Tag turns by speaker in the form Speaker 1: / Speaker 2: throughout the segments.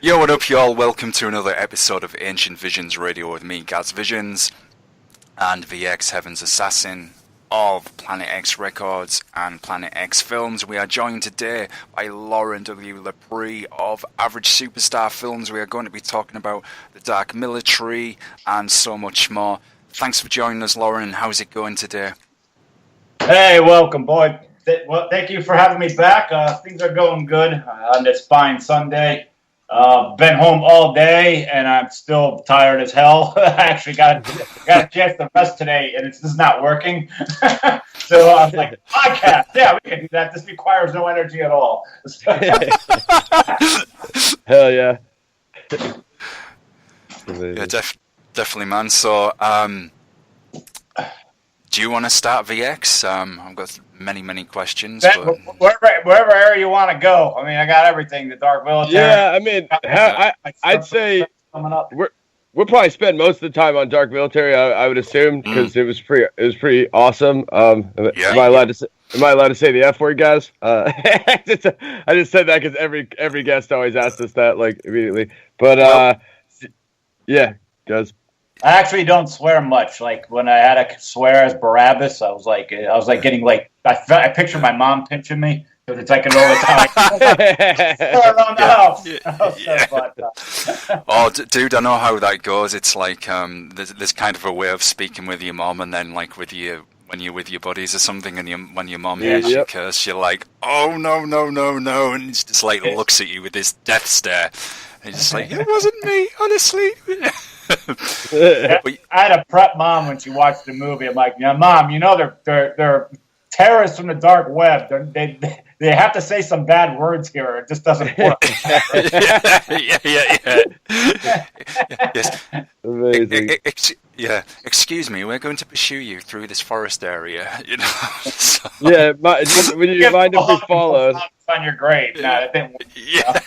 Speaker 1: Yo, what up, y'all? Welcome to another episode of Ancient Visionz Radio with me, Gaz Visionz, and VX Heaven's Assassin of Planet X Records and Planet X Films. We are joined today by Loren.W Lepre of Average Superstar Films. We are going to be talking about the Dark Military and so much more. Thanks for joining us, Loren. How's it going today?
Speaker 2: Hey, welcome, boy. Well, thank you for having me back. Things are going good on this fine Sunday. Been home all day, and I'm still tired as hell. I actually got a chance to rest today, and it's just not working. So I was like, podcast, yeah, we can do that. This requires no energy at all.
Speaker 3: Hell yeah.
Speaker 1: Yeah, definitely, man. So, do you want to start, VX? I've got many questions. But...
Speaker 2: Wherever area you want to go. I mean, I got everything. The Dark Military.
Speaker 3: Yeah, I mean, I'd say we'll probably spend most of the time on Dark Military. I would assume because it was pretty awesome. Am I allowed to say the F word, guys? I just said that because every guest always asks us that like immediately. But yeah, guys.
Speaker 2: I actually don't swear much. Like when I had to swear as Barabbas, I was like getting like I picture my mom pinching me because it's like an all the time. Around the house.
Speaker 1: Oh, dude, I know how that goes. It's like there's kind of a way of speaking with your mom, and then like with you when you're with your buddies or something, and when your mom hears you curse, you're like, oh no, and it's just like looks at you with this death stare. And it's just like, it wasn't me, honestly.
Speaker 2: I had a prep mom when she watched the movie. I'm like, yeah, Mom, you know they're terrorists from the dark web. They have to say some bad words here. It just doesn't work.
Speaker 1: Yes.
Speaker 3: Amazing.
Speaker 1: Excuse me, we're going to pursue you through this forest area. You know. So.
Speaker 3: Yeah. Would you mind if we follow?
Speaker 2: On your grave. No, that didn't work.
Speaker 1: Yeah.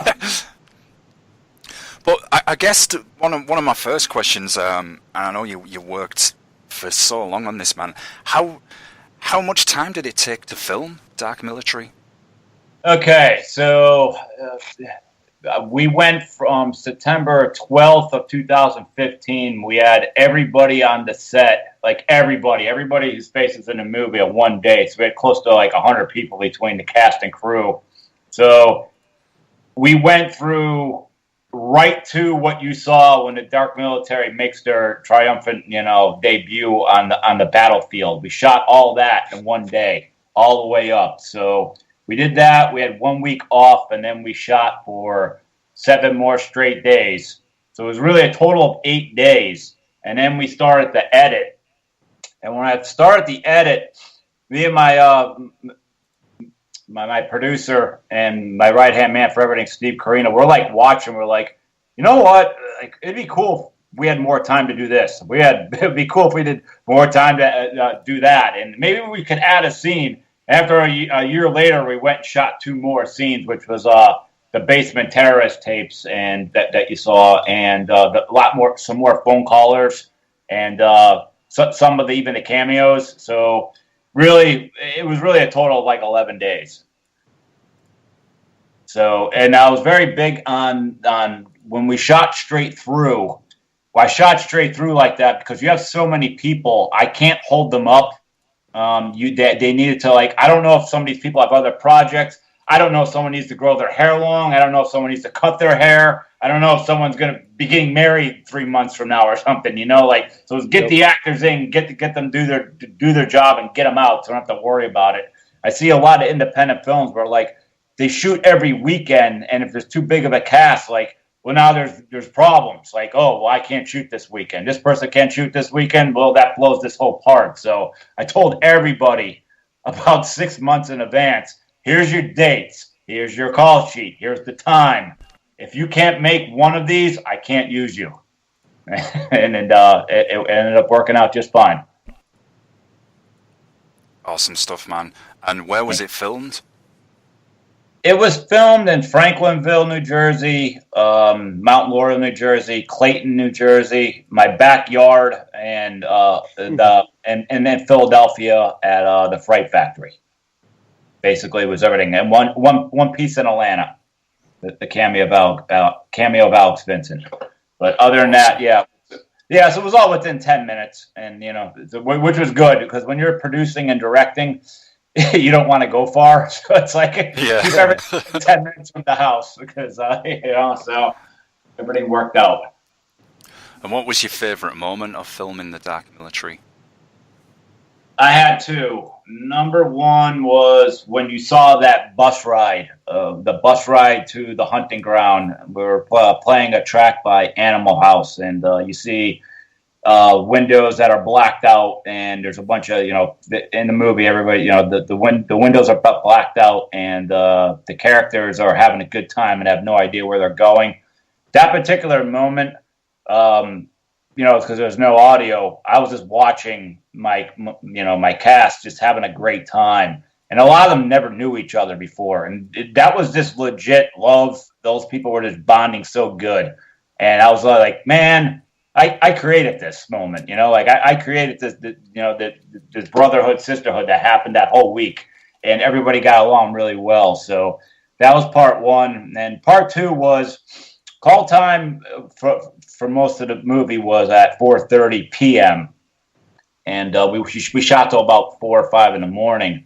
Speaker 1: But I guess one of my first questions, and I know you worked for so long on this, man. How much time did it take to film Dark Military?
Speaker 2: Okay, so we went from September 12th of 2015. We had everybody on the set, like everybody whose face is in the movie in one day. So we had close to like 100 people between the cast and crew. So we went through right to what you saw when the Dark Military makes their triumphant, debut on the battlefield. We shot all that in one day, all the way up. So we did that. We had 1 week off, and then we shot for 7 more straight days. So it was really a total of 8 days. And then we started the edit. And when I started the edit, me and my producer and my right-hand man for everything, Steve Carino, we're like watching. We're like, you know what? Like, it'd be cool if we had more time to do this. It'd be cool if we did more time to do that. And maybe we could add a scene. After a year later, we went and shot 2 more scenes, which was the basement terrorist tapes and that you saw, and some more phone callers, and some of even the cameos. So really, it was really a total of like 11 days. So, and I was very big on when we shot straight through. Well, I shot straight through like that because you have so many people. I can't hold them up. They needed to, like, I don't know if some of these people have other projects. I don't know if someone needs to grow their hair long. I don't know if someone needs to cut their hair. I don't know if someone's going to be getting married 3 months from now or something, so get the actors in, get them do their job and get them out so I don't have to worry about it. I see a lot of independent films where like they shoot every weekend, and if there's too big of a cast, like, well, now there's problems. Like, oh, well, I can't shoot this weekend. This person can't shoot this weekend. Well, that blows this whole part. So I told everybody about 6 months in advance, here's your dates. Here's your call sheet. Here's the time. If you can't make one of these, I can't use you. And it ended up working out just fine.
Speaker 1: Awesome stuff, man. And where was it filmed?
Speaker 2: It was filmed in Franklinville, New Jersey, Mount Laurel, New Jersey, Clayton, New Jersey, my backyard, and then Philadelphia at the Fright Factory. Basically, it was everything, and one piece in Atlanta. the cameo of Alex Vincent. But other than that, yeah. So it was all within 10 minutes, and which was good because when you're producing and directing, you don't want to go far. So it's like keep everything 10 minutes from the house because so everything worked out.
Speaker 1: And what was your favorite moment of filming The Dark Military?
Speaker 2: I had two. Number one was when you saw that bus ride, the bus ride to the hunting ground. We were playing a track by Animal House, and you see windows that are blacked out, and there's a bunch of, in the movie, everybody, the windows are blacked out, and the characters are having a good time and have no idea where they're going. That particular moment, because there's no audio, I was just watching my cast just having a great time. And a lot of them never knew each other before. And that was just legit love. Those people were just bonding so good. And I was like, man, I created this moment, I created this brotherhood, sisterhood that happened that whole week. And everybody got along really well. So that was part one. And part two was call time for most of the movie was at 4:30 p.m. And we shot till about 4 or 5 in the morning.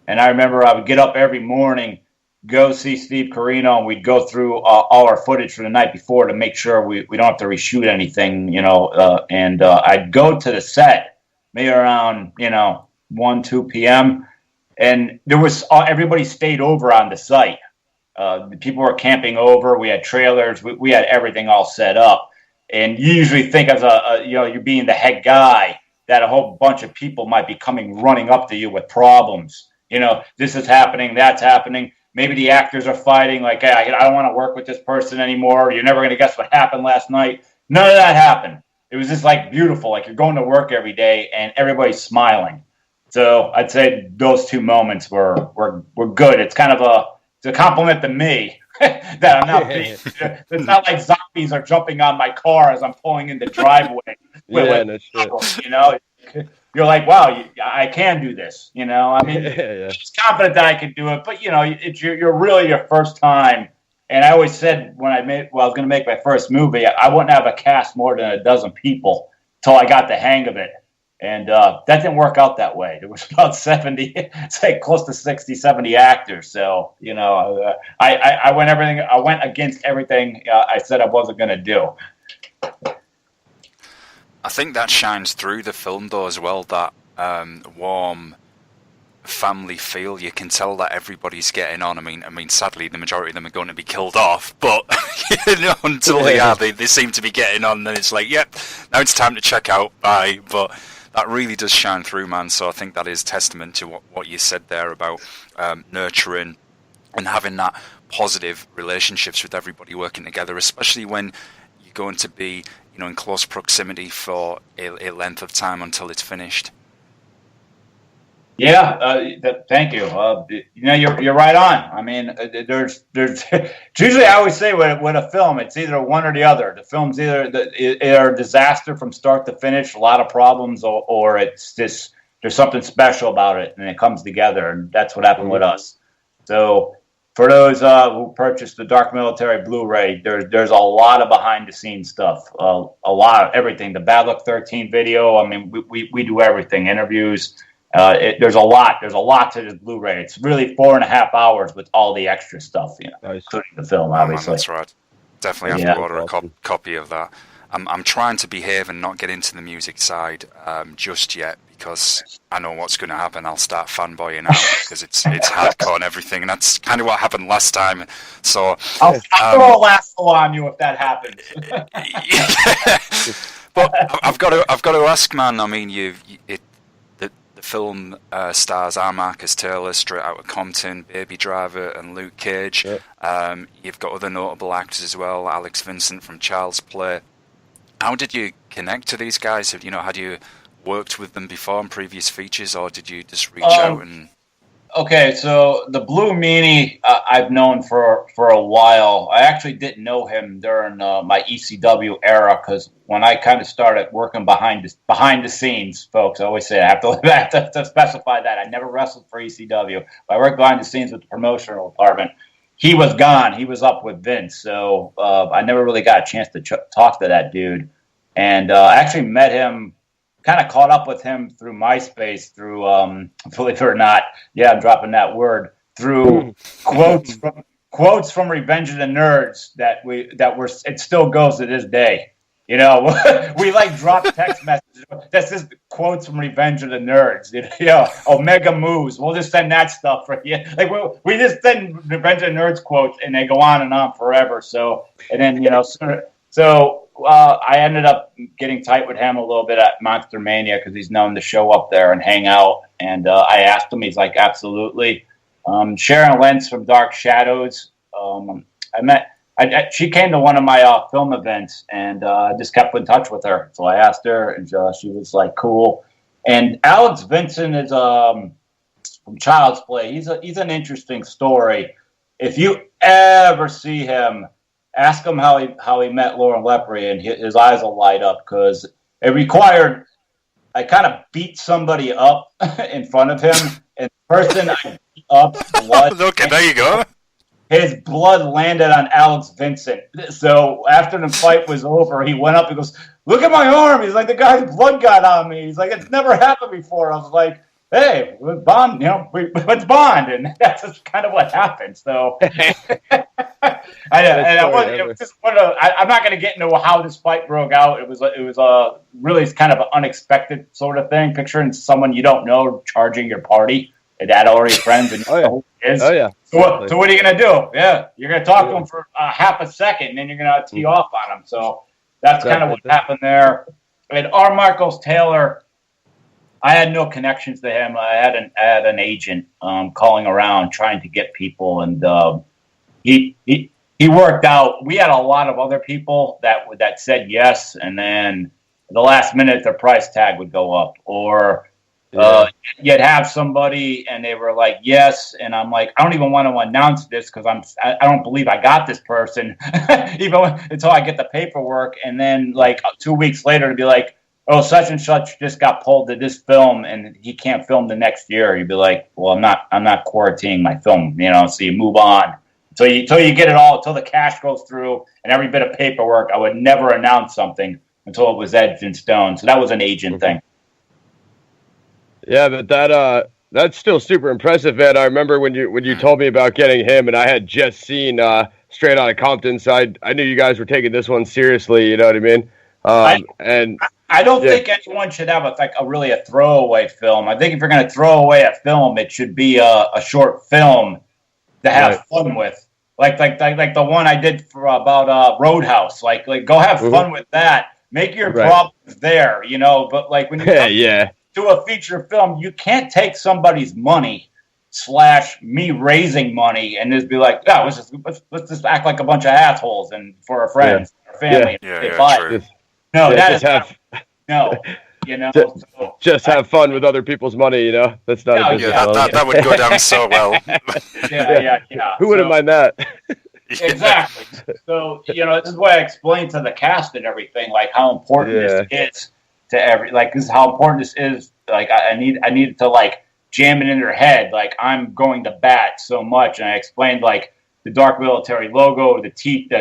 Speaker 2: And I remember I would get up every morning, go see Steve Carino, and we'd go through all our footage from the night before to make sure we don't have to reshoot anything, and I'd go to the set maybe around, 1, 2 p.m. And there was everybody stayed over on the site. People were camping over. We had trailers. We had everything all set up. And you usually think as you're being the head guy that a whole bunch of people might be running up to you with problems. This is happening, that's happening. Maybe the actors are fighting, like, hey, I don't want to work with this person anymore. You're never going to guess what happened last night. None of that happened. It was just like beautiful, like you're going to work every day and everybody's smiling. So I'd say those two moments were good. It's kind of a compliment to me that I'm not being. It's not like zombies are jumping on my car as I'm pulling in the driveway. You're like, wow, I can do this. It's confident that I can do it, but it's you're really your first time. And I always said when I was going to make my first movie, I wouldn't have a cast more than a dozen people till I got the hang of it. And that didn't work out that way. There was about 70, say close to 60, 70 actors. So, I went against everything I said I wasn't going to do.
Speaker 1: I think that shines through the film, though, as well, that warm family feel. You can tell that everybody's getting on. I mean, sadly, the majority of them are going to be killed off, but until they are, they seem to be getting on, and it's like, yep, now it's time to check out, bye. But that really does shine through, man. So I think that is testament to what you said there about nurturing and having that positive relationships with everybody working together, especially when you're going to be in close proximity for a length of time until it's finished.
Speaker 2: Yeah, thank you. You're right on. I mean, there's usually I always say with a film, it's either one or the other. The film's either a disaster from start to finish, a lot of problems, or it's just there's something special about it and it comes together, and that's what happened with us. So for those who purchased the Dark Military Blu-ray, there's a lot of behind-the-scenes stuff, a lot of everything. The Bad Luck 13 video, I mean, we do everything, interviews. There's a lot to this Blu-ray. It's really 4.5 hours with all the extra stuff, including the film, obviously.
Speaker 1: That's right. Definitely have to order a copy of that. I'm trying to behave and not get into the music side just yet, because I know what's going to happen. I'll start fanboying out because it's hardcore and everything, and that's kind of what happened last time. So
Speaker 2: I'll throw a lasso on you if that happens.
Speaker 1: But I've got to ask, man. I mean, the film stars R. Marcus Taylor, Straight Outta Compton, Baby Driver, and Luke Cage. Yeah. You've got other notable actors as well, Alex Vincent from Child's Play. How did you connect to these guys? Had you worked with them before in previous features, or did you just reach out and?
Speaker 2: Okay, so the Blue Meanie I've known for a while. I actually didn't know him during my ECW era, because when I kind of started working behind the scenes, folks, I always say I have to specify that I never wrestled for ECW. But I worked behind the scenes with the promotional department. he was gone. He was up with Vince. So I never really got a chance to talk to that dude. And I actually met him, kind of caught up with him through MySpace, through, believe it or not, I'm dropping that word, through quotes from Revenge of the Nerds that it still goes to this day. You know, we like drop text messages. That's just quotes from Revenge of the Nerds. You know, Omega Moves. We'll just send that stuff for you. Like we just send Revenge of the Nerds quotes, and they go on and on forever. So, and then I ended up getting tight with him a little bit at Monster Mania because he's known to show up there and hang out. And I asked him, he's like, absolutely. Sharon Lentz from Dark Shadows. She came to one of my film events, and I just kept in touch with her. So I asked her, and she was like, cool. And Alex Vincent is from Child's Play. He's an interesting story. If you ever see him, ask him how he met Loren Lepre, and his eyes will light up, because it required, I kind of beat somebody up in front of him, and the person I beat up, blood.
Speaker 1: Okay, there you go.
Speaker 2: His blood landed on Alex Vincent. So after the fight was over, he went up and goes, look at my arm. He's like, the guy's blood got on me. He's like, it's never happened before. I was like, hey, let's bond, let's bond. And that's just kind of what happened. So I'm not going to get into how this fight broke out. It was really kind of an unexpected sort of thing. Picturing someone you don't know charging your party. Dad already friends and who he is.
Speaker 3: Oh yeah.
Speaker 2: So what are you gonna do? Yeah, you're gonna talk to him for half a second, and then you're gonna tee off on him. So that's kind of what happened there. And R. Marcos Taylor, I had no connections to him. I had an agent calling around trying to get people, and he worked out. We had a lot of other people that said yes, and then the last minute their price tag would go up, or you'd have somebody and they were like, yes. And I'm like, I don't even want to announce this because I don't believe I got this person until I get the paperwork. And then like 2 weeks later to be like, oh, such and such just got pulled to this film and he can't film the next year. You'd be like, well, I'm not quarantining my film, so you move on. Until you get it all, until the cash goes through and every bit of paperwork. I would never announce something until it was edged in stone. So that was an agent thing.
Speaker 3: Yeah, but that's still super impressive, man. I remember when you told me about getting him, and I had just seen Straight Outta Compton, so I knew you guys were taking this one seriously. You know what I mean?
Speaker 2: I don't think anyone should have a throwaway film. I think if you're going to throw away a film, it should be a short film to have fun with, like the one I did about Roadhouse. Like go have fun with that. Make your problems there, But like when you to a feature film, you can't take somebody's money / me raising money and just be like, let's just act like a bunch of assholes and for our friends, our family.
Speaker 1: True.
Speaker 3: Just have fun with other people's money, That's not a business model.
Speaker 1: That would go down so well.
Speaker 3: Who wouldn't mind that?
Speaker 2: Exactly. So, this is why I explained to the cast and everything, like how important this is. This is how important this is. Like I need to like jam it in their head. Like I'm going to bat so much, and I explained like the Dark Military logo, the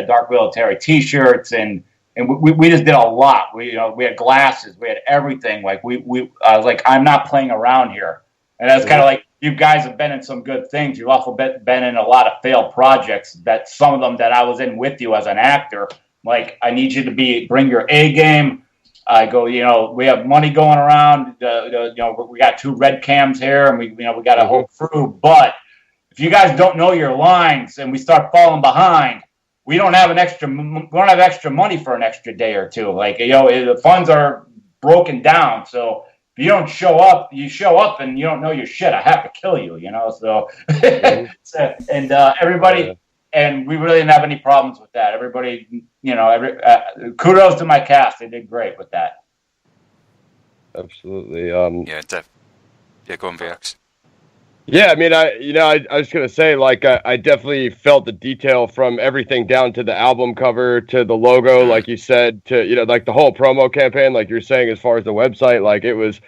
Speaker 2: Dark Military T-shirts, and we just did a lot. We had glasses, we had everything. Like I was like, I'm not playing around here, and that's kind of like you guys have been in some good things. You've also been in a lot of failed projects. That some of them that I was in with you as an actor. Like I need you to bring your A game. I go, we have money going around. We got 2 red cams here, and we got a whole crew. But if you guys don't know your lines and we start falling behind, we don't have extra money for an extra day or two. Like the funds are broken down. So if you don't show up, and you don't know your shit. I have to kill you. So and everybody. And we really didn't have any problems with that. Everybody, kudos to my cast. They did great with that.
Speaker 3: Absolutely.
Speaker 1: Go on, VX.
Speaker 3: Yeah, I mean, I was gonna say, like, I definitely felt the detail from everything down to the album cover to the logo, like you said, to like the whole promo campaign, like you're saying, as far as the website, like it was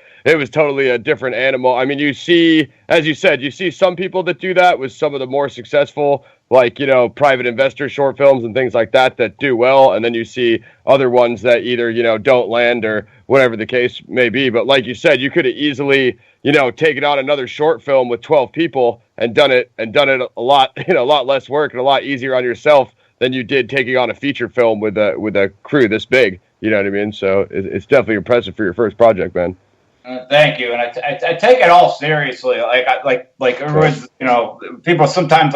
Speaker 3: totally a different animal. I mean, as you said, you see some people that do that with some of the more successful like, private investor short films and things like that do well, and then you see other ones that either, don't land or whatever the case may be. But like you said, you could have easily, taken on another short film with 12 people and done it a lot, a lot less work and a lot easier on yourself than you did taking on a feature film with a crew this big. You know what I mean? So it's definitely impressive for your first project, man.
Speaker 2: Thank you, and I take it all seriously. Like everyone's, people sometimes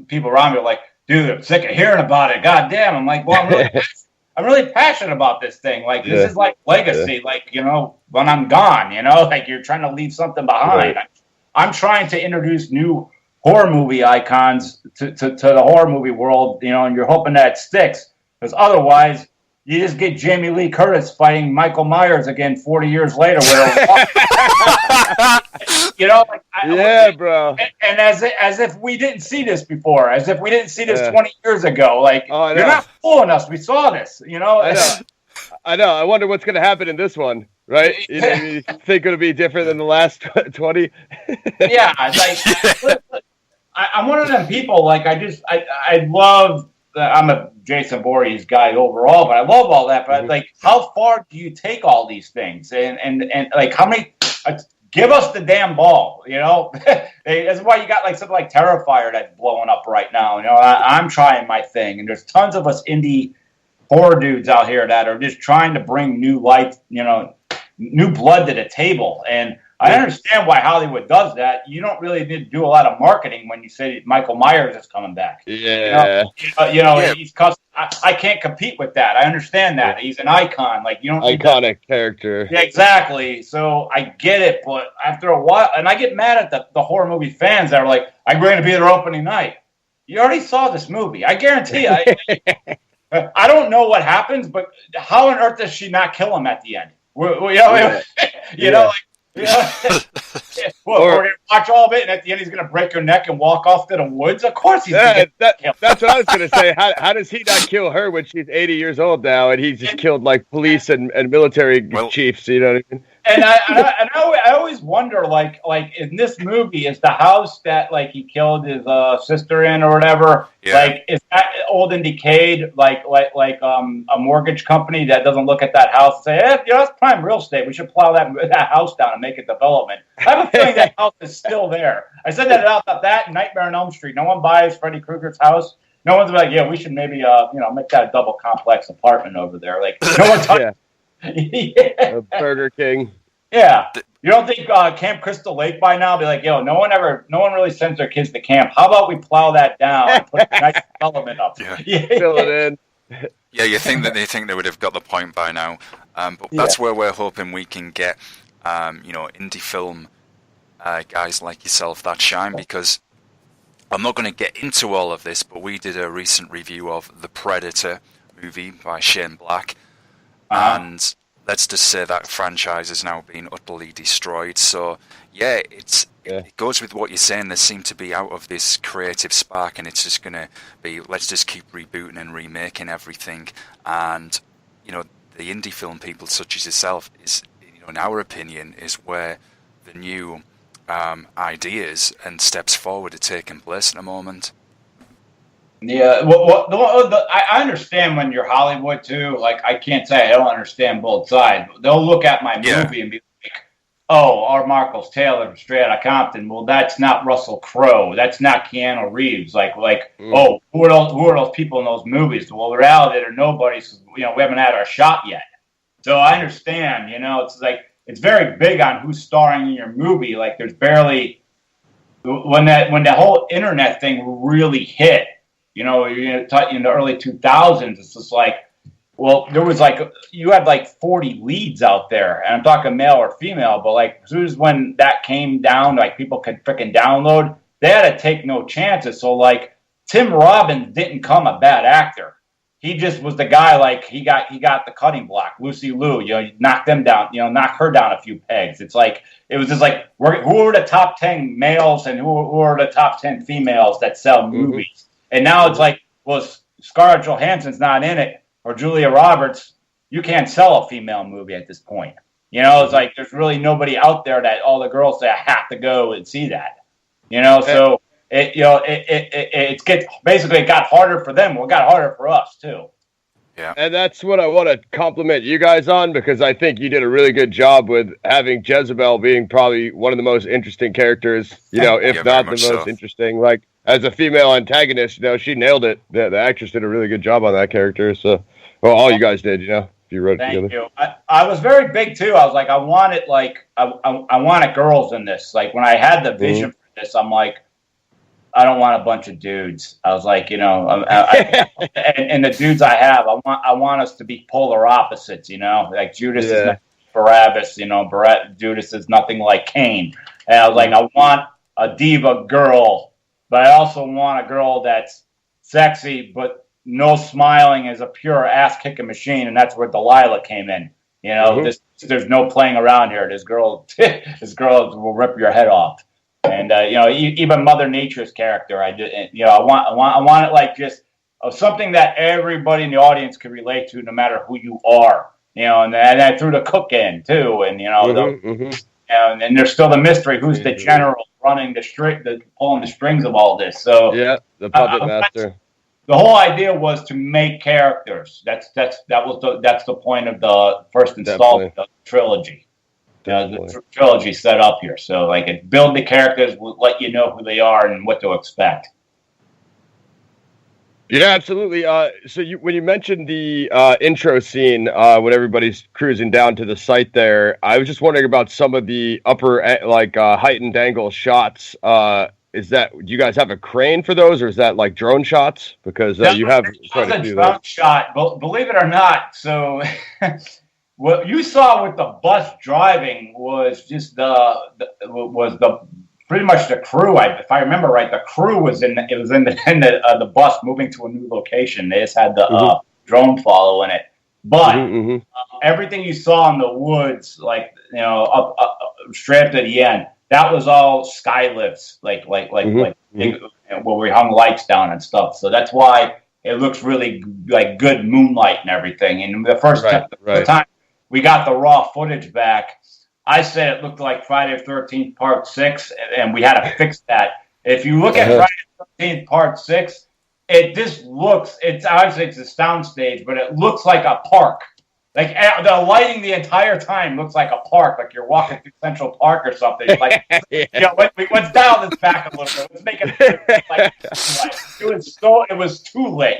Speaker 2: people around me are like, dude, I'm sick of hearing about it. God damn, I'm like, well, I'm really passionate about this thing. Like this is like legacy. Like when I'm gone, like you're trying to leave something behind. Right. I'm trying to introduce new horror movie icons to the horror movie world, and you're hoping that it sticks, because otherwise you just get Jamie Lee Curtis fighting Michael Myers again 40 years later.
Speaker 3: Bro.
Speaker 2: And as if we didn't see this before, as if we didn't see this 20 years ago. Like, you're not fooling us. We saw this, I
Speaker 3: know. I wonder what's going to happen in this one, right? You think it'll be different than the last 20?
Speaker 2: Yeah. I'm one of them people, like, I love... I'm a Jason Voorhees guy overall, but I love all that. But like, how far do you take all these things? And like, how many? Give us the damn ball, That's why you got like something like Terrifier that's blowing up right now. I'm trying my thing, and there's tons of us indie horror dudes out here that are just trying to bring new light, new blood to the table. And I understand why Hollywood does that. You don't really need to do a lot of marketing when you say Michael Myers is coming back.
Speaker 3: Yeah.
Speaker 2: He's I can't compete with that. I understand that. He's an icon. Like, you don't need
Speaker 3: iconic character.
Speaker 2: Yeah, exactly. So I get it, but after a while, and I get mad at the horror movie fans that are like, I'm going to be their opening night. You already saw this movie. I guarantee you. I don't know what happens, but how on earth does she not kill him at the end? We're going to watch all of it, and at the end he's going to break her neck and walk off to the woods? Of course he's going to kill her.
Speaker 3: That's what I was going to say. How does he not kill her when she's 80 years old now, and he's just killed like police and military chiefs, you know what I mean?
Speaker 2: And I always wonder, like in this movie, is the house that like he killed his sister in or whatever, like is that old and decayed, like a mortgage company that doesn't look at that house and say, that's prime real estate. We should plow that house down and make it development. I have a feeling that house is still there. I said that about that Nightmare on Elm Street. No one buys Freddy Krueger's house. No one's like, we should maybe make that a double complex apartment over there. Like no one.
Speaker 3: Burger King.
Speaker 2: Yeah. You don't think Camp Crystal Lake by now be like, no one really sends their kids to camp. How about we plow that down and put a nice development up?
Speaker 3: Fill it in.
Speaker 1: Yeah, you think that they would have got the point by now. But that's where we're hoping we can get, indie film guys like yourself that shine, because I'm not going to get into all of this, but we did a recent review of The Predator movie by Shane Black. And let's just say that franchise has now been utterly destroyed. So, it goes with what you're saying. They seem to be out of this creative spark, and it's just going to be, let's just keep rebooting and remaking everything. And, the indie film people such as yourself is, in our opinion, is where the new ideas and steps forward are taking place at the moment.
Speaker 2: Yeah, I understand when you're Hollywood too. Like, I can't say I don't understand both sides. They'll look at my movie and be like, "Oh, our Marcos Taylor from Straight Outta Compton. Well, that's not Russell Crowe. That's not Keanu Reeves. Oh, who are those people in those movies? Well, the reality, they're nobody. We haven't had our shot yet. So I understand. It's like it's very big on who's starring in your movie. Like, there's barely when the whole internet thing really hit. In the early 2000s, it's just like, well, there was you had 40 leads out there, and I'm talking male or female, but as soon as when that came down, people could freaking download, they had to take no chances. So Tim Robbins didn't come a bad actor. He just was the guy, he got the cutting block. Lucy Liu, knocked them down, knock her down a few pegs. It's it was just who are the top 10 males and who are the top 10 females that sell movies? And now it's Scarlett Johansson's not in it, or Julia Roberts. You can't sell a female movie at this point. It's there's really nobody out there that all the girls say, I have to go and see that. So it got harder for them. Well, it got harder for us too.
Speaker 3: Yeah. And that's what I want to compliment you guys on, because I think you did a really good job with having Jezebel being probably one of the most interesting characters, if not the most interesting. Like, as a female antagonist, she nailed it. The actress did a really good job on that character. So, well, all you guys did, if you wrote it together.
Speaker 2: Thank you. I was very big too. I was like, I wanted girls in this. Like, when I had the vision for this, I'm like, I don't want a bunch of dudes. I was like, and the dudes I have, I want us to be polar opposites, like Judas is not Barabbas, Judas is nothing like Cain. And I was like, I want a diva girl, but I also want a girl that's sexy, but no smiling, is a pure ass-kicking machine, and that's where Delilah came in. There's no playing around here. This girl will rip your head off. And even Mother Nature's character, I want it like just something that everybody in the audience can relate to, no matter who you are. And I threw the cook in too, and and there's still the mystery: who's the general running pulling the strings of all this? So
Speaker 3: the puppet master.
Speaker 2: The whole idea was to make characters. That's the point of the first installment of the trilogy. The trilogy set up here, so like build the characters, let you know who they are and what to expect.
Speaker 3: Yeah, absolutely. So when you mentioned the intro scene when everybody's cruising down to the site there, I was just wondering about some of the upper heightened angle shots. Do you guys have a crane for those, or is that like drone shots? Because you have quite a few
Speaker 2: drone shot. Believe it or not, so. What you saw with the bus driving was just pretty much the crew. If I remember right, the crew was in the bus moving to a new location. They just had the drone following it. But everything you saw in the woods, up straight up to the end, that was all sky lifts, like where we hung lights down and stuff. So that's why it looks really like good moonlight and everything. And the first time we got the raw footage back, I said it looked like Friday the 13th Part 6, and we had to fix that. If you look at Friday the 13th Part 6, it just looks, obviously it's a soundstage, but it looks like a park. Like, the lighting the entire time looks like a park, like you're walking through Central Park or something. Like, let's dial this back a little bit. Let's make it was too lit,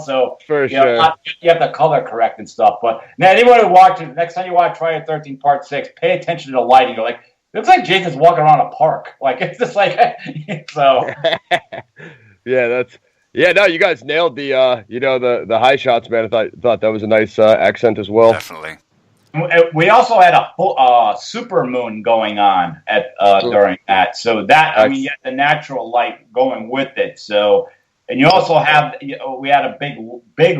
Speaker 2: So
Speaker 3: for sure,
Speaker 2: you have to color correct and stuff. But now, anyone who watches, next time you watch Friday the 13th Part 6, pay attention to the lighting. You're like, it looks like Jason's walking around a park. Like, it's just like so.
Speaker 3: Yeah, no, you guys nailed the the high shots, man. I thought that was a nice accent as well.
Speaker 1: Definitely.
Speaker 2: We also had a full super moon going on during that, so that you had the natural light going with it. So, and you also have we had a big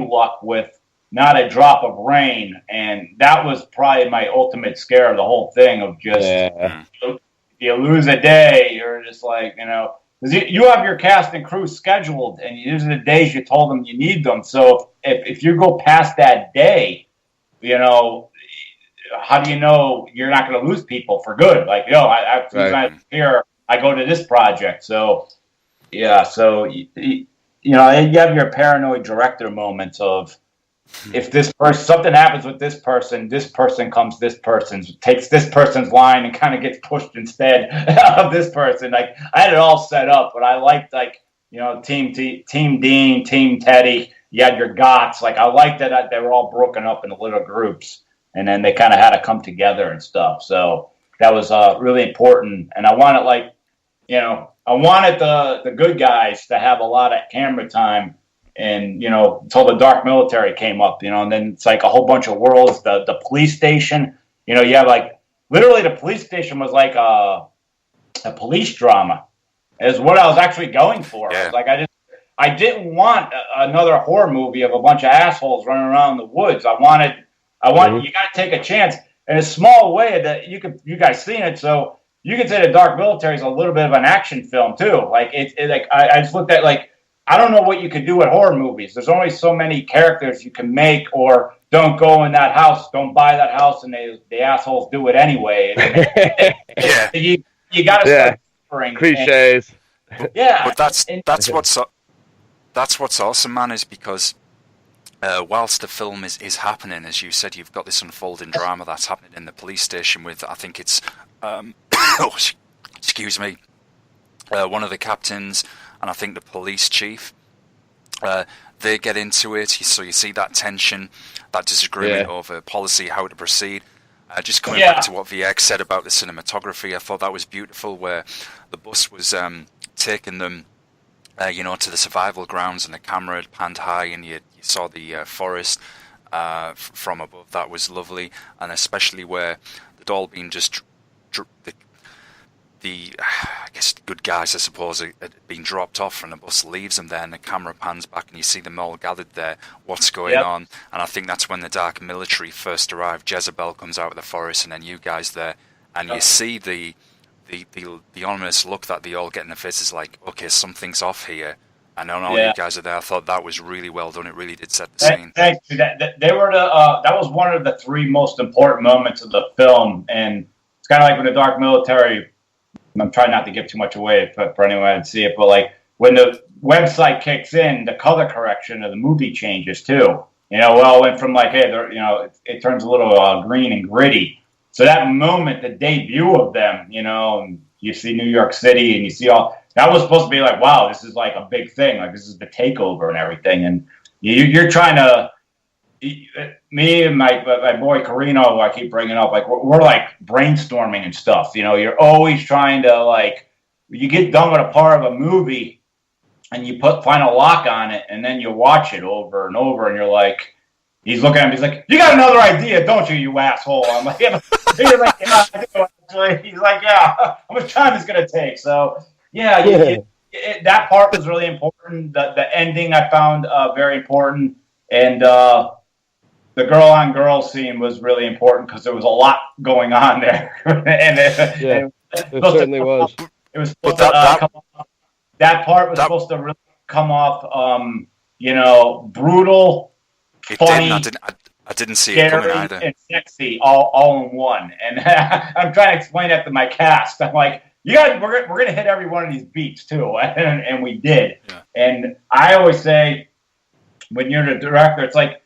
Speaker 2: luck with not a drop of rain, and that was probably my ultimate scare of the whole thing. Of just if you lose a day, you're just like you have your cast and crew scheduled, and these are the days you told them you need them. So if you go past that day, how do you know you're not going to lose people for good? Like, here, I go to this project. So, you have your paranoid director moments of, if something happens with this person comes takes this person's line and kind of gets pushed instead of this person. Like, I had it all set up, but I liked Team Dean, Team Teddy. You had your GOTS. Like, I liked that they were all broken up into little groups, and then they kind of had to come together and stuff. So that was really important. And I wanted the good guys to have a lot of camera time. And, until the Dark Military came up, and then it's like a whole bunch of worlds. The police station, you have literally the police station was like a police drama is what I was actually going for.
Speaker 1: Yeah.
Speaker 2: I didn't want another horror movie of a bunch of assholes running around the woods. I want you got to take a chance in a small way that you guys seen it. So you could say the Dark Military is a little bit of an action film too. Like I just looked at I don't know what you could do with horror movies. There's only so many characters you can make, or don't go in that house, don't buy that house, and the assholes do it anyway. You got to start suffering.
Speaker 3: Cliches.
Speaker 1: But that's what's awesome, man, is because whilst the film is happening, as you said, you've got this unfolding drama that's happening in the police station with, I think it's, excuse me, one of the captains, and I think the police chief. They get into it, so you see that tension, that disagreement over policy, how to proceed. Just coming back to what VX said about the cinematography, I thought that was beautiful, where the bus was taking them, to the survival grounds, and the camera had panned high, and you saw the forest from above. That was lovely, and especially where they'd all been just the I guess good guys, I suppose, had been dropped off, and the bus leaves them there, and the camera pans back, and you see them all gathered there. What's going on? And I think that's when the dark military first arrived. Jezebel comes out of the forest, and then you guys there, and you see the ominous look that they all get in the faces, like, okay, something's off here. And then all you guys are there. I thought that was really well done. It really did set the scene.
Speaker 2: Thank you. They were that was one of the three most important moments of the film, and it's kind of like when the dark military. I'm trying not to give too much away for anyone to see it, but like when the website kicks in, the color correction of the movie changes too. We all went from like, hey, it turns a little green and gritty. So that moment, the debut of them, and you see New York City, and you see all that was supposed to be like, wow, this is like a big thing, like this is the takeover and everything, and you're trying to. Me and my boy Carino, who I keep bringing up, like we're like brainstorming and stuff. You're always trying to like, you get done with a part of a movie, and you find a lock on it, and then you watch it over and over, and you're like, he's looking at me, he's like, you got another idea, don't you, you asshole? I'm like, yeah. He's like, yeah, I do, actually. He's like, yeah, how much time is gonna take? So that part was really important. The ending I found very important, and the girl-on-girl scene was really important because there was a lot going on there. And
Speaker 3: it certainly was.
Speaker 2: It was supposed to come off. That part was supposed to really come off, brutal, funny,
Speaker 1: I didn't see it coming either.
Speaker 2: And sexy all in one. And I'm trying to explain that to my cast. I'm like, we're going to hit every one of these beats too. And we did. Yeah. And I always say, when you're the director, it's like,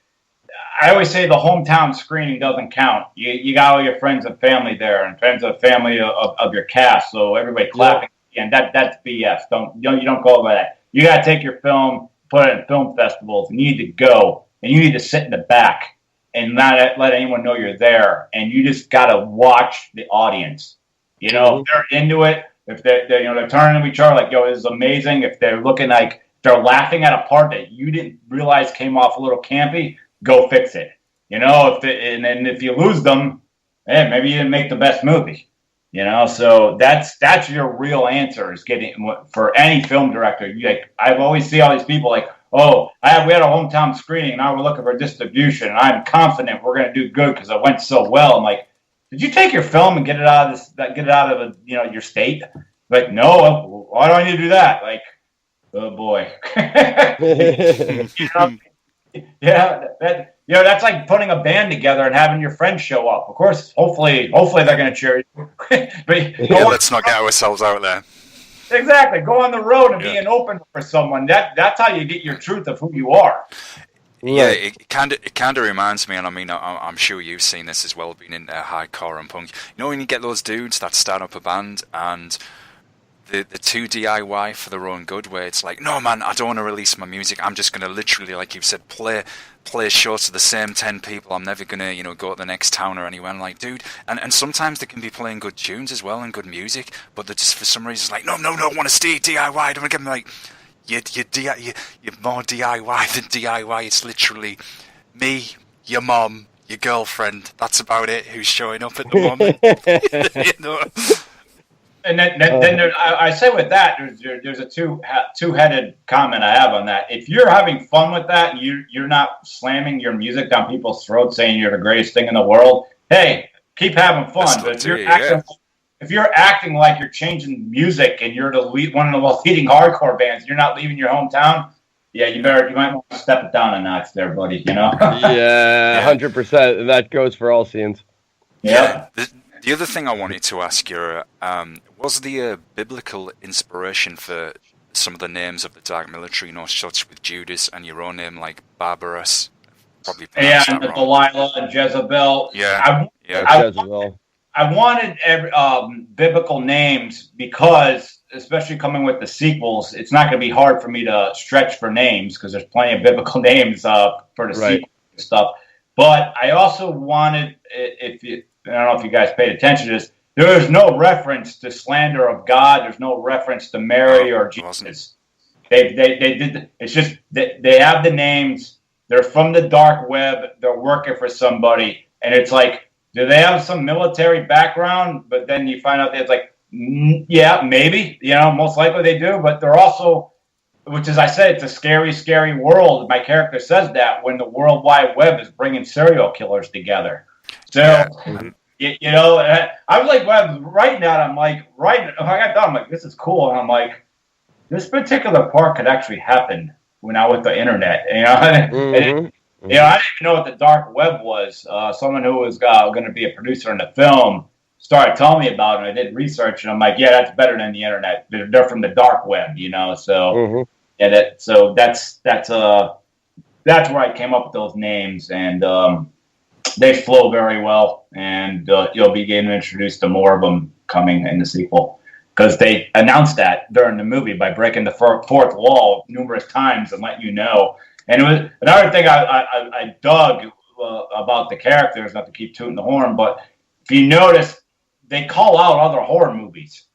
Speaker 2: I always say the hometown screening doesn't count. You got all your friends and family there, and friends and family of your cast. So everybody clapping, and that's BS. You don't go over that. You got to take your film, put it in film festivals, and you need to go, and you need to sit in the back and not let anyone know you're there. And you just got to watch the audience. If they're into it, if they're turning to each other like, yo, this is amazing. If they're looking like they're laughing at a part that you didn't realize came off a little campy, go fix it. If you lose them, maybe you didn't make the best movie. So that's your real answer, is getting for any film director. I've always see all these people like, oh, we had a hometown screening, and now we're looking for distribution, and I'm confident we're going to do good because it went so well. I'm like, did you take your film and get it out of your state? Like, no, why do I need to do that? Like, oh boy. That's like putting a band together and having your friends show up. Of course, hopefully they're going to cheer you.
Speaker 1: Let's not get ourselves out there.
Speaker 2: Exactly. Go on the road and being open for someone. That's how you get your truth of who you are.
Speaker 1: Yeah, it kind of reminds me, and I mean, I'm sure you've seen this as well, being into hardcore and punk. When you get those dudes that start up a band and the two DIY for their own good, where it's like, no man, I don't want to release my music. I'm just going to literally, like you've said, play shows to the same 10 people. I'm never going to, go to the next town or anywhere. I'm like, dude, and sometimes they can be playing good tunes as well and good music, but they're just for some reason like, no, I want to stay DIY. I don't want to get me like, you're more DIY than DIY. It's literally me, your mom, your girlfriend. That's about it. Who's showing up at the moment?
Speaker 2: And then I say with that, there's a two-headed comment I have on that. If you're having fun with that, and you're not slamming your music down people's throats saying you're the greatest thing in the world, hey, keep having fun. But if you're acting like you're changing music and you're one of the leading hardcore bands, you're not leaving your hometown, you might want to step it down a notch there, buddy.
Speaker 3: Yeah, 100%. And that goes for all scenes.
Speaker 2: Yeah.
Speaker 1: The other thing I wanted to ask you was the biblical inspiration for some of the names of the Dark Military, such with Judas and your own name, like Barbarous. Probably pronounced that wrong.
Speaker 2: Delilah and Jezebel.
Speaker 3: Jezebel.
Speaker 2: I wanted biblical names because, especially coming with the sequels, it's not going to be hard for me to stretch for names because there's plenty of biblical names for the sequels and stuff. But I also wanted, I don't know if you guys paid attention to this, there is no reference to slander of God. There's no reference to Mary or Jesus. They did. It's just they have the names. They're from the dark web. They're working for somebody, and it's like, do they have some military background? But then you find out that it's like, yeah, maybe. Most likely they do. But they're also, which is I said, it's a scary, scary world. My character says that when the World Wide Web is bringing serial killers together. So. Yeah. I was like, well, writing that, I got done, I'm like, this is cool. And I'm like, this particular part could actually happen when I was the internet. I didn't even know what the dark web was. Someone who was going to be a producer in the film started telling me about it, and I did research, and I'm like, yeah, that's better than the internet. They're from the dark web, So, so that's where I came up with those names, and they flow very well, and you'll be getting introduced to more of them coming in the sequel, because they announced that during the movie by breaking the fourth wall numerous times and letting you know. And it was another thing I dug about the characters, not to keep tooting the horn, but if you notice, they call out other horror movies.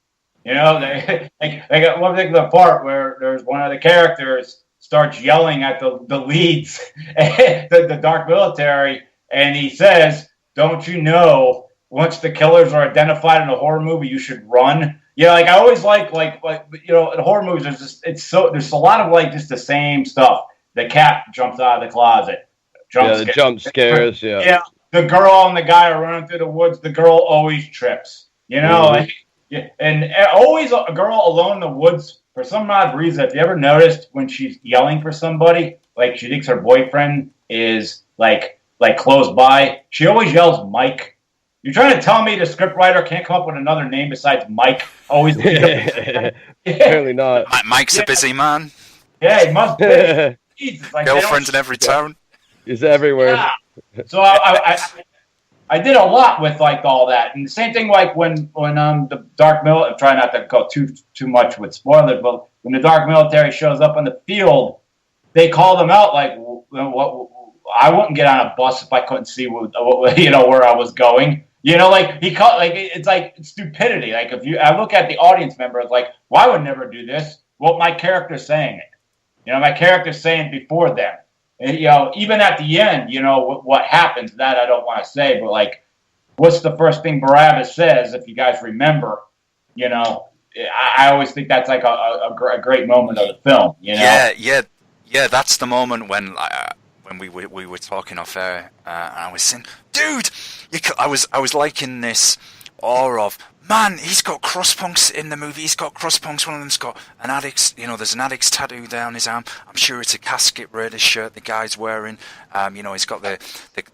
Speaker 2: They got one particular part where there's one of the characters starts yelling at the leads, the dark military. And he says, "Don't you know? Once the killers are identified in a horror movie, you should run." I always like in horror movies, there's a lot of just the same stuff. The cat jumps out of the closet.
Speaker 3: The jump scares.
Speaker 2: Yeah. The girl and the guy are running through the woods. The girl always trips. And always a girl alone in the woods for some odd reason. If you ever noticed when she's yelling for somebody, like she thinks her boyfriend is like close by, she always yells Mike. You're trying to tell me the scriptwriter can't come up with another name besides Mike? Always.
Speaker 3: Apparently not.
Speaker 1: Mike's a busy man.
Speaker 2: Yeah, he must be. Jesus,
Speaker 1: girlfriends in every town.
Speaker 3: He's everywhere.
Speaker 2: Yeah. So I did a lot with all that, and the same thing when the dark military. I'm trying not to go too much with spoilers, but when the dark military shows up on the field, they call them out what. I wouldn't get on a bus if I couldn't see where I was going. It's stupidity. I look at the audience member, it's like, well, I would never do this. Well, my character's saying it. My character's saying before them. And, even at the end, what happens, that I don't want to say, but what's the first thing Barabbas says, if you guys remember, I always think that's a great moment of the film,
Speaker 1: Yeah, that's the moment when we were talking off air, and I was saying, dude, I was liking this aura of, man, he's got crosspunks in the movie. He's got crosspunks. One of them's got an addict's, there's an addict's tattoo down his arm. I'm sure it's a Casket Raiders shirt the guy's wearing. He's got the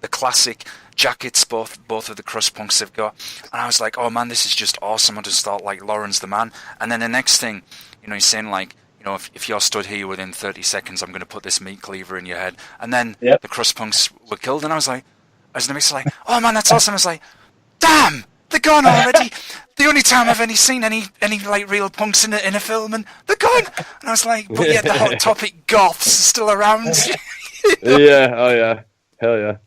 Speaker 1: classic jackets both of the crosspunks have got. And I was like, oh man, this is just awesome. I just thought Loren's the man. And then the next thing, he's saying if you're stood here within 30 seconds, I'm going to put this meat cleaver in your head. And then the crosspunks were killed, and I was in the mix oh man, that's awesome. I was like, damn, they're gone already. The only time I've seen any real punks in a film, and they're gone. And I was like, but yet the Hot Topic goths are still around.
Speaker 3: Yeah, oh yeah, hell yeah.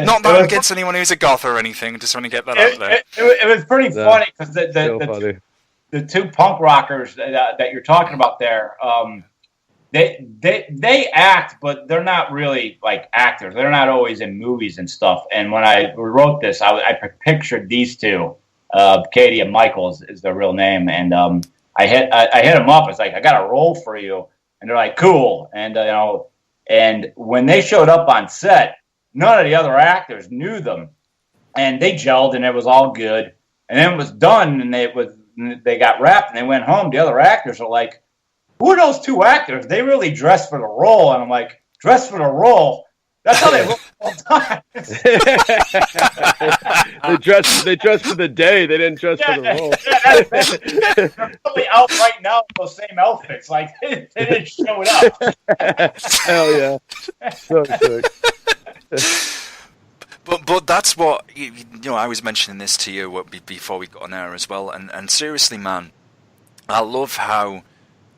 Speaker 2: Not
Speaker 1: that against anyone who's a goth or anything. Just want to get that out there.
Speaker 2: It was pretty funny because the two punk rockers that you're talking about there, they act, but they're not really actors. They're not always in movies and stuff. And when I wrote this, I pictured these two, Katie and Michael is their real name, and I hit them up. It's I got a role for you, and they're like, cool. And and when they showed up on set, none of the other actors knew them, and they gelled, and it was all good. And then it was done, and they got wrapped, and they went home. The other actors are like, who are those two actors? They really dressed for the role. And I'm like, dressed for the role? That's how they look all time.
Speaker 3: They dressed for the day. They didn't dress for the role.
Speaker 2: They're probably out right now in those same outfits. Like they didn't show it up.
Speaker 3: Hell yeah, so sick.
Speaker 1: But that's what I was mentioning this to you before we got on air as well. And seriously, man, I love how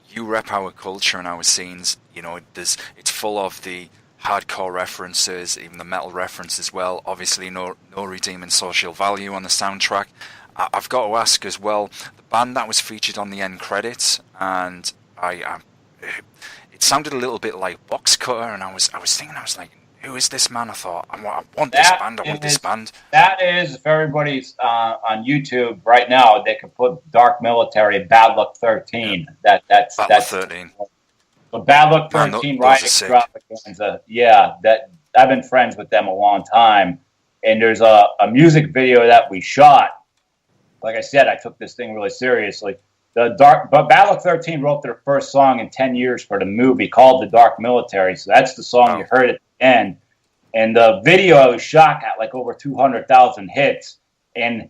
Speaker 1: you rep our culture and our scenes. It's full of the hardcore references, even the metal reference as well. Obviously, no redeeming social value on the soundtrack. I've got to ask as well, the band that was featured on the end credits, and it sounded a little bit like Box Cutter, and I was thinking, I was like, who is this man? I thought, I want this band.
Speaker 2: That is, if everybody's on YouTube right now, they can put Dark Military, Bad Luck 13.
Speaker 1: Yeah.
Speaker 2: That's
Speaker 1: 13.
Speaker 2: But Bad Luck 13, right? Extravaganza. Yeah, I've been friends with them a long time. And there's a music video that we shot. Like I said, I took this thing really seriously. But Bad Luck 13 wrote their first song in 10 years for the movie called The Dark Military. So that's the song you heard at the end. And the video was shot at like over 200,000 hits. And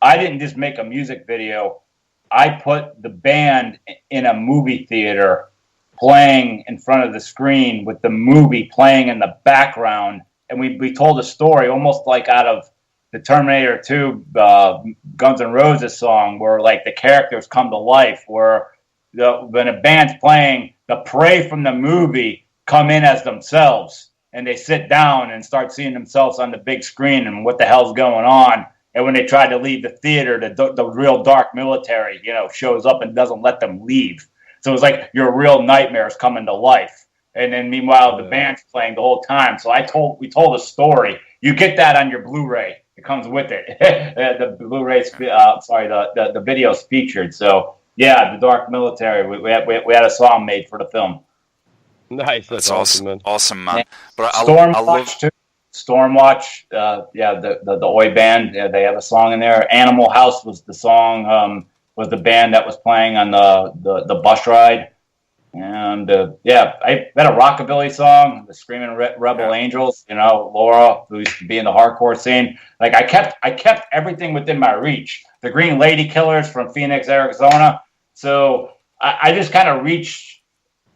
Speaker 2: I didn't just make a music video. I put the band in a movie theater playing in front of the screen with the movie playing in the background. And we told a story almost like out of the Terminator 2 Guns N' Roses song, where like the characters come to life, where when a band's playing, the prey from the movie come in as themselves, and they sit down and start seeing themselves on the big screen and what the hell's going on. And when they try to leave the theater, the real Dark Military, shows up and doesn't let them leave. So it's like your real nightmares coming to life. And then meanwhile, the band's playing the whole time. So we told a story. You get that on your Blu-ray. It comes with it. The Blu-ray's, the video's featured. So yeah, the Dark Military. We had a song made for the film.
Speaker 3: Nice, that's awesome, man.
Speaker 1: Awesome, man. But
Speaker 2: Stormwatch too. Stormwatch, the Oi band. They have a song in there. Animal House was the song. Was the band that was playing on the bus ride. And I had a rockabilly song, the Screaming Rebel Angels. Laura, who used to be in the hardcore scene. Like I kept everything within my reach. The Green Lady Killers from Phoenix, Arizona. So I just kind of reached.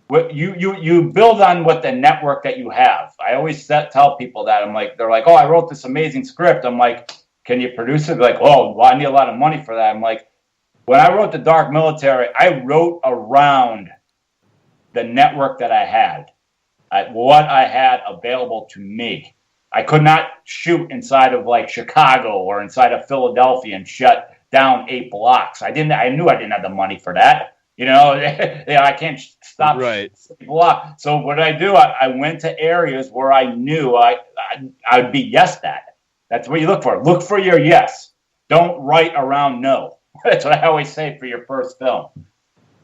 Speaker 2: What you build on what the network that you have. I always tell people that. They're like, oh, I wrote this amazing script. I'm like, can you produce it? They're like, oh, well, I need a lot of money for that. I'm like, when I wrote The Dark Military, I wrote around the network that I had, what I had available to me. I could not shoot inside of like Chicago or inside of Philadelphia and shut down 8 blocks. I knew I didn't have the money for that. I can't stop.
Speaker 3: Right.
Speaker 2: So what I do, I went to areas where I knew I'd be yes that. That's what you look for. Look for your yes. Don't write around no. That's what I always say for your first film.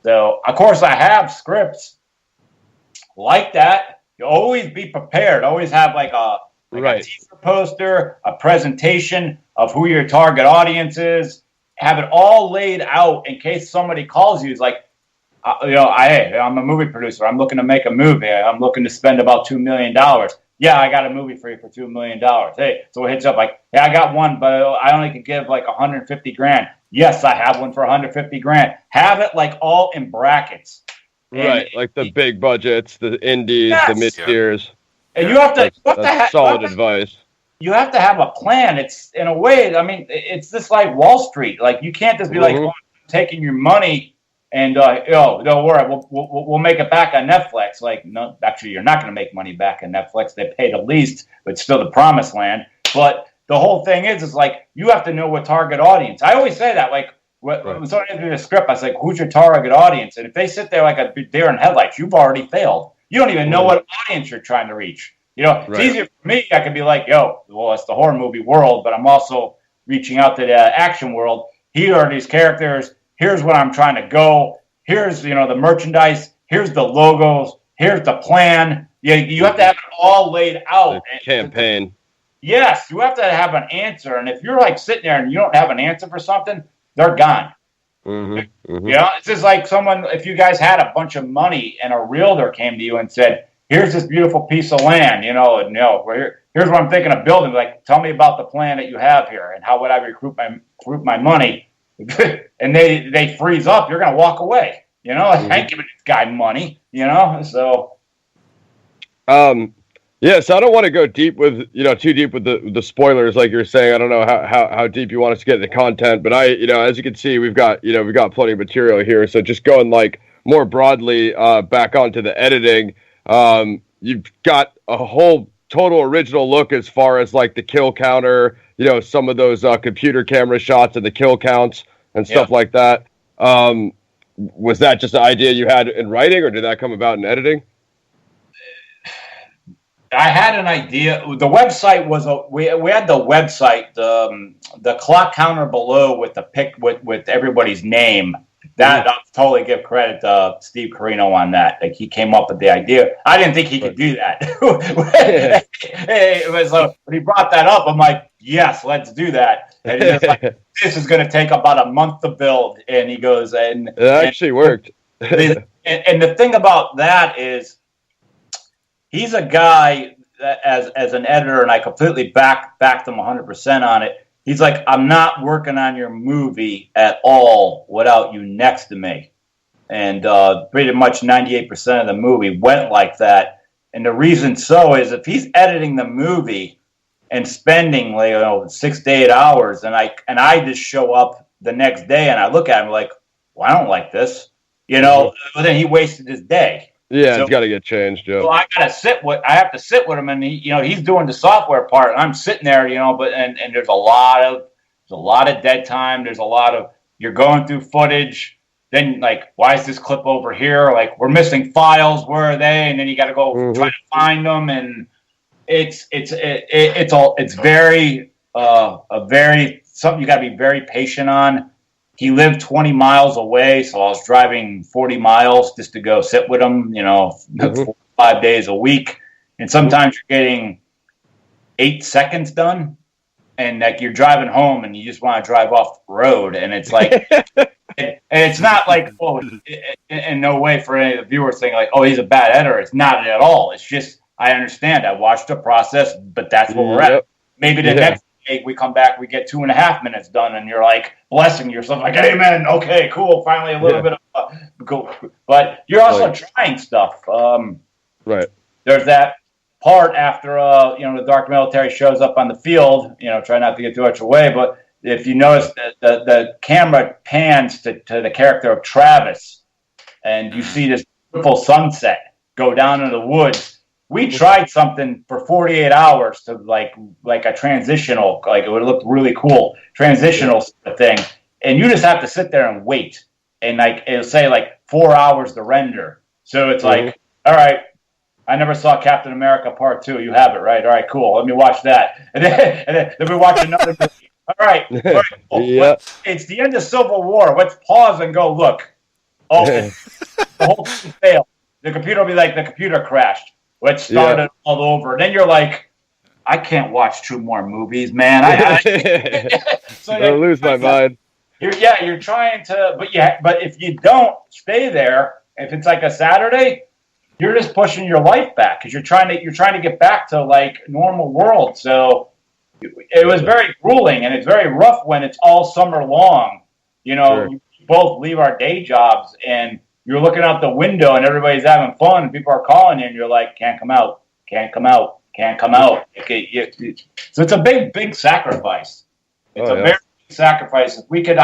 Speaker 2: So, of course, I have scripts like that. You always be prepared. Always have a teaser poster, a presentation of who your target audience is. Have it all laid out in case somebody calls you. It's like, I'm a movie producer. I'm looking to make a movie. I'm looking to spend about $2 million. Yeah, I got a movie for you for $2 million. Hey, so it hits up like, yeah, I got one, but I only could give like $150,000. Yes, I have one for $150,000. Have it like all in brackets.
Speaker 3: Right, like the big budgets, the indies, the mid tiers.
Speaker 2: And you have to. That's
Speaker 3: solid advice.
Speaker 2: You have to have a plan. It's in a way. I mean, it's just like Wall Street. Like you can't just be like taking your money and don't worry, we'll make it back on Netflix. Like no, actually, you're not going to make money back on Netflix. They pay the least, but it's still the promised land. But the whole thing is like you have to know what target audience. I always say that. Like when somebody gives me a script, I say, like, "Who's your target audience?" And if they sit there like a deer in headlights, you've already failed. You don't even know what audience you're trying to reach. It's easier for me. I can be like, it's the horror movie world, but I'm also reaching out to the action world. Here are these characters. Here's where I'm trying to go. Here's, the merchandise. Here's the logos. Here's the plan. You have to have it all laid out.
Speaker 3: The campaign.
Speaker 2: Yes, you have to have an answer. And if you're like sitting there and you don't have an answer for something, they're gone.
Speaker 3: Mm-hmm. Mm-hmm.
Speaker 2: It's just like if you guys had a bunch of money and a realtor came to you and said, here's this beautiful piece of land, we're here. here's what I'm thinking of building. Like, tell me about the plan that you have here, and how would I recruit my money? And they freeze up. You're gonna walk away. You know, I ain't giving this guy money. You know, so.
Speaker 3: Yeah, so I don't want to go deep with, too deep with the spoilers, like you're saying. I don't know how deep you want us to get into content, but as you can see, we've got plenty of material here. So just going like more broadly, back onto the editing, you've got a whole total original look as far as like the kill counter, some of those computer camera shots and the kill counts and stuff like that. Was that just an idea you had in writing, or did that come about in editing?
Speaker 2: I had an idea. The website was we had the website, the clock counter below with the pic with everybody's name. That I'll totally give credit to Steve Carino on that. Like, he came up with the idea. I didn't think he could do that. It was when he brought that up, I'm like, yes, let's do that. And he was like, this is going to take about a month to build. And he goes, and
Speaker 3: it actually worked.
Speaker 2: And the thing about that is, he's a guy that, as an editor, and I completely backed him 100% on it. He's like, I'm not working on your movie at all without you next to me. And pretty much 98% of the movie went like that. And the reason so is, if he's editing the movie and spending 6 to 8 hours, and I just show up the next day and I look at him like, well, I don't like this, but then he wasted his day.
Speaker 3: Yeah, it's got to get changed, Joe.
Speaker 2: So I have to sit with him, and he's doing the software part, and I'm sitting there, but there's a lot of dead time. There's a lot of, you're going through footage. Then, like, why is this clip over here? Like, we're missing files. Where are they? And then you got to go try to find them, and it's very something you got to be very patient on. He lived 20 miles away, so I was driving 40 miles just to go sit with him, 5 days a week. And sometimes you're getting 8 seconds done, and like you're driving home and you just want to drive off the road. And it's like, and it's not like, in no way for any of the viewers saying like, oh, he's a bad editor. It's not at all. It's just, I understand. I watched the process, but that's where we're at. Maybe the next day we come back, we get 2.5 minutes done, and you're like blessing yourself, like, amen, okay, cool, finally a little bit of cool. But you're also trying stuff.
Speaker 3: Right.
Speaker 2: There's that part after the Dark Military shows up on the field. Try not to get too much away, but if you notice the camera pans to the character of Travis, and you see this beautiful sunset go down into the woods. We tried something for 48 hours to like a transitional, like it would look really cool, transitional thing. And you just have to sit there and wait. And like, it'll say like 4 hours to render. So it's like, all right, I never saw Captain America Part 2. You have it, right? All right, cool. Let me watch that. And then we watch another movie. All right, cool.
Speaker 3: Yeah.
Speaker 2: It's the end of Civil War. Let's pause and go look. Oh, the whole thing failed. The computer will be like, the computer crashed. Let's start it all over. And then you're like, I can't watch 2 more movies, man.
Speaker 3: So I lose my mind.
Speaker 2: You're trying to, but if you don't stay there, if it's like a Saturday, you're just pushing your life back because you're trying to get back to like normal world. So it was very grueling, and it's very rough when it's all summer long.
Speaker 3: Sure.
Speaker 2: We both leave our day jobs, and you're looking out the window and everybody's having fun and people are calling you and you're like, can't come out. So it's a big sacrifice. It's a very big sacrifice. If we could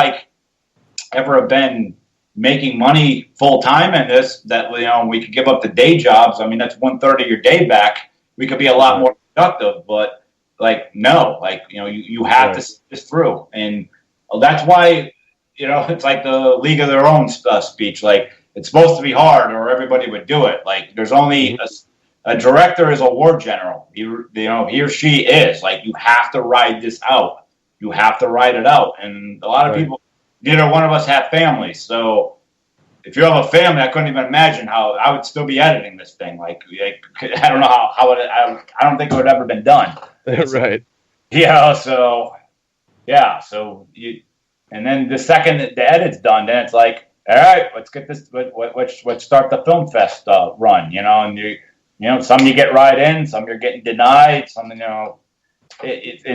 Speaker 2: ever have been making money full time in this, that we could give up the day jobs. I mean, that's 1/3 of your day back. We could be a lot more productive, but no, you have to see this through. And that's why, it's like the League of Their Own speech, like, it's supposed to be hard or everybody would do it. Like, there's only a director is a war general. He or she is. Like, you have to ride this out. You have to ride it out. And a lot of people, neither one of us have families. So if you have a family, I couldn't even imagine how I would still be editing this thing. Like I don't know how I don't think it would have ever been done.
Speaker 3: Right.
Speaker 2: Yeah. So and then the second the edit's done, then it's like, all right, let's get this. Let's start the film fest run, and some you get right in, some you're getting denied, some, and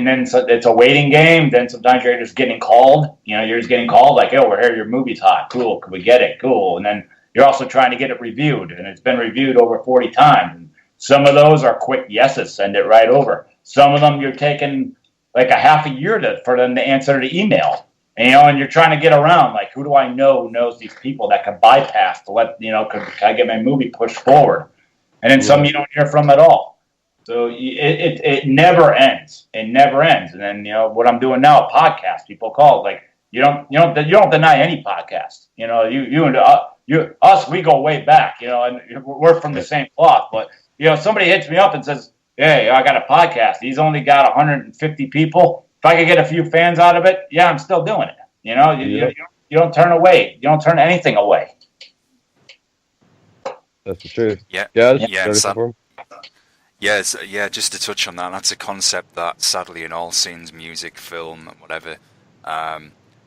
Speaker 2: then it's a waiting game. Then sometimes you're just getting called. You're just getting called like, "Oh, we're here. Your movie's hot. Cool. Can we get it? Cool." And then you're also trying to get it reviewed, and it's been reviewed over 40 times. And some of those are quick yeses, send it right over. Some of them you're taking like a half a year for them to answer the email. And you're trying to get around, like, who do I know knows these people that can bypass to let, can I get my movie pushed forward? And then some you don't hear from at all. So it never ends. It never ends. And then, what I'm doing now, a podcast, people call, like, you don't deny any podcast. Us, we go way back, and we're from the same cloth. But, somebody hits me up and says, "Hey, I got a podcast. He's only got 150 people. If I could get a few fans out of it, yeah, I'm still doing it." You don't turn away. You don't turn anything away.
Speaker 3: That's the truth.
Speaker 1: Yeah. Just to touch on that, that's a concept that sadly in all scenes, music, film, whatever,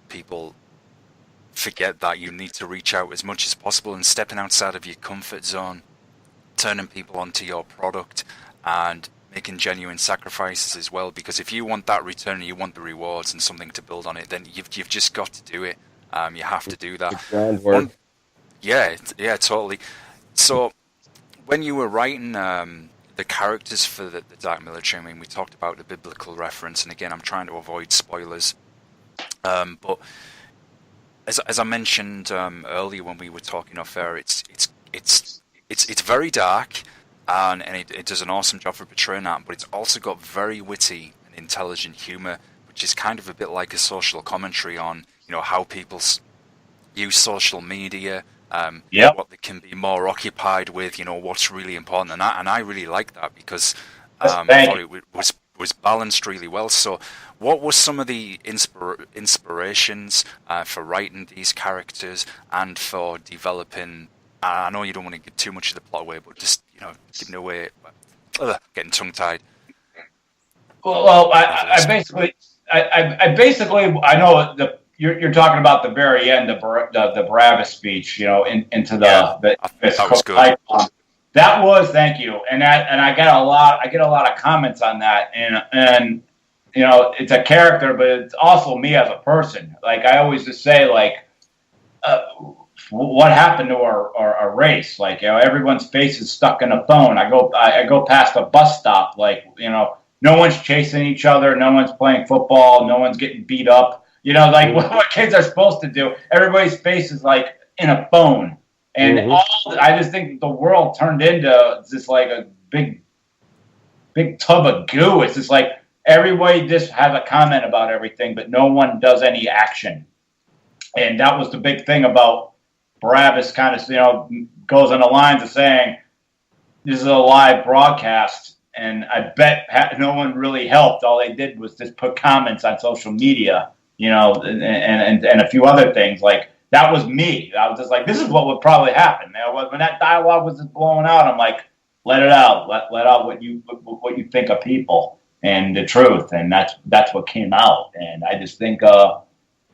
Speaker 1: people forget that you need to reach out as much as possible and stepping outside of your comfort zone, turning people onto your product, and making genuine sacrifices as well. Because if you want that return and you want the rewards and something to build on it, then you've just got to do it. You have to do that. Yeah, totally. So when you were writing the characters for the Dark Military, I mean, we talked about the biblical reference, and again, I'm trying to avoid spoilers. But as I mentioned earlier when we were talking off air, it's very dark, and it does an awesome job for portraying that. But it's also got very witty and intelligent humor, which is kind of a bit like a social commentary on how people use social media. What they can be more occupied with, what's really important, and I really like that because I thought it was balanced really well. So, what were some of the inspirations for writing these characters and for developing? I know you don't want to give too much of the plot away, but just giving away, getting tongue tied.
Speaker 2: Well, I basically know the. You're talking about the very end, the Barabbas speech, into the
Speaker 1: that was good.
Speaker 2: That was, thank you, and I get a lot of comments on that, and it's a character, but it's also me as a person. Like I always just say, like, what happened to our race? Like everyone's face is stuck in a phone. I go past a bus stop, like no one's chasing each other, no one's playing football, no one's getting beat up. Like what kids are supposed to do. Everybody's face is like in a phone. And I just think the world turned into just like a big tub of goo. It's just like everybody just has a comment about everything, but no one does any action. And that was the big thing about Barabbas, kind of, goes on the lines of saying, this is a live broadcast. And I bet no one really helped. All they did was just put comments on social media. And a few other things. Like, that was me. I was just like, this is what would probably happen. When that dialogue was just blowing out, I'm like, let it out. Let out what you think of people and the truth. And that's what came out. And I just think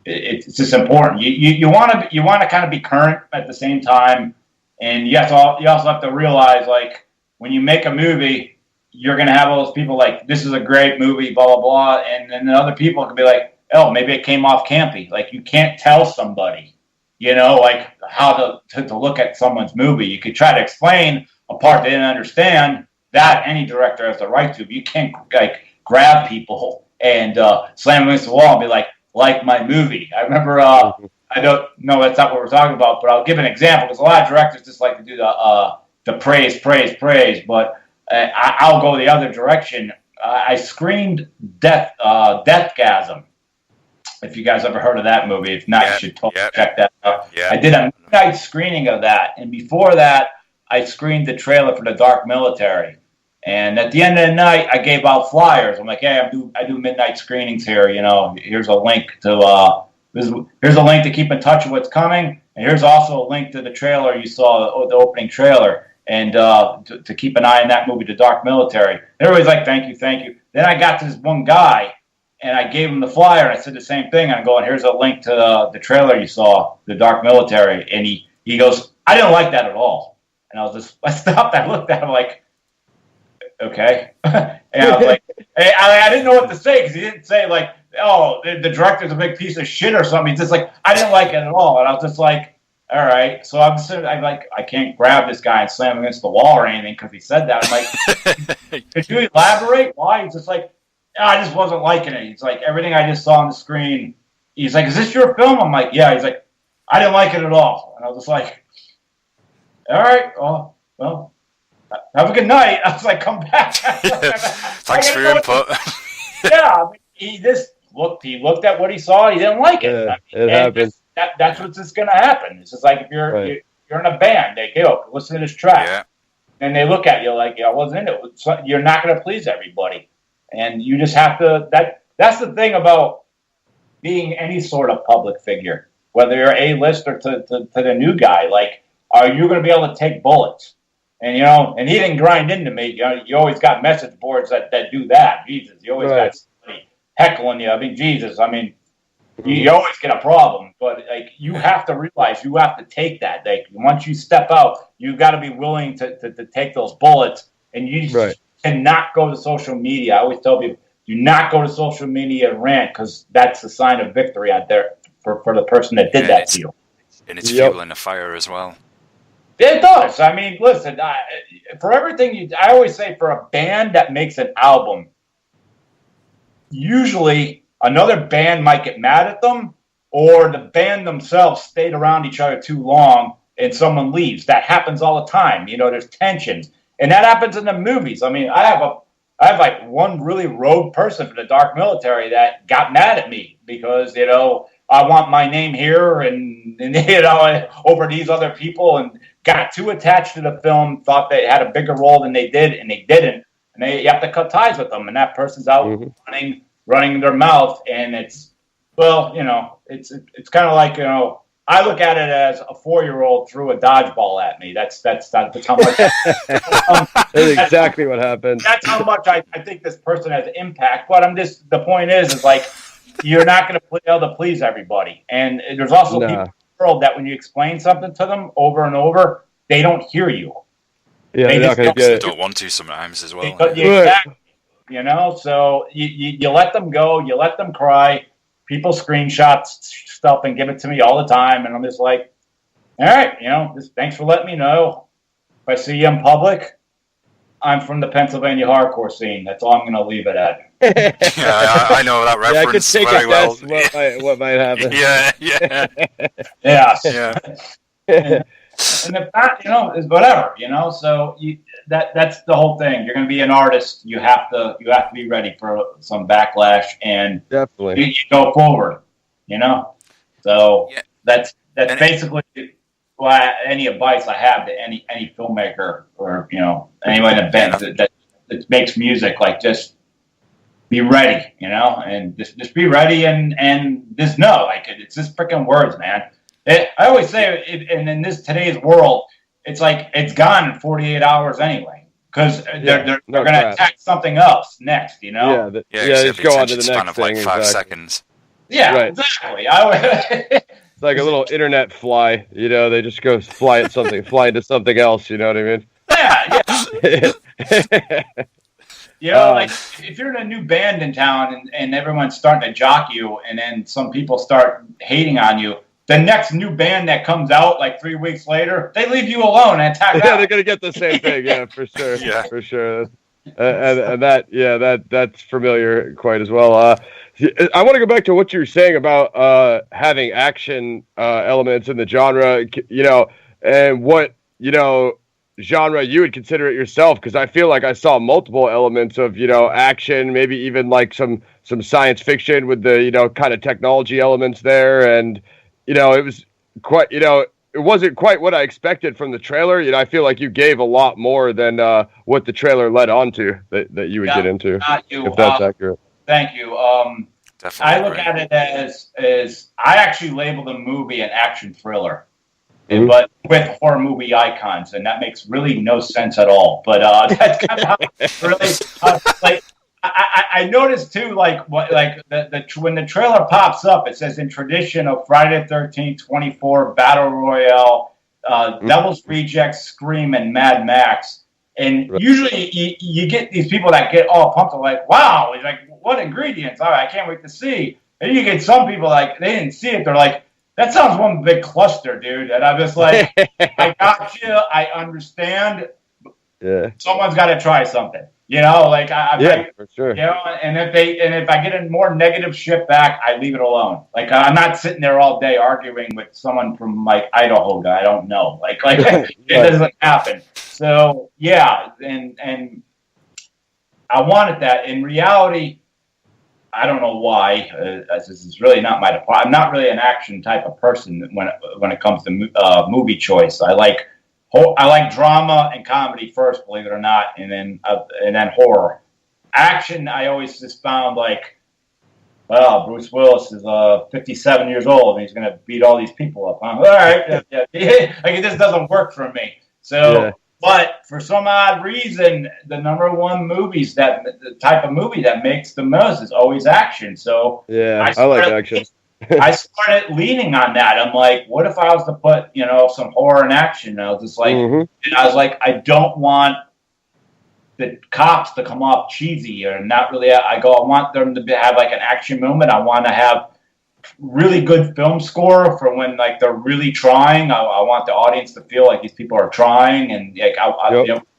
Speaker 2: it's just important. You want to kind of be current at the same time. And you also have to realize, like, when you make a movie, you're going to have all those people like, this is a great movie, blah, blah, blah. And then other people can be like, oh, maybe it came off campy. Like, you can't tell somebody, like how to look at someone's movie. You could try to explain a part they didn't understand. That any director has the right to. But you can't like grab people and slam them against the wall and be like my movie. I remember, I don't know, that's not what we're talking about, but I'll give an example because a lot of directors just like to do the praise. But I'll go the other direction. I screened Deathgasm. If you guys ever heard of that movie, if not, you should totally check that out. Yeah. I did a midnight screening of that, and before that, I screened the trailer for The Dark Military. And at the end of the night, I gave out flyers. I'm like, hey, I do midnight screenings here. Here's a link to here's a link to keep in touch with what's coming, and here's also a link to the trailer you saw, the opening trailer, and to keep an eye on that movie, The Dark Military. And everybody's like, thank you. Then I got to this one guy. And I gave him the flyer, and I said the same thing. I'm going, here's a link to the trailer you saw, The Dark Military. And he goes, I didn't like that at all. And I stopped. I looked at him like, okay. And I was like, I didn't know what to say because he didn't say like, oh, the director's a big piece of shit or something. He's just like, I didn't like it at all. And I was just like, all right. So I'm like, I can't grab this guy and slam him against the wall or anything because he said that. I'm like, could you elaborate? Why? He's just like, I just wasn't liking it. He's like, everything I just saw on the screen. He's like, is this your film? I'm like, yeah. He's like, I didn't like it at all. And I was just like, all right, well, have a good night. I was like, come back.
Speaker 1: Thanks for your input.
Speaker 2: Yeah, I mean, he looked at what he saw. He didn't like it.
Speaker 3: Yeah, it happens.
Speaker 2: That's what's just going to happen. It's just like if you're in a band, they go, listen to this track. And they look at you like, I wasn't in it. You're not going to please everybody. And you just have to, that's the thing about being any sort of public figure, whether you're A-list or to the new guy. Like, are you going to be able to take bullets? And, and he didn't grind into me. You always got message boards that do that. Jesus, you always got somebody heckling you. I mean, Jesus, you always get a problem. But, like, you have to realize you have to take that. Like, once you step out, you've got to be willing to take those bullets. And you just cannot go to social media. I always tell people, do not go to social media and rant because that's a sign of victory out there for the person that did that to you.
Speaker 1: And it's fueling the fire as well.
Speaker 2: It does. I mean, listen, for everything I always say for a band that makes an album, usually another band might get mad at them or the band themselves stayed around each other too long and someone leaves. That happens all the time. There's tensions. And that happens in the movies. I mean, I have like one really rogue person for the Dark Military that got mad at me because, I want my name here and over these other people and got too attached to the film, thought they had a bigger role than they did, and they didn't. And you have to cut ties with them. And that person's out running their mouth. And it's kind of like, I look at it as a 4-year-old threw a dodgeball at me. That's how much.
Speaker 3: That's exactly what happened.
Speaker 2: That's how much I think this person has impact. But the point is like, you're not going to be able to please everybody. And there's also people in the world that when you explain something to them over and over, they don't hear you.
Speaker 3: Yeah,
Speaker 1: they don't want to sometimes as well.
Speaker 2: Exactly. So you let them go, you let them cry. People screenshot stuff and give it to me all the time. And I'm just like, all right, just thanks for letting me know. If I see you in public, I'm from the Pennsylvania hardcore scene. That's all I'm going to leave it at.
Speaker 1: I know that reference very well.
Speaker 3: What might happen.
Speaker 2: Yeah. And the fact, is whatever, So that's the whole thing. You're going to be an artist. You have to be ready for some backlash, and
Speaker 3: definitely
Speaker 2: you go forward. So that's basically any advice I have to any filmmaker or anyone in a band that makes music. Like, just be ready, and just be ready and just know, like, it's just freaking words, man. I always say, and in today's world, it's like it's gone in 48 hours anyway, because they're going to attack something else next,
Speaker 3: Yeah, just go on to the next thing.
Speaker 1: Like 5 seconds.
Speaker 2: Yeah, exactly.
Speaker 3: It's like a little internet fly, they just go fly into something else, you know what I mean?
Speaker 2: Yeah. Like if you're in a new band in town and everyone's starting to jock you, and then some people start hating on you, the next new band that comes out like 3 weeks later, they leave you alone and attack.
Speaker 3: Yeah, they're gonna get the same thing. Yeah, for sure. For sure. And that's familiar quite as well. I want to go back to what you were saying about having action elements in the genre, and what genre you would consider it yourself, because I feel like I saw multiple elements of action, maybe even like some science fiction with the kind of technology elements there, and it was quite it wasn't quite what I expected from the trailer. I feel like you gave a lot more than what the trailer led on to that you would get into, if that's accurate.
Speaker 2: Thank you. I look at it as I actually label the movie an action thriller. Mm-hmm. But with horror movie icons, and that makes really no sense at all. But that's kind of how really I noticed too, when the trailer pops up, it says in tradition of Friday the 13th, 24 Battle Royale, Devil's Rejects, Scream, and Mad Max. And usually you get these people that get all pumped, like, wow, it's like, what ingredients? All right, I can't wait to see. And you get some people like, they didn't see it. They're like, that sounds one big cluster, dude. And I'm just like, I got you. I understand.
Speaker 3: Yeah.
Speaker 2: Someone's got to try something. You know, like
Speaker 3: for sure.
Speaker 2: You know, and if I get a more negative shit back, I leave it alone. Like I'm not sitting there all day arguing with someone from like Idaho that I don't know. Like it doesn't happen. So yeah, and I wanted that. In reality, I don't know why. This is really not my department. I'm not really an action type of person when it comes to movie choice. I like drama and comedy first, believe it or not, and then horror. Action, I always just found like, well, Bruce Willis is 57 years old and he's going to beat all these people up. All right, like it just doesn't work for me. So, but for some odd reason, the number one movies the type of movie that makes the most is always action. So
Speaker 3: I like action.
Speaker 2: I started leaning on that. I'm like, what if I was to put, some horror and action? And I was just like, I don't want the cops to come off cheesy or not really. I want them to have like an action moment. I want to have really good film score for when like they're really trying. I want the audience to feel like these people are trying, and like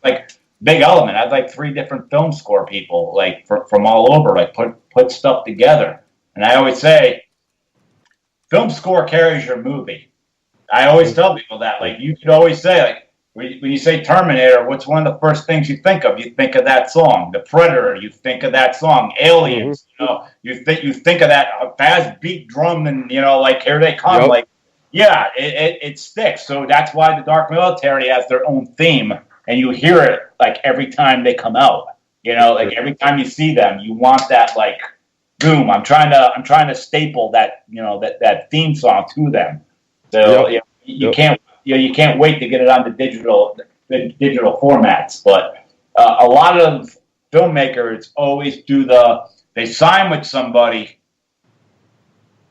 Speaker 2: like big element. I'd like 3 different film score people like from all over, like put stuff together. And I always say, film score carries your movie. I always tell people that. Like, you could always say, like, when you say Terminator, what's one of the first things you think of? You think of that song. The Predator, you think of that song. Aliens, you think of that fast beat drum, and like Here They Come. Yep. Like, yeah, it sticks. So that's why the Dark Military has their own theme, and you hear it like every time they come out. Like every time you see them, you want that like. Boom! I'm trying to staple that that theme song to them. So you can't wait to get it on the digital formats. But a lot of filmmakers always they sign with somebody,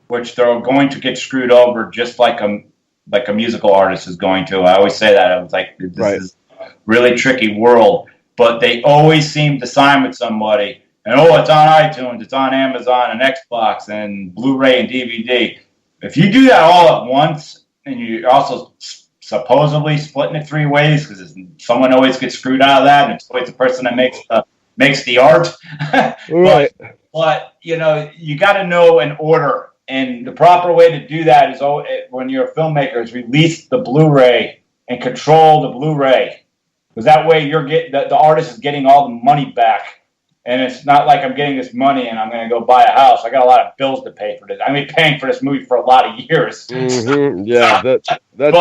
Speaker 2: which they're going to get screwed over, just like a musical artist is going to. I always say that. I was like, this is a really tricky world, but they always seem to sign with somebody. And it's on iTunes, it's on Amazon and Xbox and Blu-ray and DVD. If you do that all at once, and you're also supposedly splitting it 3 ways, because someone always gets screwed out of that, and it's always the person that makes the art.
Speaker 3: Right.
Speaker 2: But you got to know an order, and the proper way to do that is when you're a filmmaker is release the Blu-ray and control the Blu-ray, because that way the artist is getting all the money back. And it's not like I'm getting this money and I'm going to go buy a house. I got a lot of bills to pay for this. I'm been paying for this movie for a lot of years.
Speaker 3: Mm-hmm. Yeah,
Speaker 2: but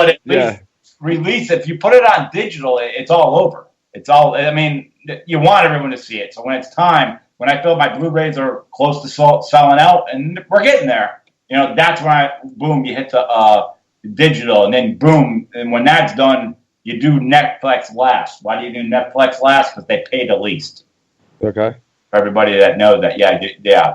Speaker 2: at least release. If you put it on digital, it's all over. It's all. I mean, you want everyone to see it. So when it's time, when I feel my Blu-rays are close to selling out, and we're getting there, that's when you hit the digital, and then boom, and when that's done, you do Netflix last. Why do you do Netflix last? Because they pay the least.
Speaker 3: Okay.
Speaker 2: For everybody that knows that,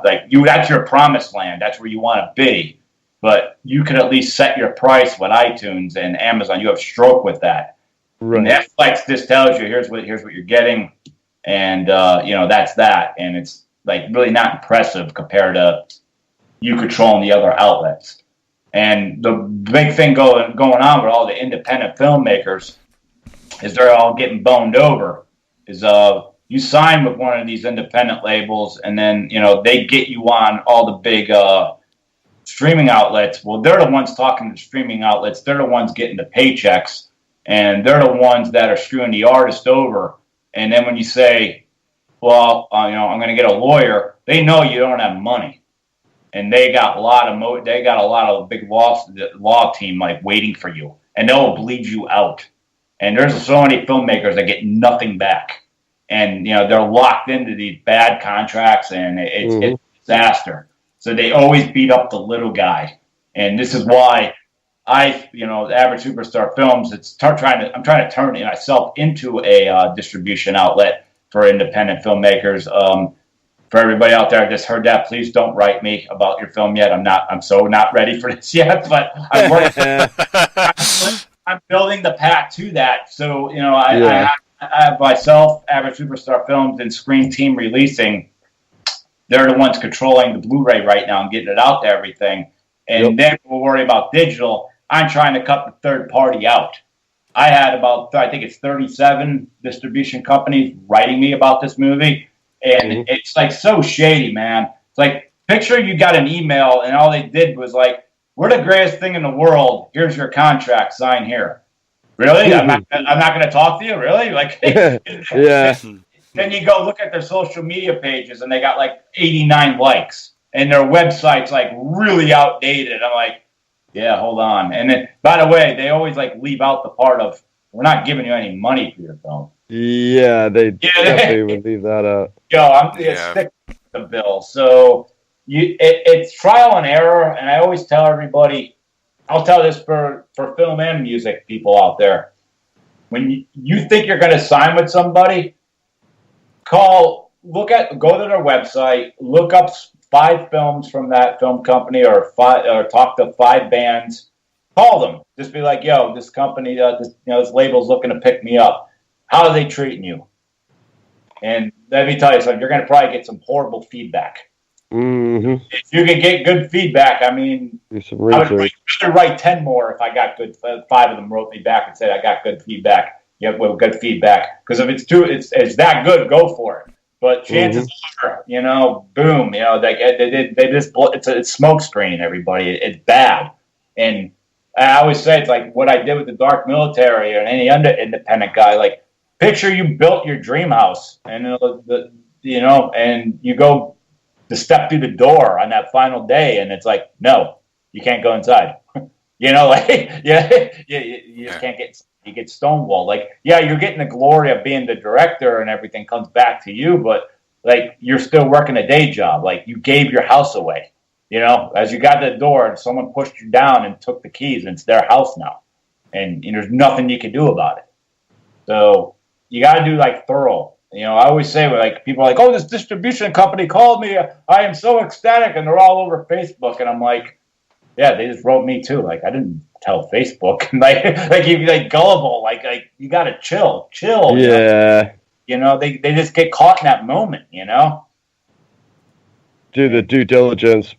Speaker 2: like that's your promised land. That's where you want to be. But you could at least set your price with iTunes and Amazon. You have stroke with that. Right. Netflix just tells you here's what you're getting, and that's that. And it's like really not impressive compared to you controlling the other outlets. And the big thing going on with all the independent filmmakers is they're all getting boned over. You sign with one of these independent labels, and then, they get you on all the big streaming outlets. Well, they're the ones talking to streaming outlets. They're the ones getting the paychecks, and they're the ones that are screwing the artist over. And then when you say, well, I'm going to get a lawyer, they know you don't have money. And they got a lot of big law team like waiting for you, and they'll bleed you out. And there's so many filmmakers that get nothing back. And, they're locked into these bad contracts, and it's a disaster. So they always beat up the little guy. And this is why the Average Superstar Films, I'm trying to turn myself into a distribution outlet for independent filmmakers. For everybody out there, I just heard that. Please don't write me about your film yet. I'm so not ready for this yet, but I'm building the path to that. So, I have myself, Average Superstar Films, and Screen Team Releasing, they're the ones controlling the Blu-ray right now and getting it out to everything. And then we'll worry about digital. I'm trying to cut the third party out. I had about, I think it's 37 distribution companies writing me about this movie. And it's like so shady, man. It's like, picture you got an email and all they did was like, we're the greatest thing in the world. Here's your contract. Sign here. Really? I'm not going to talk to you? Really? Like,
Speaker 3: yeah.
Speaker 2: Then you go look at their social media pages and they got like 89 likes. And their website's like really outdated. I'm like, yeah, hold on. And then, by the way, they always like leave out the part of, we're not giving you any money for your film.
Speaker 3: Yeah, they definitely would leave that out.
Speaker 2: I'm sick of the bill. So it's trial and error. And I always tell everybody, I'll tell this for film and music people out there. When you think you're going to sign with somebody, go to their website, look up 5 films from that film company, or talk to 5 bands. Call them. Just be like, yo, this company, this label's looking to pick me up. How are they treating you? And let me tell you something. You're going to probably get some horrible feedback.
Speaker 3: Mm-hmm.
Speaker 2: If you can get good feedback, I mean, I would write 10 more if I got good. 5 of them wrote me back and said I got good feedback. Good feedback. Because if it's that good, go for it. But chances are, boom, they just it's smoke screening everybody. It's bad. And I always say it's like what I did with the Dark Military or any independent guy. Like, picture you built your dream house, and and you go to step through the door on that final day, and it's like, no, you can't go inside. You just can't get. You get stonewalled. Like, yeah, you're getting the glory of being the director, and everything comes back to you, but like you're still working a day job. Like, you gave your house away. As you got to the door, and someone pushed you down and took the keys, and it's their house now, and there's nothing you can do about it. So you got to do like thorough. I always say, like, people are like, oh, this distribution company called me. I am so ecstatic, and they're all over Facebook, and I'm like, yeah, they just wrote me too. Like, I didn't tell Facebook. like you like gullible. Like you gotta chill.
Speaker 3: Yeah.
Speaker 2: They just get caught in that moment.
Speaker 3: Do the due diligence.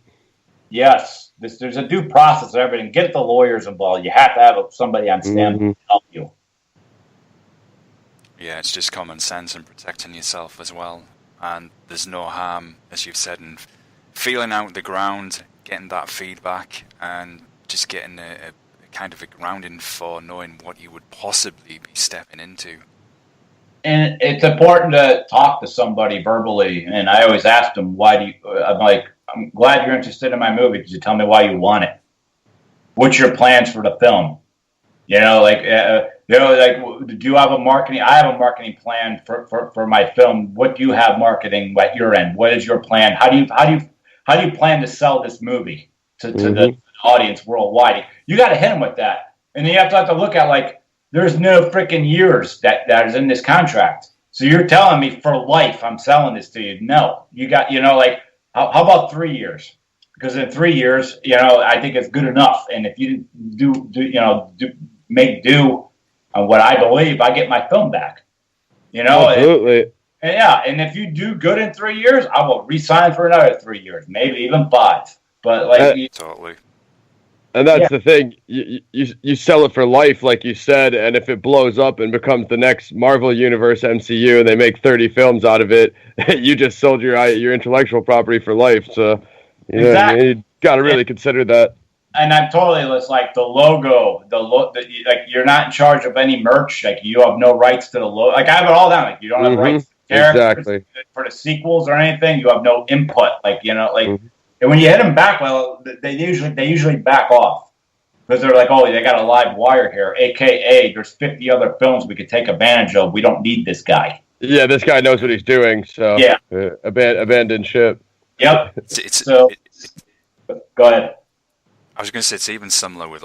Speaker 2: Yes, there's a due process of everything. Get the lawyers involved. You have to have somebody on standby to help you.
Speaker 1: Yeah, it's just common sense and protecting yourself as well. And there's no harm, as you've said, in feeling out the ground, getting that feedback, and just getting a kind of a grounding for knowing what you would possibly be stepping into.
Speaker 2: And it's important to talk to somebody verbally. And I always ask them, I'm glad you're interested in my movie. Could you tell me why you want it? What's your plans for the film? Do you have a marketing? I have a marketing plan for my film. What do you have marketing at your end? What is your plan? How do you plan to sell this movie to the audience worldwide? You got to hit them with that, and then you have to look at, like, there's no freaking years that is in this contract. So you're telling me for life I'm selling this to you? No, you got how about 3 years? Because in 3 years, I think it's good enough. And if you make do on what I believe, I get my film back.
Speaker 3: Absolutely.
Speaker 2: And if you do good in 3 years, I will re-sign for another 3 years, maybe even 5. But
Speaker 1: totally.
Speaker 3: And that's the thing. You sell it for life, like you said, and if it blows up and becomes the next Marvel Universe MCU and they make 30 films out of it, you just sold your intellectual property for life. So
Speaker 2: exactly.
Speaker 3: You got to really consider that.
Speaker 2: And I'm totally like the logo, like you're not in charge of any merch. Like, you have no rights to the logo. Like, I have it all down. Like, you don't have rights to characters,
Speaker 3: exactly,
Speaker 2: for the sequels or anything. You have no input. And when you hit them back, well, they usually back off because they're like, oh, they got a live wire here, AKA there's 50 other films we could take advantage of. We don't need this guy.
Speaker 3: Yeah, this guy knows what he's doing. So
Speaker 2: yeah,
Speaker 3: abandoned ship.
Speaker 2: Yep. Go ahead.
Speaker 1: I was going to say, it's even similar with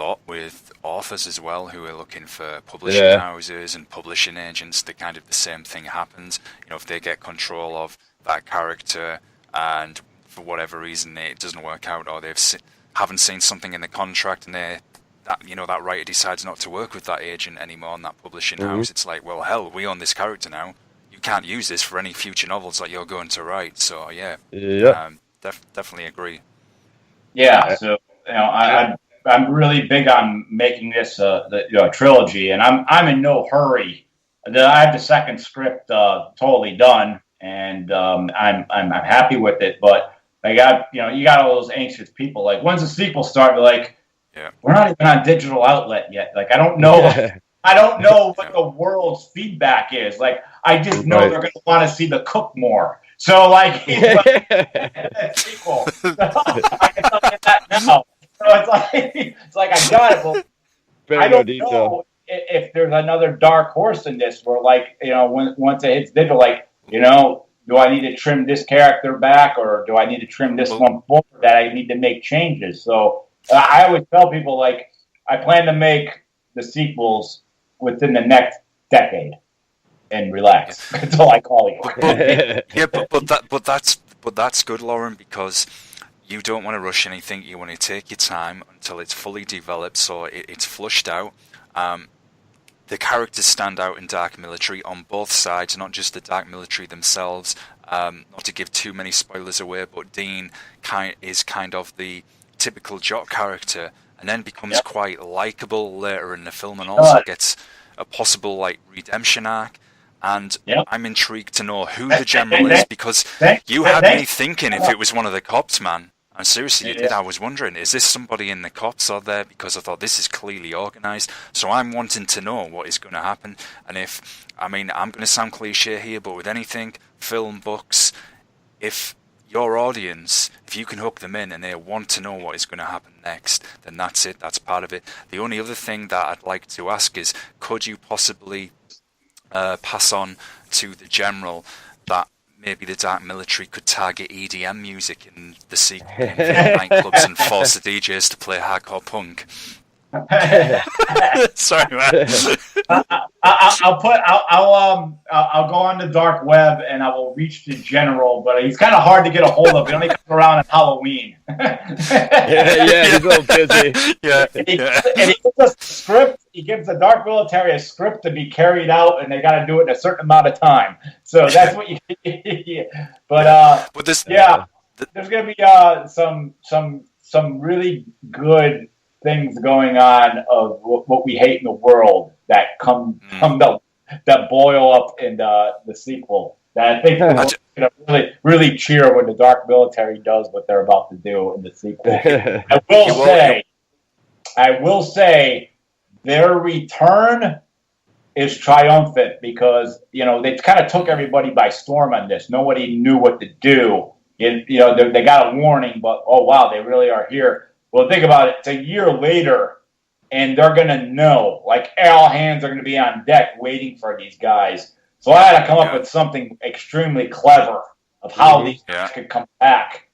Speaker 1: authors as well, who are looking for publishing houses and publishing agents. The kind of the same thing happens. If they get control of that character and for whatever reason it doesn't work out, or they haven't seen something in the contract and they that writer decides not to work with that agent anymore and that publishing house, it's like, well, hell, we own this character now. You can't use this for any future novels that you're going to write. So definitely agree.
Speaker 2: Yeah, so I'm really big on making this a trilogy, and I'm in no hurry. I have the second script totally done, and I'm happy with it. But you got all those anxious people. Like, when's the sequel start? They're like, we're not even on digital outlet yet. Like, I don't know. I don't know what the world's feedback is. Like, I just know they're going to want to see the cook more. So, like, sequel. I can tell you that now. So it's like I got it. But I don't know if there's another dark horse in this where, like, once it hits digital, like, do I need to trim this character back, or do I need to trim this one forward that I need to make changes? So I always tell people, like, I plan to make the sequels within the next decade. And relax. That's all I call you.
Speaker 1: But that's good, Loren, because you don't want to rush anything. You want to take your time until it's fully developed, so it's flushed out. The characters stand out in Dark Military on both sides, not just the Dark Military themselves. Not to give too many spoilers away, but Dean is kind of the typical jock character, and then becomes quite likable later in the film, and also gets a possible redemption arc. And I'm intrigued to know who the general is, because you had me thinking if it was one of the cops, man. And seriously, you did. I was wondering, is this somebody in the cops or there? Because I thought this is clearly organised. So I'm wanting to know what is going to happen. And I'm going to sound cliche here, but with anything, film, books, if your audience, if you can hook them in and they want to know what is going to happen next, then that's it. That's part of it. The only other thing that I'd like to ask is, could you possibly pass on to the general that maybe the Dark Military could target EDM music in the sequel nightclubs and force the DJs to play hardcore punk? Sorry, man.
Speaker 2: I'll go on the dark web and I will reach the general, but he's kind of hard to get a hold of. He only comes around on Halloween.
Speaker 3: He's a little busy.
Speaker 2: And he gives us a script. He gives the Dark Military a script to be carried out, and they got to do it in a certain amount of time. So that's what you. But there's going to be some really good things going on of what we hate in the world that that boil up in the sequel. That I think we're going to really cheer when the Dark Military does what they're about to do in the sequel. I will say their return is triumphant because they kind of took everybody by storm on this. Nobody knew what to do. They got a warning, but oh wow, they really are here. Well, think about it. It's a year later, and they're going to know. Like, all hands are going to be on deck waiting for these guys. So I had to come up with something extremely clever of how these guys could come back.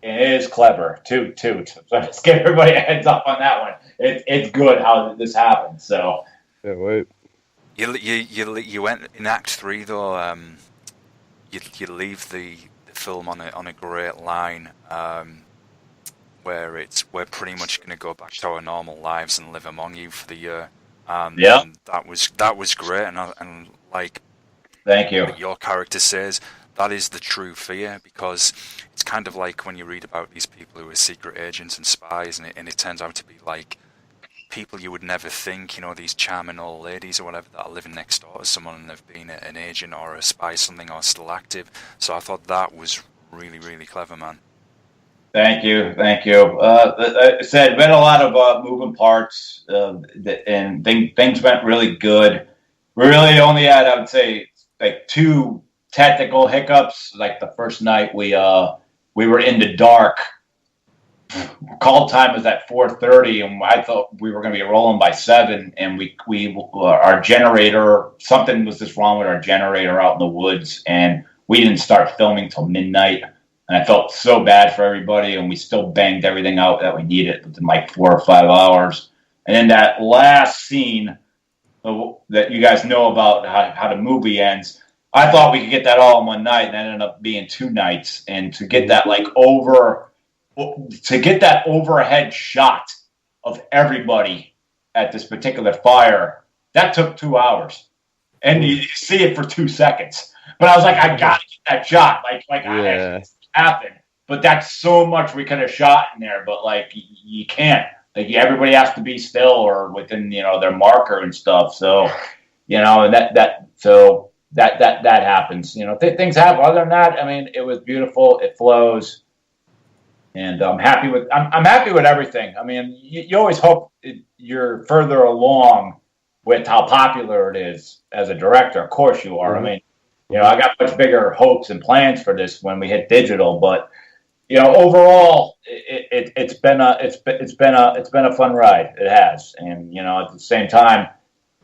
Speaker 2: And it is clever, too. So just give everybody a heads up on that one. It's good how this happens. So.
Speaker 3: Yeah, wait.
Speaker 1: You went in Act 3, though. You leave the film on a great line. Where we're pretty much going to go back to our normal lives and live among you for the year. And that was great, and like,
Speaker 2: thank you.
Speaker 1: Your character says that is the true fear, because it's kind of like when you read about these people who are secret agents and spies, and it turns out to be like people you would never think, these charming old ladies or whatever that are living next door to someone and they've been an agent or a spy, something, or still active. So I thought that was really, really clever, man.
Speaker 2: Thank you. I said, been a lot of moving parts, and things went really good. We really only had, I would say, like 2 technical hiccups. Like the first night, we were in the dark. Call time was at 4:30, and I thought we were going to be rolling by 7. And our generator, something was just wrong with our generator out in the woods, and we didn't start filming till midnight. And I felt so bad for everybody, and we still banged everything out that we needed within like 4 or 5 hours. And then that last scene that you guys know about how the movie ends, I thought we could get that all in one night, and that ended up being 2 nights. And to get that overhead shot of everybody at this particular fire, that took 2 hours. And you see it for 2 seconds. But I was like, I got to get that shot. Like I actually happened. But that's so much we could have shot in there. But, like, you can't. Like, everybody has to be still or within, their marker and stuff. So, and that happens. Things happen. Other than that, I mean, it was beautiful. It flows. And I'm happy with everything. I mean, you always hope you're further along with how popular it is as a director. Of course you are. Mm-hmm. I mean, I got much bigger hopes and plans for this when we hit digital, but overall, it's been a fun ride. It has, and at the same time,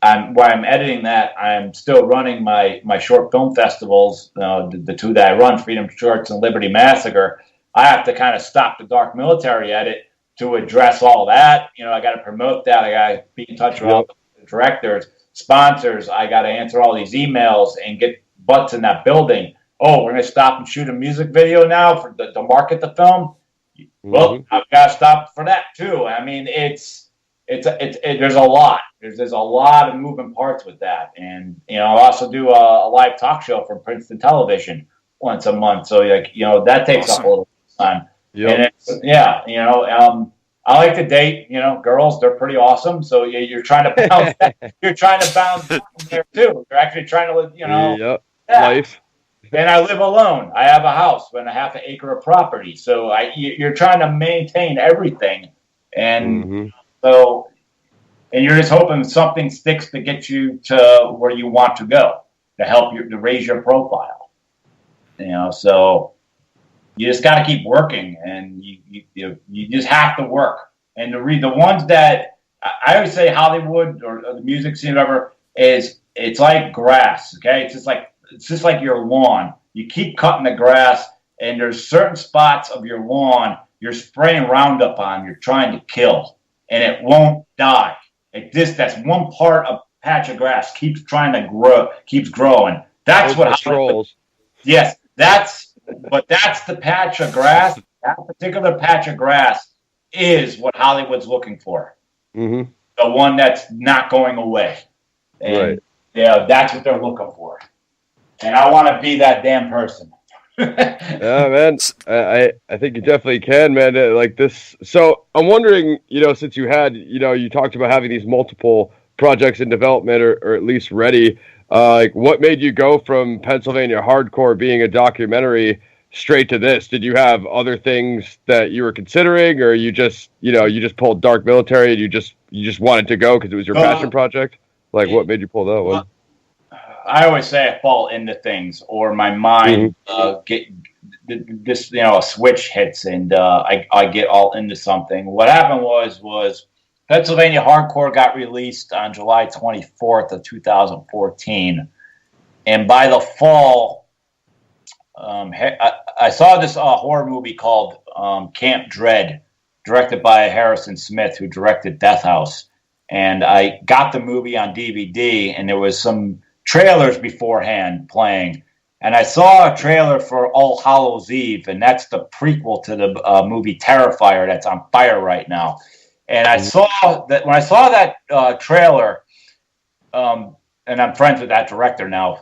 Speaker 2: while I'm editing that, I'm still running my short film festivals. The two that I run, Freedom Shorts and Liberty Massacre. I have to kind of stop the Dark Military edit to address all that. I got to promote that. I got to be in touch with all the directors, sponsors. I got to answer all these emails and get butts in that building. Oh, we're going to stop and shoot a music video now to market the film. Well, I've got to stop for that too. I mean, there's a lot. There's a lot of moving parts with that, and I also do a live talk show for Princeton Television once a month. So that takes up a little time. Yep. And I like to date. Girls, they're pretty awesome. So you're trying to bounce. You're trying to bounce there too. You're actually trying to live.
Speaker 3: Life.
Speaker 2: And I live alone. I have a house and a half an acre of property. So you're trying to maintain everything. And so, and you're just hoping something sticks to get you to where you want to go, to help you, to raise your profile. So you just got to keep working, and you just have to work. And to read the ones that I always say, Hollywood or the music scene, whatever, it's like grass. Okay, it's just like your lawn. You keep cutting the grass, and there's certain spots of your lawn you're spraying Roundup on, you're trying to kill, and it won't die. That's one part of patch of grass keeps trying to grow, keeps growing. That's what trolls. Yes, that's the patch of grass. That particular patch of grass is what Hollywood's looking for. Mm-hmm. The one that's not going away. And, right. Yeah, that's what they're looking for. And I want to be that damn person.
Speaker 3: Yeah, man. I think you definitely can, man. Like this. So I'm wondering, since you had, you talked about having these multiple projects in development or at least ready. Like, what made you go from Pennsylvania Hardcore being a documentary straight to this? Did you have other things that you were considering, or you just pulled Dark Military and you just wanted to go because it was your passion project? Like, what made you pull that one?
Speaker 2: I always say I fall into things, or my mind a switch hits, and I get all into something. What happened was Pennsylvania Hardcore got released on July 24th of 2014, and by the fall, I saw this horror movie called Camp Dread, directed by Harrison Smith, who directed Death House, and I got the movie on DVD, and there was some trailers beforehand playing, and I saw a trailer for All Hallows Eve, and that's the prequel to the movie Terrifier that's on fire right now. And I saw that when I saw that trailer, and I'm friends with that director now.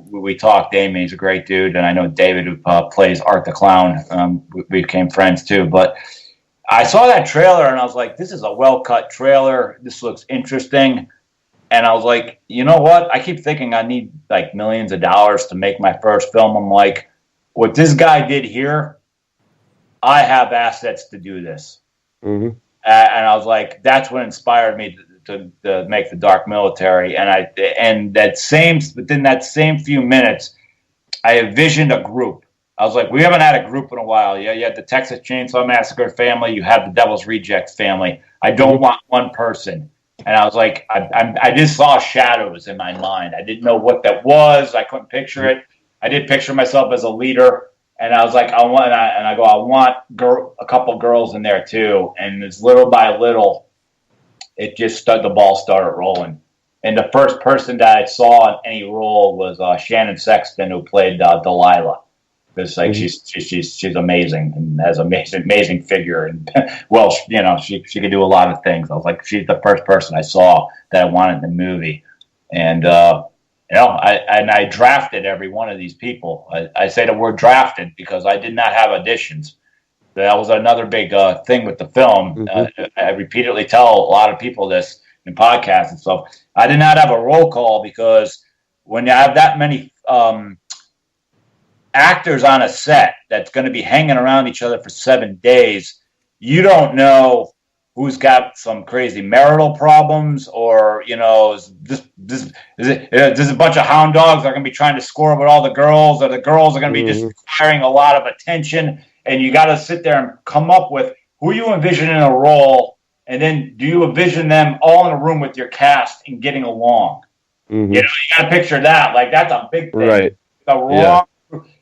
Speaker 2: We talked. Damien, he's a great dude, and I know David, who plays Art the Clown. We became friends too. But I saw that trailer, and I was like, "This is a well-cut trailer. This looks interesting." And I was like, you know what? I keep thinking I need like millions of dollars to make my first film. I'm like, what this guy did here, I have assets to do this. Mm-hmm. And I was like, that's what inspired me to make the Dark Military. Within that same few minutes, I envisioned a group. I was like, we haven't had a group in a while. Yeah, you had the Texas Chainsaw Massacre family. You have the Devil's Rejects family. I don't want one person. And I was like, I just saw shadows in my mind. I didn't know what that was. I couldn't picture it. I did picture myself as a leader. And I was like, I want a couple girls in there too. And it's little by little, the ball started rolling. And the first person that I saw in any role was Shannon Sexton, who played Delilah. It's like she's amazing and has amazing figure, and well, she can do a lot of things. I was like, she's the first person I saw that I wanted in the movie, and I drafted every one of these people. I say the word drafted because I did not have auditions. That was another big thing with the film. I repeatedly tell a lot of people this in podcasts and stuff. I did not have a roll call because when you have that many actors on a set that's going to be hanging around each other for 7 days, you don't know who's got some crazy marital problems, or is a bunch of hound dogs that are going to be trying to score with all the girls, or the girls are going to be just requiring a lot of attention, and you got to sit there and come up with who you envision in a role, and then do you envision them all in a room with your cast and getting along? You got to picture that. Like, that's a big thing.
Speaker 3: Right.
Speaker 2: The wrong.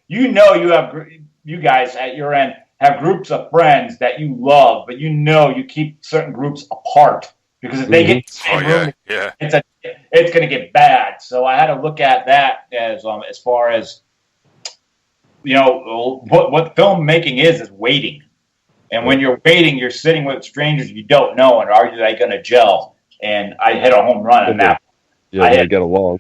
Speaker 2: You guys at your end have groups of friends that you love, but you keep certain groups apart because if they get in the same room, it's going to get bad. So I had to look at that as far as what filmmaking is waiting, and when you're waiting, you're sitting with strangers you don't know, and are they going to gel? And I hit a home run on that.
Speaker 3: Yeah, they get along.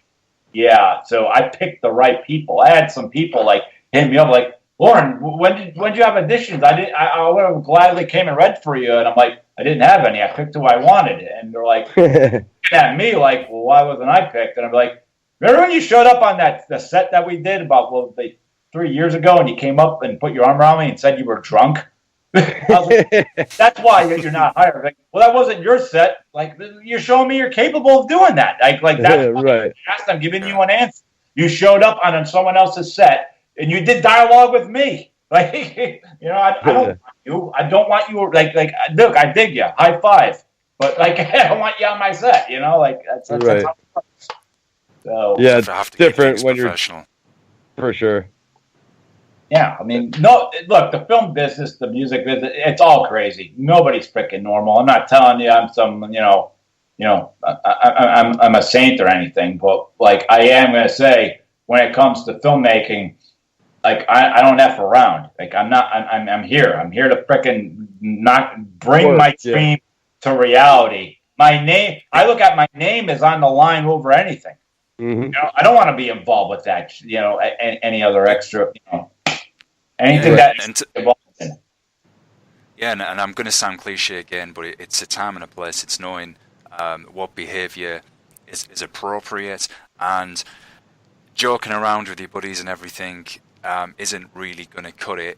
Speaker 2: Yeah, so I picked the right people. I had some people like hit me up like, Loren, when did you have auditions? I would have gladly came and read for you, and I'm like, I didn't have any. I picked who I wanted, and they're like, looking at me like, well, why wasn't I picked? And I'm like, remember when you showed up on the set that we did about 3 years ago, and you came up and put your arm around me and said you were drunk? I was like, that's why you're not hired. Like, well, that wasn't your set. Like, you're showing me you're capable of doing that. Like that's
Speaker 3: right.
Speaker 2: I'm giving you an answer. You showed up on someone else's set and you did dialogue with me. Like, I don't want you. Like, look, I dig you. High five. But like, I don't want you on my set. That's
Speaker 3: right.
Speaker 2: That's how it works. So
Speaker 3: yeah, it's different when you're
Speaker 1: professional.
Speaker 3: For sure.
Speaker 2: Yeah, I mean, look, the film business, the music business, it's all crazy. Nobody's freaking normal. I'm not telling you I'm some, I'm a saint or anything, but like I am going to say, when it comes to filmmaking, like I don't F around. Like I'm here. I'm here to freaking bring my dream to reality. I look at my name as on the line over anything. I don't want to be involved with that, any other extra, anything that's involved in.
Speaker 1: Yeah, and I'm going to sound cliche again, but it's a time and a place. It's knowing what behaviour is appropriate, and joking around with your buddies and everything isn't really going to cut it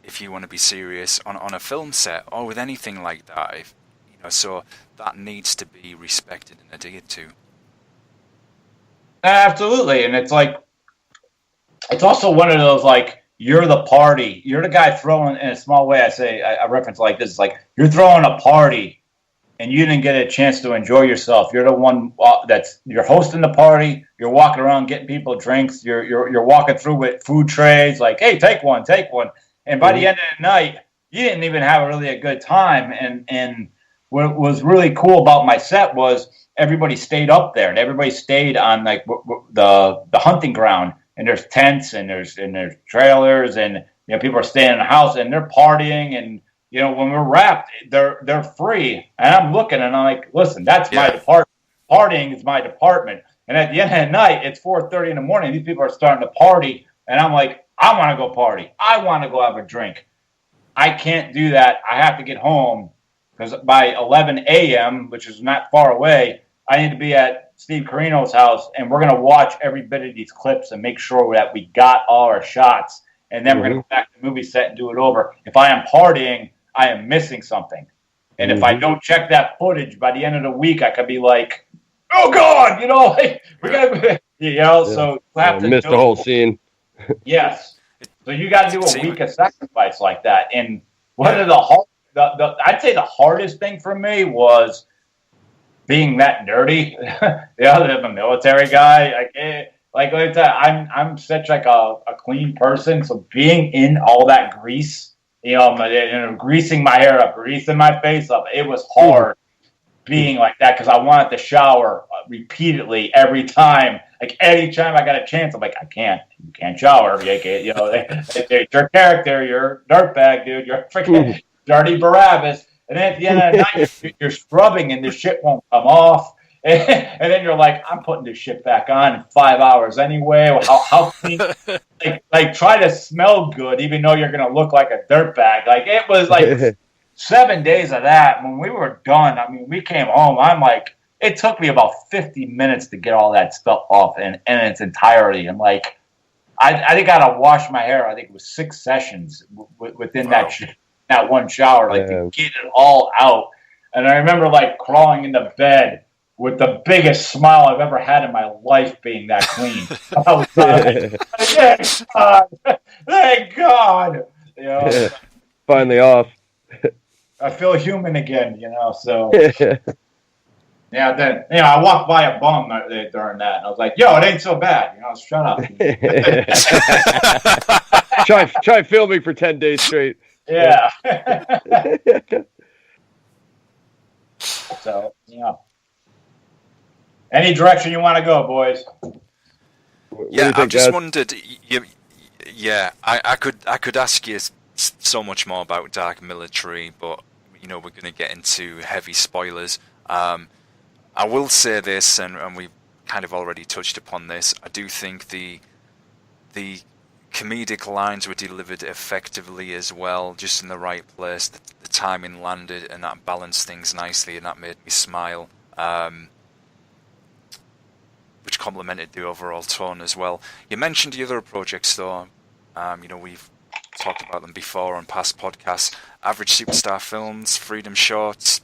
Speaker 1: if you want to be serious on a film set or with anything like that. So that needs to be respected and adhered to.
Speaker 2: Absolutely, and it's like it's also one of those like. You're the party. You're the guy throwing, in a small way, I reference like this. It's like you're throwing a party and you didn't get a chance to enjoy yourself. You're the one you're hosting the party. You're walking around getting people drinks. You're walking through with food trays like, hey, take one. And by the end of the night, you didn't even have really a good time. And what was really cool about my set was everybody stayed up there and everybody stayed on like the hunting ground. And there's tents and there's trailers and people are staying in the house and they're partying and when we're wrapped they're free and I'm looking and I'm like, listen, that's my department. Partying is my department. And at the end of the night, it's 4:30 in the morning. These people are starting to party and I'm like, I want to go party. I want to go have a drink. I can't do that. I have to get home because by 11 a.m., which is not far away, I need to be at Steve Carino's house, and we're going to watch every bit of these clips and make sure that we got all our shots, and then we're going to go back to the movie set and do it over. If I am partying, I am missing something. And if I don't check that footage, by the end of the week, I could be like, oh, God, we got to, so you have to
Speaker 3: miss the whole scene.
Speaker 2: Yes. So you got to do a week of sacrifice like that. And one of I'd say the hardest thing for me was being that nerdy. I'm a military guy. I'm such like a clean person. So being in all that grease, greasing my hair up, greasing my face up, it was hard. being like that because I wanted to shower repeatedly every time. Like any time I got a chance, I'm like, you can't shower. You know, it's your character, you're a dirtbag, dude. You're freaking dirty Barabbas. And then at the end of the night, you're scrubbing and the shit won't come off. And then you're like, I'm putting this shit back on in 5 hours anyway. How clean? like try to smell good, even though you're gonna look like a dirtbag. Like it was like 7 days of that. When we were done, I mean, we came home. I'm like, it took me about 50 minutes to get all that stuff off in its entirety. I'm like, I think I had to wash my hair. I think it was 6 sessions within that one shower, like to get it all out. And I remember like crawling into bed with the biggest smile I've ever had in my life, being that clean. I was like, thank God. You know,
Speaker 3: finally off.
Speaker 2: I feel human again, you know. So yeah, then I walked by a bum during that, and I was like, "Yo, it ain't so bad." You know, shut up.
Speaker 3: try filming for 10 days straight.
Speaker 2: Yeah. So yeah. Any direction you want to go, boys?
Speaker 1: Yeah, I just wondered. I could ask you so much more about Dark Military, but you know we're going to get into heavy spoilers. I will say this, and we kind of already touched upon this. I do think the comedic lines were delivered effectively as well, just in the right place. The timing landed, and that balanced things nicely, and that made me smile. Which complemented the overall tone as well. You mentioned the other projects, though. You know, we've talked about them before on past podcasts. Average Superstar Films, Freedom Shorts,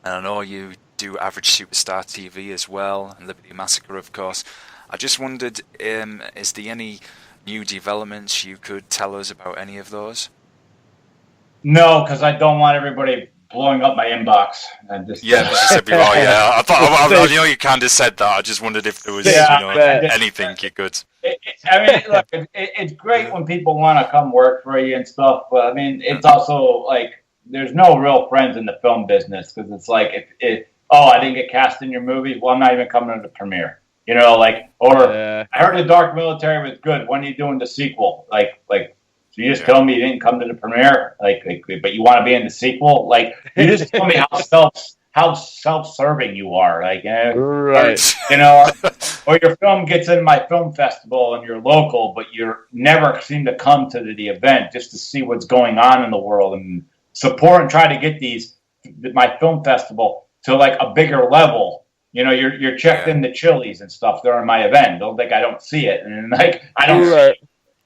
Speaker 1: and I know you do Average Superstar TV as well, and Liberty Massacre, of course. I just wondered, is there any new developments you could tell us about any of those?
Speaker 2: No, because I don't want everybody blowing up my inbox. And just,
Speaker 1: yeah. I thought I know you kind of said that. I just wondered if there was anything you could.
Speaker 2: I mean, look, it's great when people want to come work for you and stuff, but I mean, it's also like there's no real friends in the film business because it's like I didn't get cast in your movie. Well, I'm not even coming to the premiere. You know, like, or I heard the Dark Military was good. When are you doing the sequel? Like. So you just tell me you didn't come to the premiere, like, but you want to be in the sequel? Like, you just tell me how self-serving you are, like,
Speaker 3: right?
Speaker 2: Or, you know, or your film gets in my film festival and you're local, but you never seem to come to the event just to see what's going on in the world and support and try to get my film festival to like a bigger level. You know, you're checked in the Chili's and stuff during my event. Don't think I don't see it, and like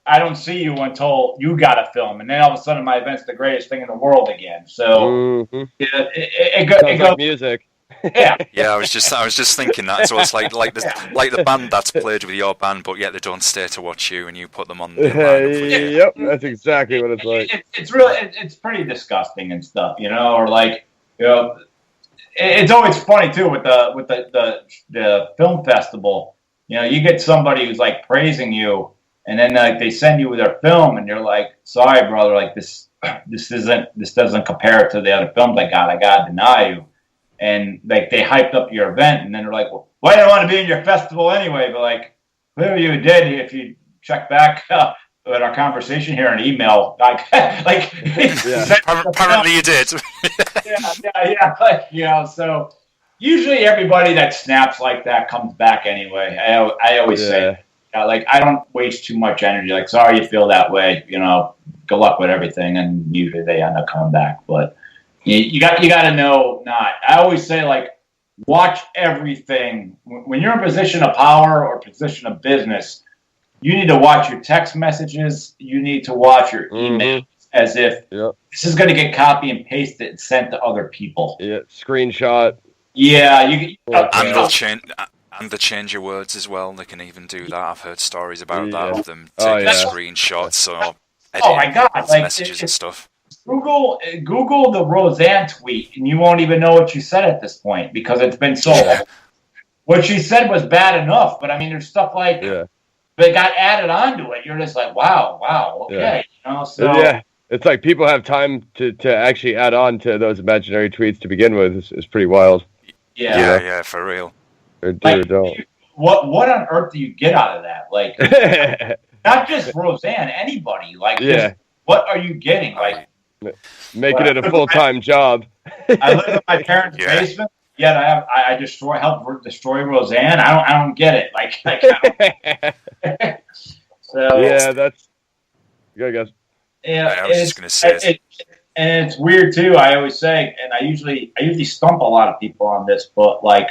Speaker 2: I don't see you until you got a film, and then all of a sudden my event's the greatest thing in the world again. So it goes
Speaker 3: like music.
Speaker 2: Yeah,
Speaker 1: yeah. I was just thinking that. So it's like the band that's played with your band, but yet they don't stay to watch you, and you put them on.
Speaker 3: Yep, that's exactly what it's like.
Speaker 2: It's pretty disgusting and stuff, you know, or like, you know, it's always funny too with the film festival. You know, you get somebody who's like praising you. And then like they send you their film, and you're like, "Sorry, brother, like this doesn't compare to the other films I gotta deny you." And like they hyped up your event, and then they're like, "Well, I didn't want to be in your festival anyway." But like, clearly you did if you check back at our conversation here in email. Apparently
Speaker 1: you did.
Speaker 2: yeah. Like, you know, so usually everybody that snaps like that comes back anyway. I always say. Like, I don't waste too much energy. Like, sorry you feel that way. You know, good luck with everything. And usually they end up coming back. But you got to know not. I always say, like, watch everything. When you're in a position of power or position of business, you need to watch your text messages. You need to watch your emails as if this is going to get copy and pasted and sent to other people.
Speaker 3: Yeah, screenshot.
Speaker 2: Yeah.
Speaker 1: And they'll change... And they change your words as well. They can even do that. I've heard stories about that of them taking screenshots or editing messages and stuff.
Speaker 2: Google the Roseanne tweet, and you won't even know what she said at this point because it's been so long. What she said was bad enough, but I mean, there's stuff like that got added onto it. You're just like, wow, okay, you know. So
Speaker 3: it's like people have time to actually add on to those imaginary tweets to begin with. It's pretty wild.
Speaker 1: Yeah, for real.
Speaker 3: Or do or don't.
Speaker 2: What on earth do you get out of that? Like, not just Roseanne, anybody. Like, just, what are you getting? Like,
Speaker 3: making it a full-time job.
Speaker 2: I live in my parents' basement. Yet I help destroy Roseanne. I don't get it. Like so
Speaker 3: yeah, that's good, guys.
Speaker 2: Yeah,
Speaker 1: I was just gonna say
Speaker 2: and it's weird too. I always say, and I usually stump a lot of people on this, but like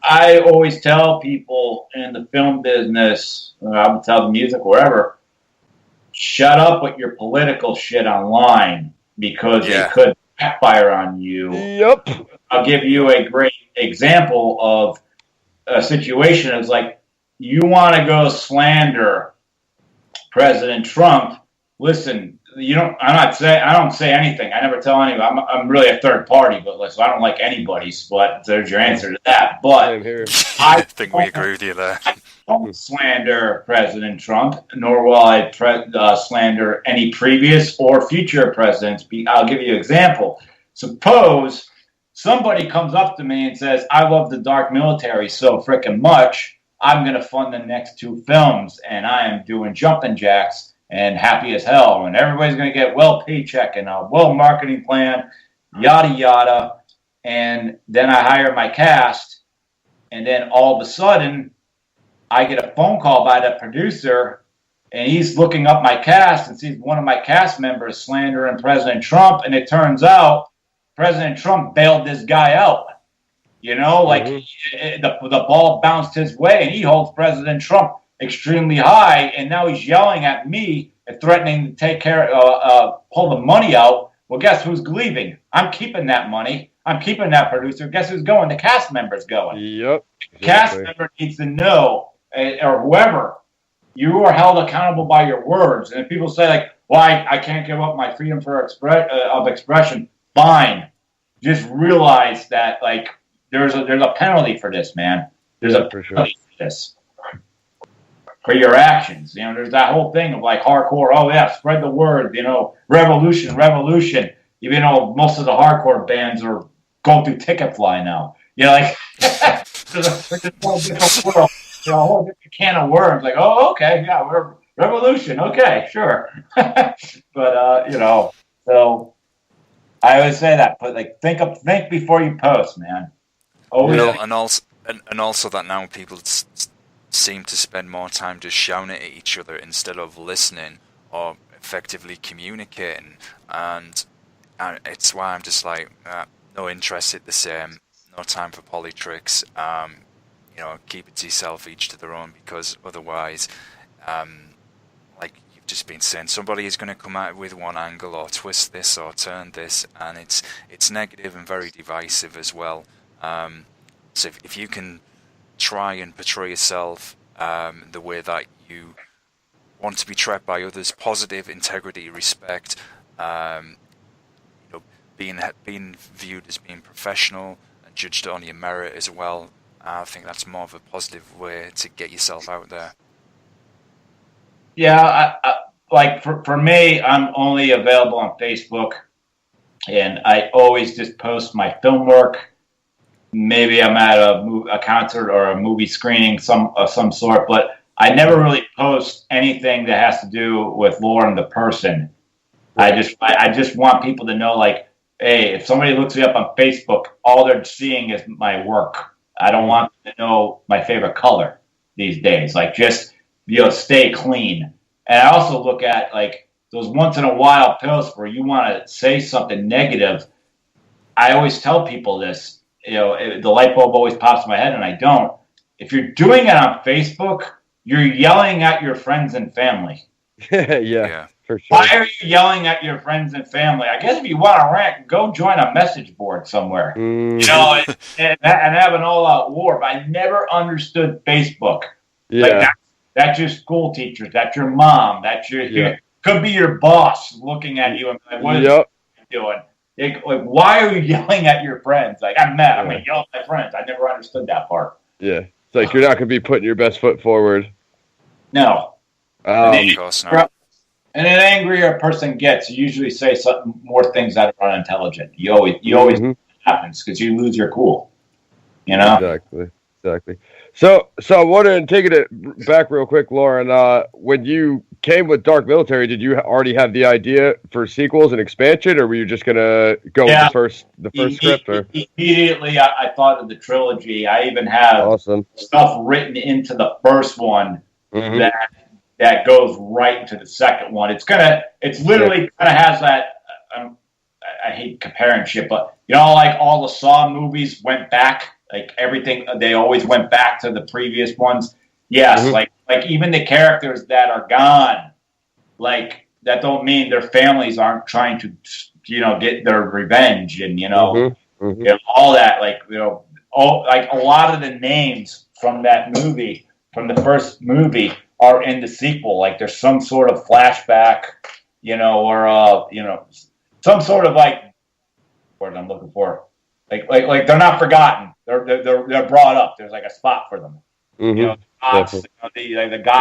Speaker 2: I always tell people in the film business, I would tell the music, wherever, shut up with your political shit online because it could backfire on you.
Speaker 3: Yep.
Speaker 2: I'll give you a great example of a situation. It's like you want to go slander President Trump. Listen, I don't say anything. I never tell anybody. I'm really a third party, but listen, I don't like anybody's. But there's your answer to that. But
Speaker 1: I think we agree with you there.
Speaker 2: I don't slander President Trump, nor will I slander any previous or future presidents. I'll give you an example. Suppose somebody comes up to me and says, I love the dark military so freaking much, I'm going to fund the next 2 films, and I am doing jumping jacks and happy as hell, and everybody's going to get well paycheck and a well marketing plan, yada, yada, and then I hire my cast, and then all of a sudden, I get a phone call by the producer, and he's looking up my cast and sees one of my cast members slandering President Trump, and it turns out President Trump bailed this guy out. You know, like the ball bounced his way, and he holds President Trump extremely high, and now he's yelling at me and threatening to take care, pull the money out. Well, guess who's leaving? I'm keeping that money. I'm keeping that producer. Guess who's going? The cast member's going.
Speaker 3: Yep.
Speaker 2: The cast member needs to know, or whoever, you are held accountable by your words. And if people say, like, well, I can't give up my freedom of expression, fine. Just realize that, like, there's a penalty for this, man. There's a penalty for this. For your actions. You know, there's that whole thing of, like, hardcore, oh, yeah, spread the word, you know, revolution. Even though most of the hardcore bands are going through Ticketfly now. You know, like, there's a whole different world. You know, a whole different can of worms. Like, oh, okay, yeah, we're revolution. Okay, sure. But, you know, so I always say that, but, like, think before you post, man.
Speaker 1: Always. You know, and also that now people seem to spend more time just shouting at each other instead of listening or effectively communicating, and it's why I'm just like, no interest at the same, no time for politricks. You know, keep it to yourself, each to their own, because otherwise, like you've just been saying, somebody is going to come out with one angle or twist this or turn this, and it's negative and very divisive as well. So if you can try and portray yourself the way that you want to be treated by others, positive, integrity, respect, you know, being viewed as being professional and judged on your merit as well, I think that's more of a positive way to get yourself out there.
Speaker 2: Yeah, I like for me, I'm only available on Facebook, and I always just post my film work. Maybe I'm at a concert or a movie screening of some sort, but I never really post anything that has to do with Loren the person. I just want people to know, like, hey, if somebody looks me up on Facebook, all they're seeing is my work. I don't want them to know my favorite color these days. Like, just, you know, stay clean. And I also look at, like, those once in a while posts where you want to say something negative. I always tell people this. You know, the light bulb always pops in my head, and I don't. If you're doing it on Facebook, you're yelling at your friends and family.
Speaker 3: yeah, for sure.
Speaker 2: Why are you yelling at your friends and family? I guess if you want to rant, go join a message board somewhere. You know, and have an all-out war. But I never understood Facebook.
Speaker 3: Yeah.
Speaker 2: Like, that's your school teachers. That's your mom. That's could be your boss looking at you and be like, what is you doing? Like, why are you yelling at your friends? Like, I'm mad. I'm going to yell at my friends. I never understood that part.
Speaker 3: Yeah. It's like you're not going to be putting your best foot forward.
Speaker 2: No.
Speaker 1: Of course not.
Speaker 2: And an angrier a person gets, you usually say more things that are unintelligent. You always happens because you lose your cool. You know?
Speaker 3: Exactly. So I wanted to take it back real quick, Loren. When you came with Dark Military, did you already have the idea for sequels and expansion, or were you just gonna go with the first script? Or
Speaker 2: immediately, I thought of the trilogy. I even have stuff written into the first one that goes right into the second one. It's literally kind of has that. I hate comparing shit, but like all the Saw movies went back. Like everything, they always went back to the previous ones. Yes, like even the characters that are gone, like that don't mean their families aren't trying to, get their revenge and all that. Like like a lot of the names from that movie, from the first movie, are in the sequel. Like there's some sort of flashback, or some sort of what I'm looking for. Like they're not forgotten. They're brought up. There's like a spot for them. The gods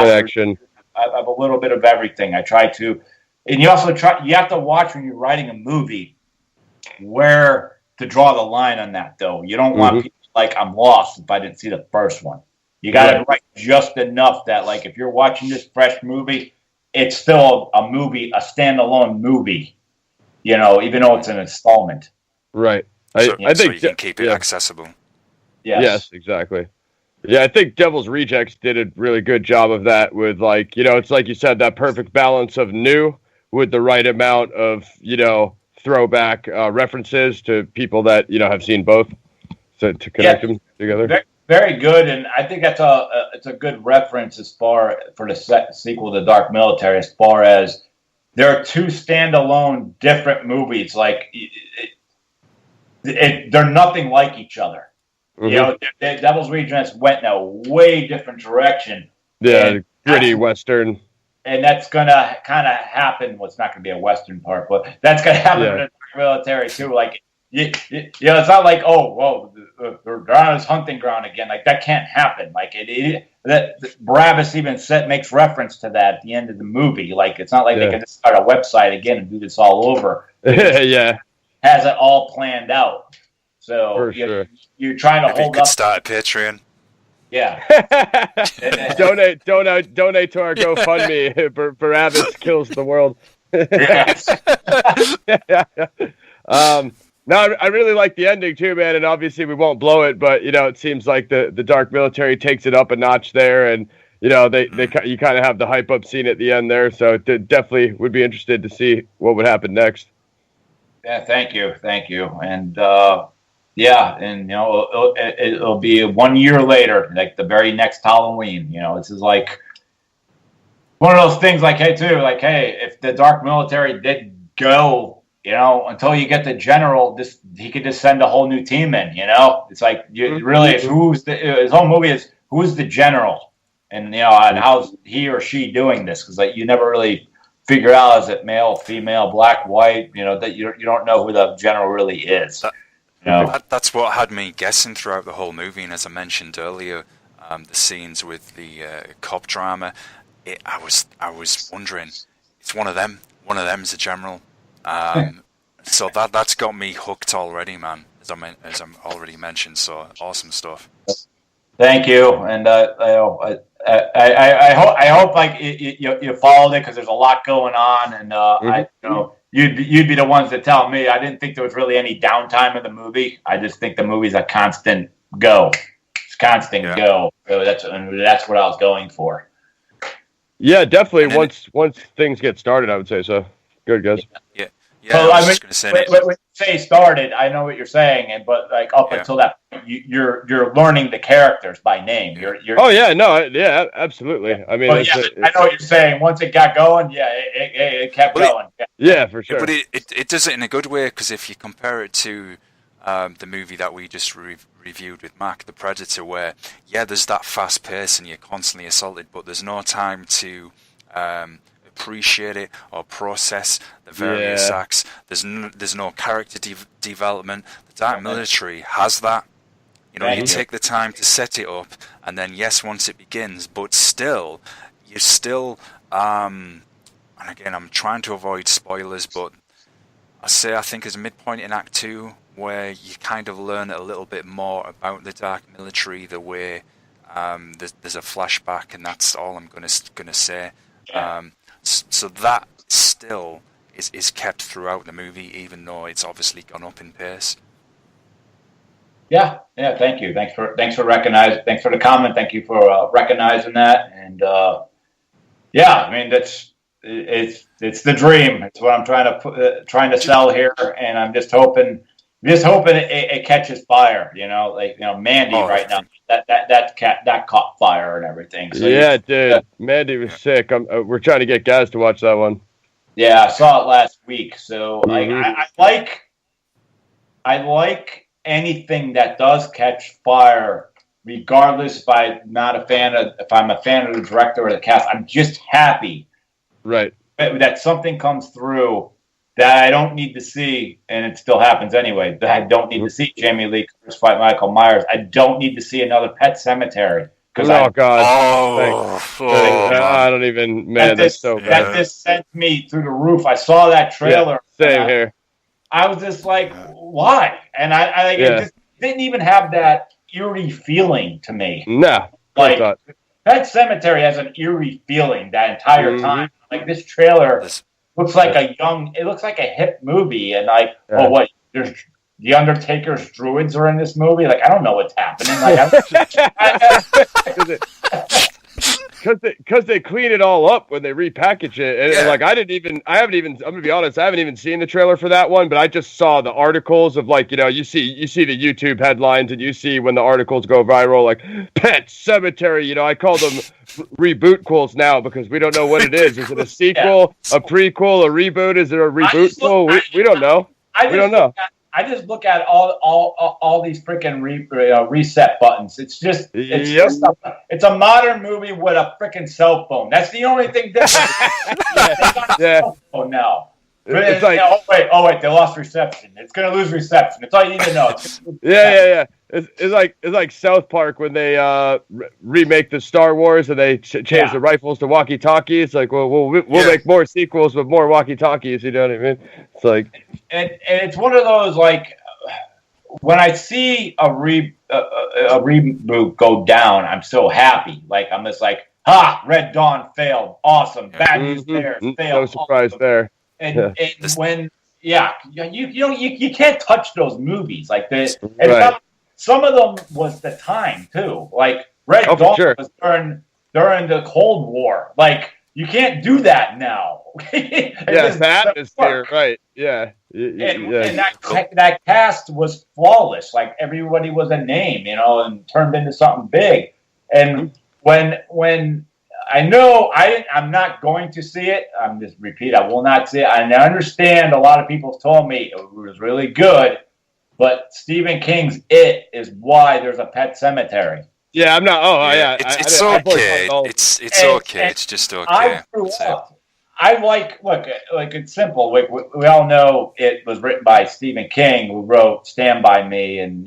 Speaker 2: action. I have a little bit of everything. I try to, and you have to watch when you're writing a movie where to draw the line on that. Though you don't want people like I'm lost if I didn't see the first one. You got to write just enough that like if you're watching this fresh movie, it's still a movie, a standalone movie. Even though it's an installment.
Speaker 3: Right.
Speaker 1: I think so you can keep it accessible.
Speaker 3: Yes, exactly. Yeah, I think Devil's Rejects did a really good job of that with it's like you said, that perfect balance of new with the right amount of, throwback references to people that, have seen both to connect them together.
Speaker 2: Very, very good. And I think that's it's a good reference for the sequel to Dark Military, as far as there are two standalone different movies. Like they're nothing like each other. Devil's Rejects went in a way different direction.
Speaker 3: Yeah, gritty Western.
Speaker 2: And that's going to kind of happen. Well, it's not going to be a Western part, but that's going to happen in the military too. Like, it's not like, they're on his hunting ground again. Like, that can't happen. Like, Barabbas even makes reference to that at the end of the movie. Like, it's not like they can just start a website again and do this all over. Has it all planned out. So you're trying to hold up.
Speaker 1: You could start a Patreon.
Speaker 2: Yeah.
Speaker 3: donate to our GoFundMe. Barabbas kills the world. No, I really like the ending too, man. And obviously we won't blow it, but it seems like the Dark Military takes it up a notch there, and you kind of have the hype up scene at the end there. So definitely would be interested to see what would happen next.
Speaker 2: Yeah, thank you, and it'll be 1 year later, like the very next Halloween. This is like one of those things. Like, hey, if the Dark Military did go, until you get the general, he could just send a whole new team in. It's like his whole movie is who's the general, and and how's he or she doing this? Because you never really figure out, is it male, female, black, white, that you don't know who the general really is.
Speaker 1: That's what had me guessing throughout the whole movie, and as I mentioned earlier, the scenes with the cop drama, I was wondering, it's one of them. One of them's a general. So that's got me hooked already, man. As I'm already mentioned. So awesome stuff.
Speaker 2: Thank you, and I hope like you followed it, because there's a lot going on, and you'd be the ones to tell me. I didn't think there was really any downtime in the movie. I just think the movie's a constant go. It's constant go. Really, that's what I was going for.
Speaker 3: Yeah, definitely. Once things get started, I would say so. Good, guys.
Speaker 1: Yeah. I was just going to say
Speaker 2: when you say started, I know what you're saying, but like up until that point, you're learning the characters by name. You're
Speaker 3: absolutely. I mean,
Speaker 2: I know what you're saying. Once it got going, it kept going.
Speaker 3: Yeah, for sure.
Speaker 1: But it does it in a good way, because if you compare it to the movie that we just reviewed with Mac, The Predator, where there's that fast pace and you're constantly assaulted, but there's no time to appreciate it or process the various acts. There's no character development. The Dark Military has that. You take the time to set it up, and then once it begins, but still, you're still. And again, I'm trying to avoid spoilers, but I think as a midpoint in Act 2, where you kind of learn a little bit more about the Dark Military, the way there's a flashback, and that's all I'm gonna say. So that still is kept throughout the movie, even though it's obviously gone up in pace.
Speaker 2: Yeah. Thank you. Thanks for recognizing. Thanks for the comment. Thank you for recognizing that. And I mean it's the dream. It's what I'm trying to sell here, and I'm just hoping it catches fire. Mandy right now. That caught fire and everything. So
Speaker 3: yeah, it did. Mandy was sick. We're trying to get Gaz to watch that one.
Speaker 2: Yeah, I saw it last week. So I like anything that does catch fire, regardless if I'm a fan of the director or the cast. I'm just happy,
Speaker 3: right,
Speaker 2: that something comes through that I don't need to see, and it still happens anyway. That I don't need to see Jamie Lee Curtis fight Michael Myers. I don't need to see another Pet Sematary.
Speaker 3: I don't even. Man, that's so bad.
Speaker 2: That just sent me through the roof. I saw that trailer.
Speaker 3: Yeah, same here.
Speaker 2: I was just like, why? And it just didn't even have that eerie feeling to me.
Speaker 3: No,
Speaker 2: like Pet Sematary has an eerie feeling that entire time. Like this trailer looks like it looks like a hip movie, and there's the Undertaker's druids are in this movie. Like, I don't know what's happening.
Speaker 3: Because they clean it all up when they repackage it, and I'm gonna be honest, I haven't even seen the trailer for that one, but I just saw the articles of you see the YouTube headlines, and you see when the articles go viral, like Pet Sematary. I call them reboot-quels now because we don't know what it is. Is it a sequel, a prequel, a reboot? Is it a reboot-quel? We don't know. We don't know.
Speaker 2: I just look at all these freaking reset buttons. It's a modern movie with a freaking cell phone. That's the only thing different. They got a cell phone now. It's like, oh wait, they lost reception. It's gonna lose reception. That's all you need to know.
Speaker 3: Yeah. It's like South Park when they remake the Star Wars and they change the rifles to walkie-talkies. It's like, we'll make more sequels with more walkie-talkies. You know what I mean? It's like,
Speaker 2: and it's one of those, like, when I see a reboot go down, I'm so happy. Like, I'm just like, Red Dawn failed, awesome. Bad News Bears failed,
Speaker 3: no surprise there.
Speaker 2: And when you can't touch those movies like this.
Speaker 3: Right.
Speaker 2: Some of them was the time too. Like Red Dawn was during the Cold War. Like, you can't do that now.
Speaker 3: It's the atmosphere, right? Yeah.
Speaker 2: And that cast was flawless. Like, everybody was a name, and turned into something big. And when I know I'm not going to see it, I will not see it. And I understand a lot of people told me it was really good. But Stephen King's It is why there's a Pet Cemetery.
Speaker 3: Yeah, I'm not.
Speaker 1: It's okay. It's okay. It's just okay.
Speaker 2: I grew up. It's simple. We all know it was written by Stephen King, who wrote Stand By Me, and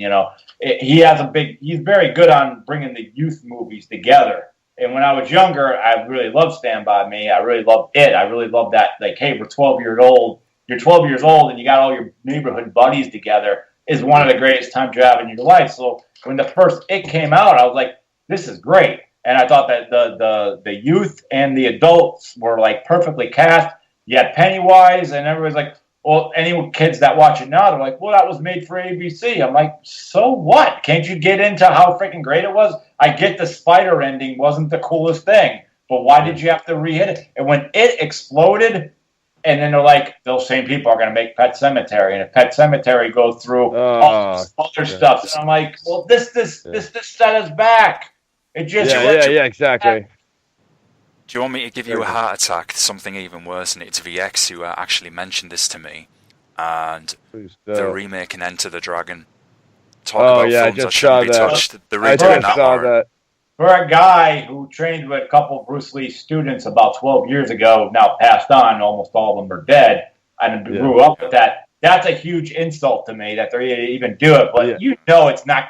Speaker 2: he's very good on bringing the youth movies together. And when I was younger, I really loved Stand By Me. I really loved It. I really loved that. Like, hey, we're 12 years old. You're 12 years old, and you got all your neighborhood buddies together. Is one of the greatest times you have in your life. So when the first It came out, I was like, this is great. And I thought that the youth and the adults were, like, perfectly cast. You had Pennywise, and everybody's like, well, any kids that watch it now, they're like, well, that was made for ABC. I'm like, so what? Can't you get into how freaking great it was? I get the spider ending wasn't the coolest thing, but why did you have to re-hit it? And when It exploded, and then they're like, those same people are going to make Pet Sematary, and if Pet Sematary goes through all this other stuff, and I'm like, well, this set us back. It just
Speaker 3: exactly.
Speaker 1: Do you want me to give you a heart attack? Something even worse, and it's VX who actually mentioned this to me, and they're remaking Enter the Dragon. Talk about films that shouldn't be touched. They're redoing that.
Speaker 2: For a guy who trained with a couple of Bruce Lee students about 12 years ago, now passed on, almost all of them are dead, and grew up with that, that's a huge insult to me that they even do it. But it's not.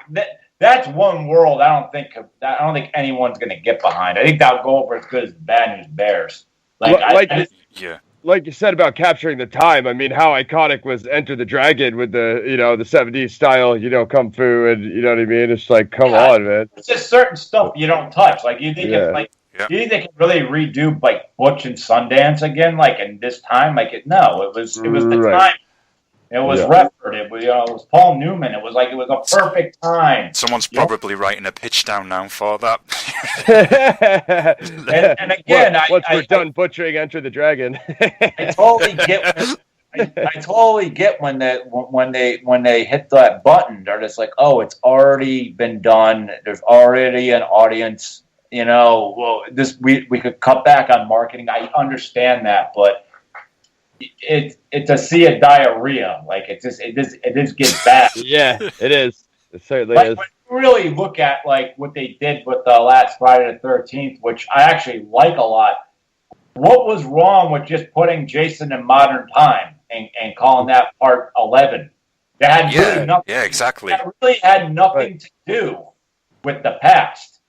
Speaker 2: That's one world I don't think anyone's going to get behind. I think that'll go over as good as Bad News Bears.
Speaker 3: like you said about capturing the time, I mean, how iconic was Enter the Dragon with the, the 70s style, kung fu, and you know what I mean? It's like, come on, man.
Speaker 2: It's just certain stuff you don't touch. Like, you think it's like, do you think they can really redo like Butch and Sundance again, like in this time? Like, it was the time. It was Redford. It was, it was Paul Newman. It was a perfect time.
Speaker 1: Someone's probably writing a pitch down now for that.
Speaker 2: and again,
Speaker 3: once we're done butchering Enter the Dragon,
Speaker 2: I totally get. I totally get when they hit that button. They're just like, oh, it's already been done. There's already an audience. Well, we could cut back on marketing. I understand that, but it's a sea of diarrhea. Like it just gets bad.
Speaker 3: Yeah, it is. It certainly is.
Speaker 2: When you really look at like what they did with the last Friday the 13th, which I actually like a lot. What was wrong with just putting Jason in modern time and calling that part 11? That had really nothing.
Speaker 1: Yeah, exactly.
Speaker 2: That really had nothing to do with the past.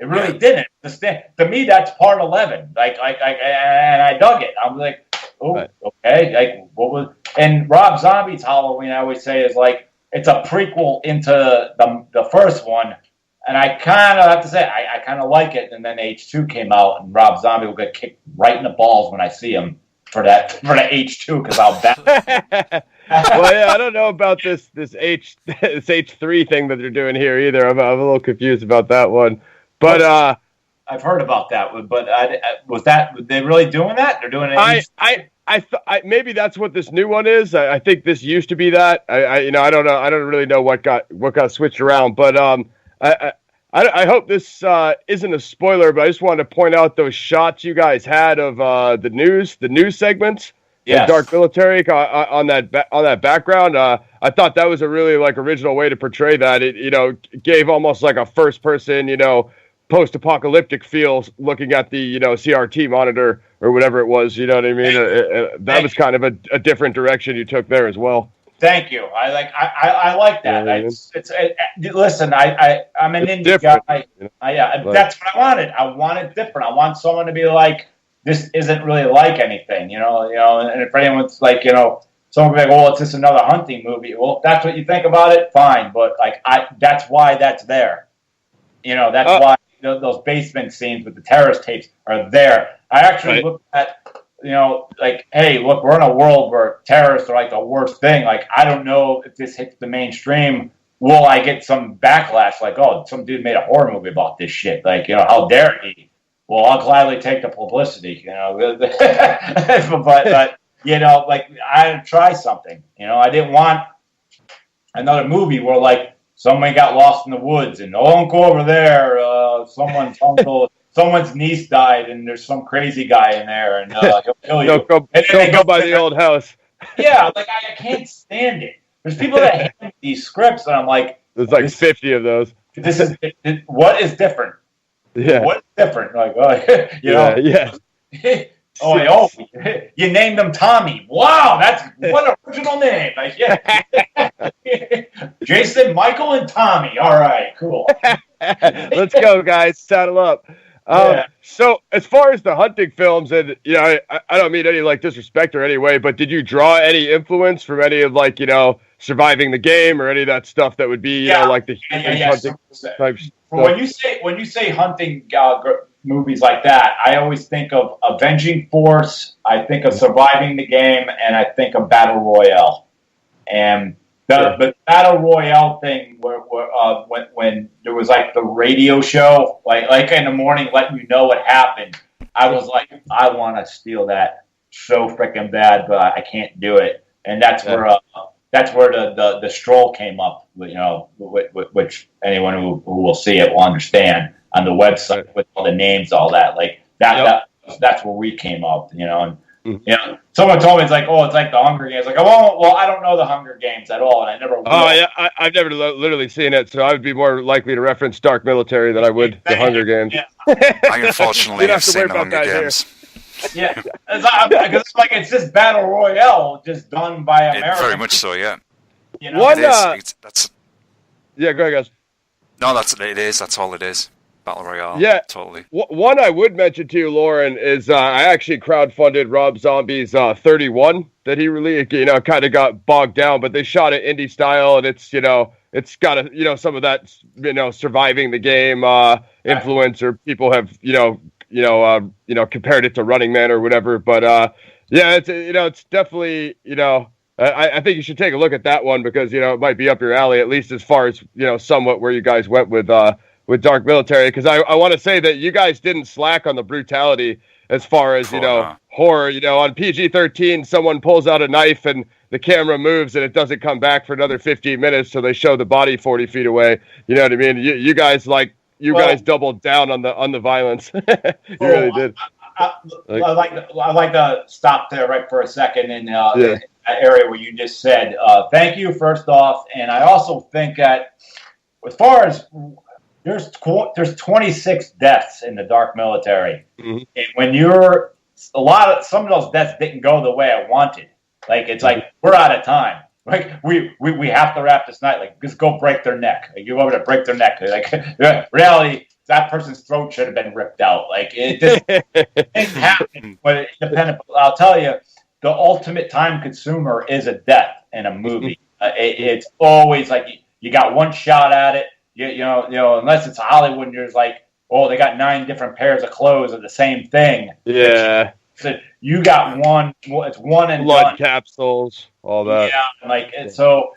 Speaker 2: It really didn't. To me, that's part 11. Like, and I dug it. I'm like, oh, okay. Like, what was? And Rob Zombie's Halloween, I always say, is like it's a prequel into the first one. And I kind of have to say, I kind of like it. And then H2 came out, and Rob Zombie will get kicked right in the balls when I see him for the H2 because I'll bet.
Speaker 3: Well, yeah, I don't know about this H3 thing that they're doing here either. I'm a little confused about that one. But
Speaker 2: I've heard about that. But were they really doing that? They're doing it.
Speaker 3: I maybe that's what this new one is. I think this used to be that. I don't know. I don't really know what got switched around. But I hope this isn't a spoiler. But I just wanted to point out those shots you guys had of the news segments. Yes. Dark Military on that background. I thought that was a really original way to portray that. It gave almost like a first person post-apocalyptic feel looking at the CRT monitor or whatever it was. You know what I mean? That was kind of a different direction you took there as well.
Speaker 2: Thank you. I like that. Listen, I'm an indie guy. That's what I wanted. I wanted different. I want someone to be like, this isn't really like anything, and if anyone's like, someone will be like, well, it's just another hunting movie. Well, if that's what you think about it, fine. But that's why that's there. That's why those basement scenes with the terrorist tapes are there. I actually looked at, hey, look, we're in a world where terrorists are like the worst thing. Like, I don't know if this hits the mainstream. Will I get some backlash? Like, oh, some dude made a horror movie about this shit. Like, how dare he? Well, I'll gladly take the publicity, but I had to try something. I didn't want another movie where somebody got lost in the woods and don't go over there. Someone's uncle, someone's niece died, and there's some crazy guy in there, and he'll kill you.
Speaker 3: Don't go by the old house.
Speaker 2: Yeah, I can't stand it. There's people that hand me these scripts, and I'm like,
Speaker 3: there's 50 of those.
Speaker 2: This is what is different.
Speaker 3: Yeah.
Speaker 2: What's different?
Speaker 3: Yeah.
Speaker 2: You named him Tommy. Wow, what an original name. Jason, Michael, and Tommy. All right, cool.
Speaker 3: Let's go, guys. Saddle up. So as far as the hunting films, and I don't mean any disrespect or any way, but did you draw any influence from any of Surviving the Game or any of that stuff that would be the hunting type stuff?
Speaker 2: When you say hunting movies like that, I always think of Avenging Force, I think of Surviving the Game, and I think of Battle Royale. And the Battle Royale thing, where when there was the radio show, like in the morning, letting you know what happened, I was like, I want to steal that so freaking bad, but I can't do it. And that's where the stroll came up, which anyone who will see it will understand on the website with all the names, all that. That's where we came up, and someone told me it's like the Hunger Games. Like, I don't know the Hunger Games at all, and I never will.
Speaker 3: Oh yeah, I've never literally seen it, so I would be more likely to reference Dark Military than I would the Hunger Games.
Speaker 1: Yeah. I unfortunately have seen the Hunger Games.
Speaker 2: Yeah, because it's just Battle Royale, just done by America.
Speaker 1: Very much so, yeah.
Speaker 3: Yeah, go ahead, guys.
Speaker 1: No, it is. That's all it is. Battle Royale.
Speaker 3: Yeah,
Speaker 1: totally.
Speaker 3: One I would mention to you, Loren, is I actually crowdfunded Rob Zombie's 31 that he really, kind of got bogged down, but they shot it indie style, and it's got some of that, surviving the game influence, or people have, compared it to Running Man or whatever. But it's definitely, I think you should take a look at that one because, it might be up your alley, at least as far as, somewhat where you guys went with Dark Military. Because I want to say that you guys didn't slack on the brutality as far as, horror. On PG-13, someone pulls out a knife and the camera moves and it doesn't come back for another 15 minutes. So they show the body 40 feet away. You know what I mean? You guys guys doubled down on the violence. You really did.
Speaker 2: I like to stop there right for a second in that area where you just said thank you first off, and I also think that as far as there's 26 deaths in the Dark Military, and when some of those deaths didn't go the way I wanted. Like it's like we're out of time. Like we have to wrap this night. Like just go break their neck. Like, you want me to break their neck? Like reality. That person's throat should have been ripped out. Like it just things happen, but it's dependent. I'll tell you, the ultimate time consumer is a death in a movie. It's always like you got one shot at it. You know, unless it's Hollywood, and there's like, oh, they got 9 different pairs of clothes of the same thing.
Speaker 3: Yeah.
Speaker 2: So you got one. It's one and
Speaker 3: blood
Speaker 2: done.
Speaker 3: Capsules, all that.
Speaker 2: Yeah, so.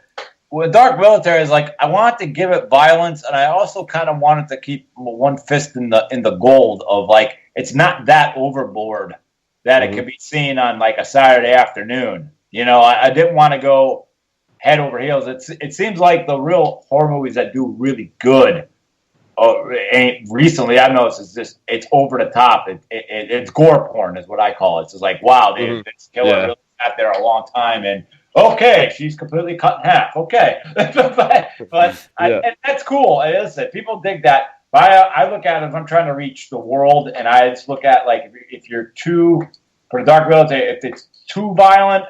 Speaker 2: With Dark Military is like I wanted to give it violence, and I also kind of wanted to keep one fist in the gold of like it's not that overboard that it could be seen on like a Saturday afternoon. I didn't want to go head over heels. It seems like the real horror movies that do really good. Recently, I've noticed it's over the top. It's gore porn is what I call it. It's just like wow, this killer really sat there a long time and. Okay, she's completely cut in half. Okay, but and that's cool. Listen, people dig that. But I look at it if I'm trying to reach the world, and I just look at like if you're too for the Dark Military, if it's too violent,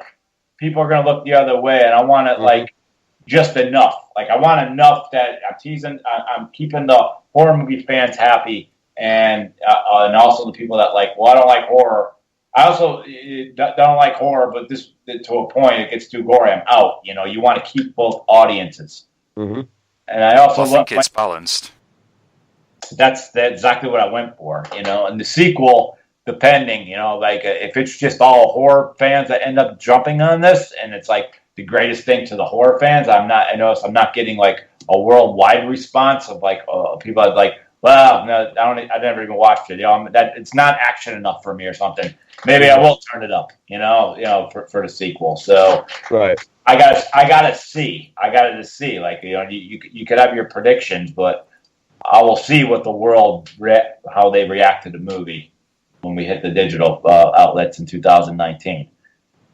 Speaker 2: people are going to look the other way, and I want it like just enough. Like I want enough that I'm keeping the horror movie fans happy, and also the people that like. Well, I don't like horror. I also don't like horror, but this to a point it gets too gory. I'm out. You want to keep both audiences, and I also
Speaker 1: think it's balanced.
Speaker 2: That's exactly what I went for. And the sequel, depending, like if it's just all horror fans that end up jumping on this, and it's like the greatest thing to the horror fans, I notice I'm not getting like a worldwide response of like people are like. Well, no, I never even watched it. That it's not action enough for me or something. Maybe I will turn it up. For the sequel. So
Speaker 3: right,
Speaker 2: I gotta see. Like you could have your predictions, but I will see what the world how they react to the movie when we hit the digital outlets in 2019.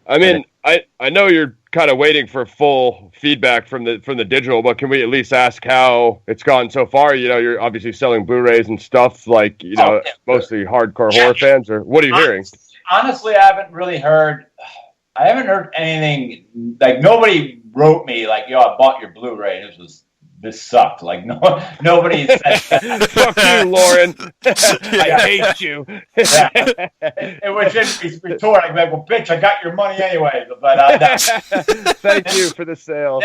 Speaker 3: I mean, I know you're kind of waiting for full feedback from the digital, but can we at least ask how it's gone so far? You're obviously selling Blu-rays and stuff, like mostly hardcore horror fans, or what are you hearing?
Speaker 2: Honestly, I haven't heard anything. Like nobody wrote me like, "Yo, I bought your Blu-ray. This sucked." Like nobody said that.
Speaker 3: Fuck you, Loren. I hate you.
Speaker 2: It was just rhetoric. Like, well, bitch, I got your money anyway. But
Speaker 3: thank you for the sale.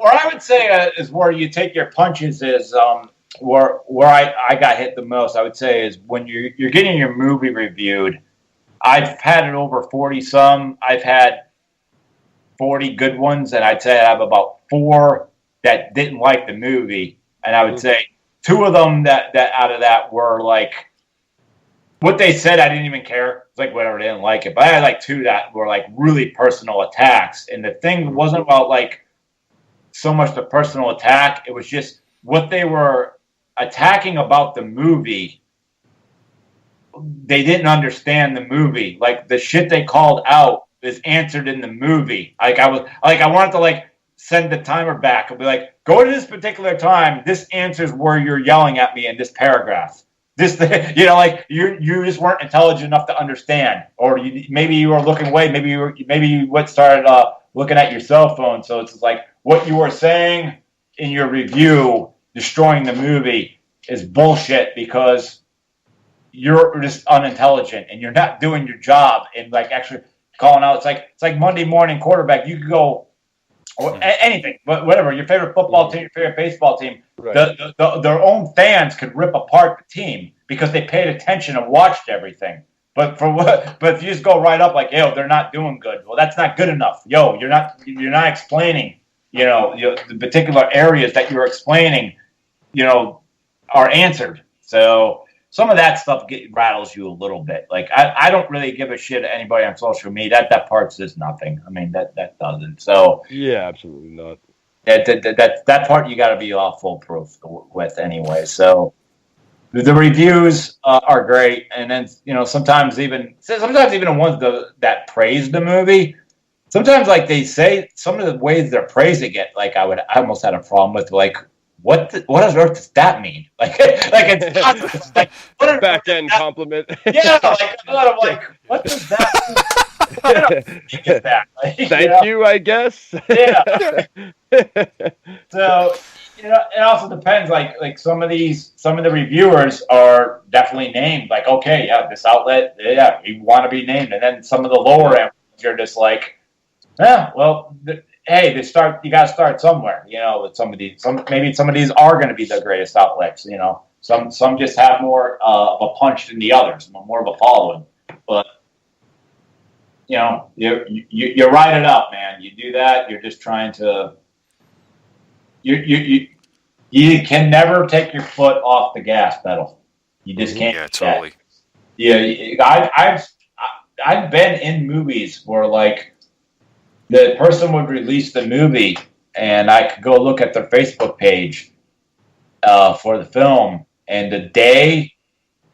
Speaker 2: Or I would say is where you take your punches is where I got hit the most. I would say is when you're getting your movie reviewed. I've had it over 40 some. I've had 40 good ones, and I'd say I have about 4 that didn't like the movie, and I would say 2 of them that out of that were like what they said. I didn't even care. It's like whatever, they didn't like it. But I had like 2 that were like really personal attacks, and the thing wasn't about like so much the personal attack. It was just what they were attacking about the movie. They didn't understand the movie. Like the shit they called out is answered in the movie. Like I wanted to like send the timer back and be like, go to this particular time. This answers where you're yelling at me in this paragraph. This, like you just weren't intelligent enough to understand, or maybe you were looking away. Maybe you started looking at your cell phone. So it's like what you were saying in your review, destroying the movie. is bullshit because you're just unintelligent and you're not doing your job and like actually calling out. It's like Monday morning quarterback. You could go anything, whatever, your favorite football team, your favorite baseball team. Right. Their own fans could rip apart the team because they paid attention and watched everything. But if you just go right up like, yo, they're not doing good. Well, that's not good enough. Yo, you're not explaining, the particular areas that you're explaining, are answered. So some of that stuff rattles you a little bit. Like I don't really give a shit to anybody on social media. That part says nothing. I mean that doesn't. So
Speaker 3: yeah, absolutely not.
Speaker 2: That part you got to be all foolproof with anyway. So the reviews are great, and then sometimes even the ones that praise the movie. Sometimes like they say some of the ways they're praising it, like I almost had a problem with like. What on earth does that mean? Like it's like what
Speaker 3: back end compliment.
Speaker 2: Yeah, like I'm like, what does that mean? I don't think that. Like,
Speaker 3: Thank you, I guess.
Speaker 2: Yeah. So it also depends. Like some of the reviewers are definitely named. Like, okay, yeah, this outlet, yeah, you want to be named, and then some of the lower end, you're just like, yeah, well. Hey, you got to start somewhere, with maybe some of these are going to be the greatest outlets, some just have more of a punch than the others, more of a following, but you write it up, man. You do that. You're just trying to, you can never take your foot off the gas pedal. You just can't.
Speaker 1: Yeah, totally.
Speaker 2: Yeah. I've been in movies where like, the person would release the movie, and I could go look at their Facebook page for the film. And the day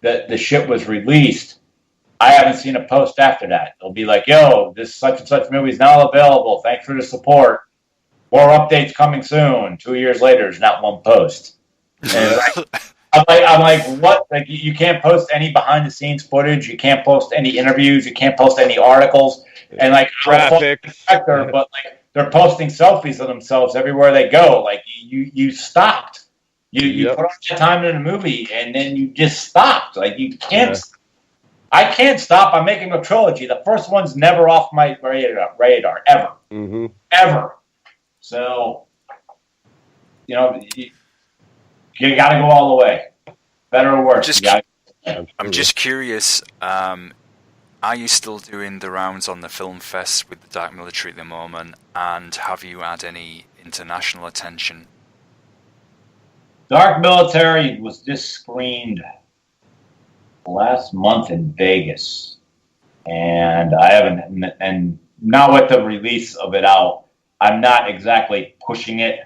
Speaker 2: that the shit was released, I haven't seen a post after that. It'll be like, "Yo, this such and such movie is now available. Thanks for the support. More updates coming soon." 2 years later, there's not one post. And I'm like, what? Like, you can't post any behind the scenes footage. You can't post any interviews. You can't post any articles. And like
Speaker 3: graphics,
Speaker 2: but like they're posting selfies of themselves everywhere they go. Like you stopped. You put all that time in a movie, and then you just stopped. Like you can't. Yeah. I can't stop. I'm making a trilogy. The first one's never off my radar ever, ever. So you got to go all the way, better or worse.
Speaker 1: I'm just curious. Are you still doing the rounds on the film fest with the Dark Military at the moment? And have you had any international attention?
Speaker 2: Dark Military was just screened last month in Vegas. And I haven't, and now with the release of it out, I'm not exactly pushing it.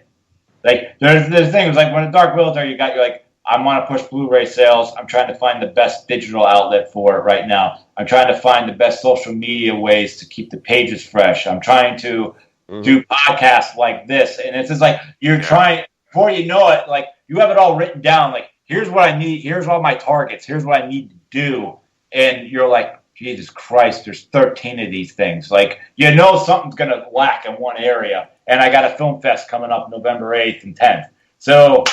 Speaker 2: Like, there's things like when the Dark Military, you're like, I want to push Blu-ray sales. I'm trying to find the best digital outlet for it right now. I'm trying to find the best social media ways to keep the pages fresh. I'm trying to do podcasts like this. And it's just like you're trying, before you know it, like you have it all written down. Like, here's what I need. Here's all my targets. Here's what I need to do. And you're like, Jesus Christ, there's 13 of these things. Like, something's going to lack in one area. And I got a film fest coming up November 8th and 10th. So...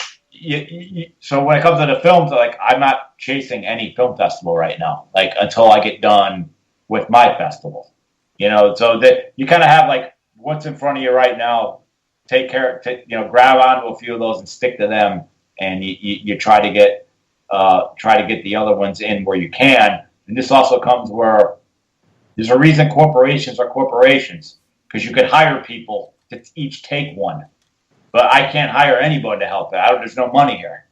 Speaker 2: So when it comes to the films, like I'm not chasing any film festival right now, like until I get done with my festival, so that you kind of have like what's in front of you right now, grab onto a few of those and stick to them. And you try to get the other ones in where you can. And this also comes where there's a reason corporations are corporations, because you could hire people to each take one. But I can't hire anybody to help it. There's no money here.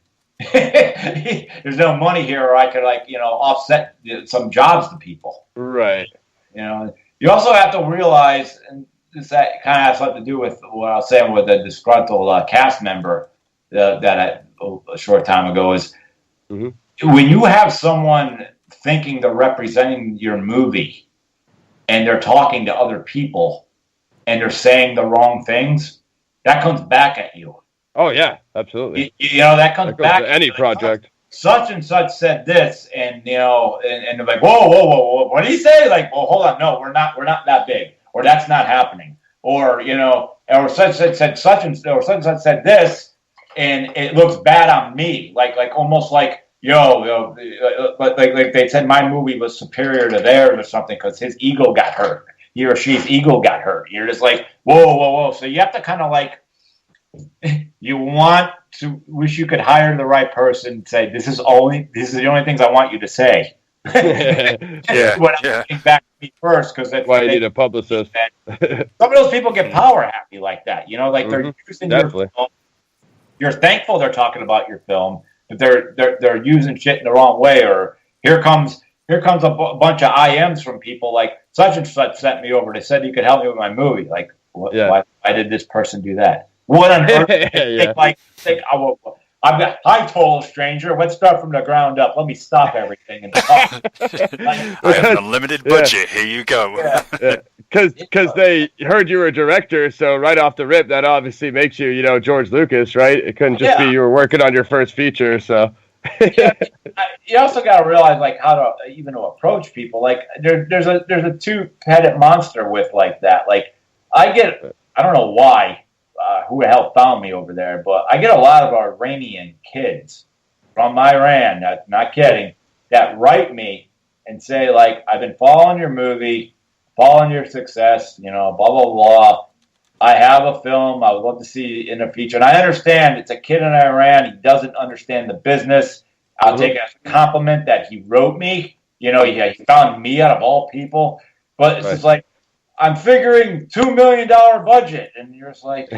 Speaker 2: There's no money here, or I could offset some jobs to people.
Speaker 3: Right.
Speaker 2: You also have to realize, and that kind of has something to do with what I was saying with the disgruntled cast member that a short time ago is when you have someone thinking they're representing your movie, and they're talking to other people, and they're saying the wrong things. That comes back at you.
Speaker 3: Oh yeah, absolutely.
Speaker 2: That comes back
Speaker 3: to any project.
Speaker 2: Such and such said this, and and they're like, whoa, what did he say? Like, well, hold on, no, we're not that big, or that's not happening, or or such and such said this, and it looks bad on me, like almost like but like they said my movie was superior to theirs or something because his ego got hurt, he or she's ego got hurt. You're just like whoa. So you have to kind of like you want to wish you could hire the right person and say this is the only things I want you to say. What I'm getting back to me first because that's
Speaker 3: why you need a publicist.
Speaker 2: Some of those people get power happy like that, like they're using your film. You're thankful they're talking about your film, but they're using shit in the wrong way. Or here comes a bunch of IMs from people like such and such sent me over. They said you could help me with my movie. Like, why did this person do that? What on earth? I've got high total stranger. Let's start from the ground up. Let me stop everything and talk.
Speaker 1: I have an unlimited budget. Here you go.
Speaker 3: Because they heard you were a director, so right off the rip, that obviously makes you, George Lucas, right? It couldn't just be you were working on your first feature. So
Speaker 2: you also got to realize like how to even approach people. Like there's a two-headed monster with like that. Like I don't know why. Who the hell found me over there, but I get a lot of Iranian kids from Iran, not kidding, that write me and say, like, I've been following your movie, following your success, blah, blah, blah. I have a film I would love to see in a feature. And I understand it's a kid in Iran. He doesn't understand the business. I'll take it as a compliment that he wrote me. He found me out of all people. But it's just like, I'm figuring $2 million budget, and you're just like,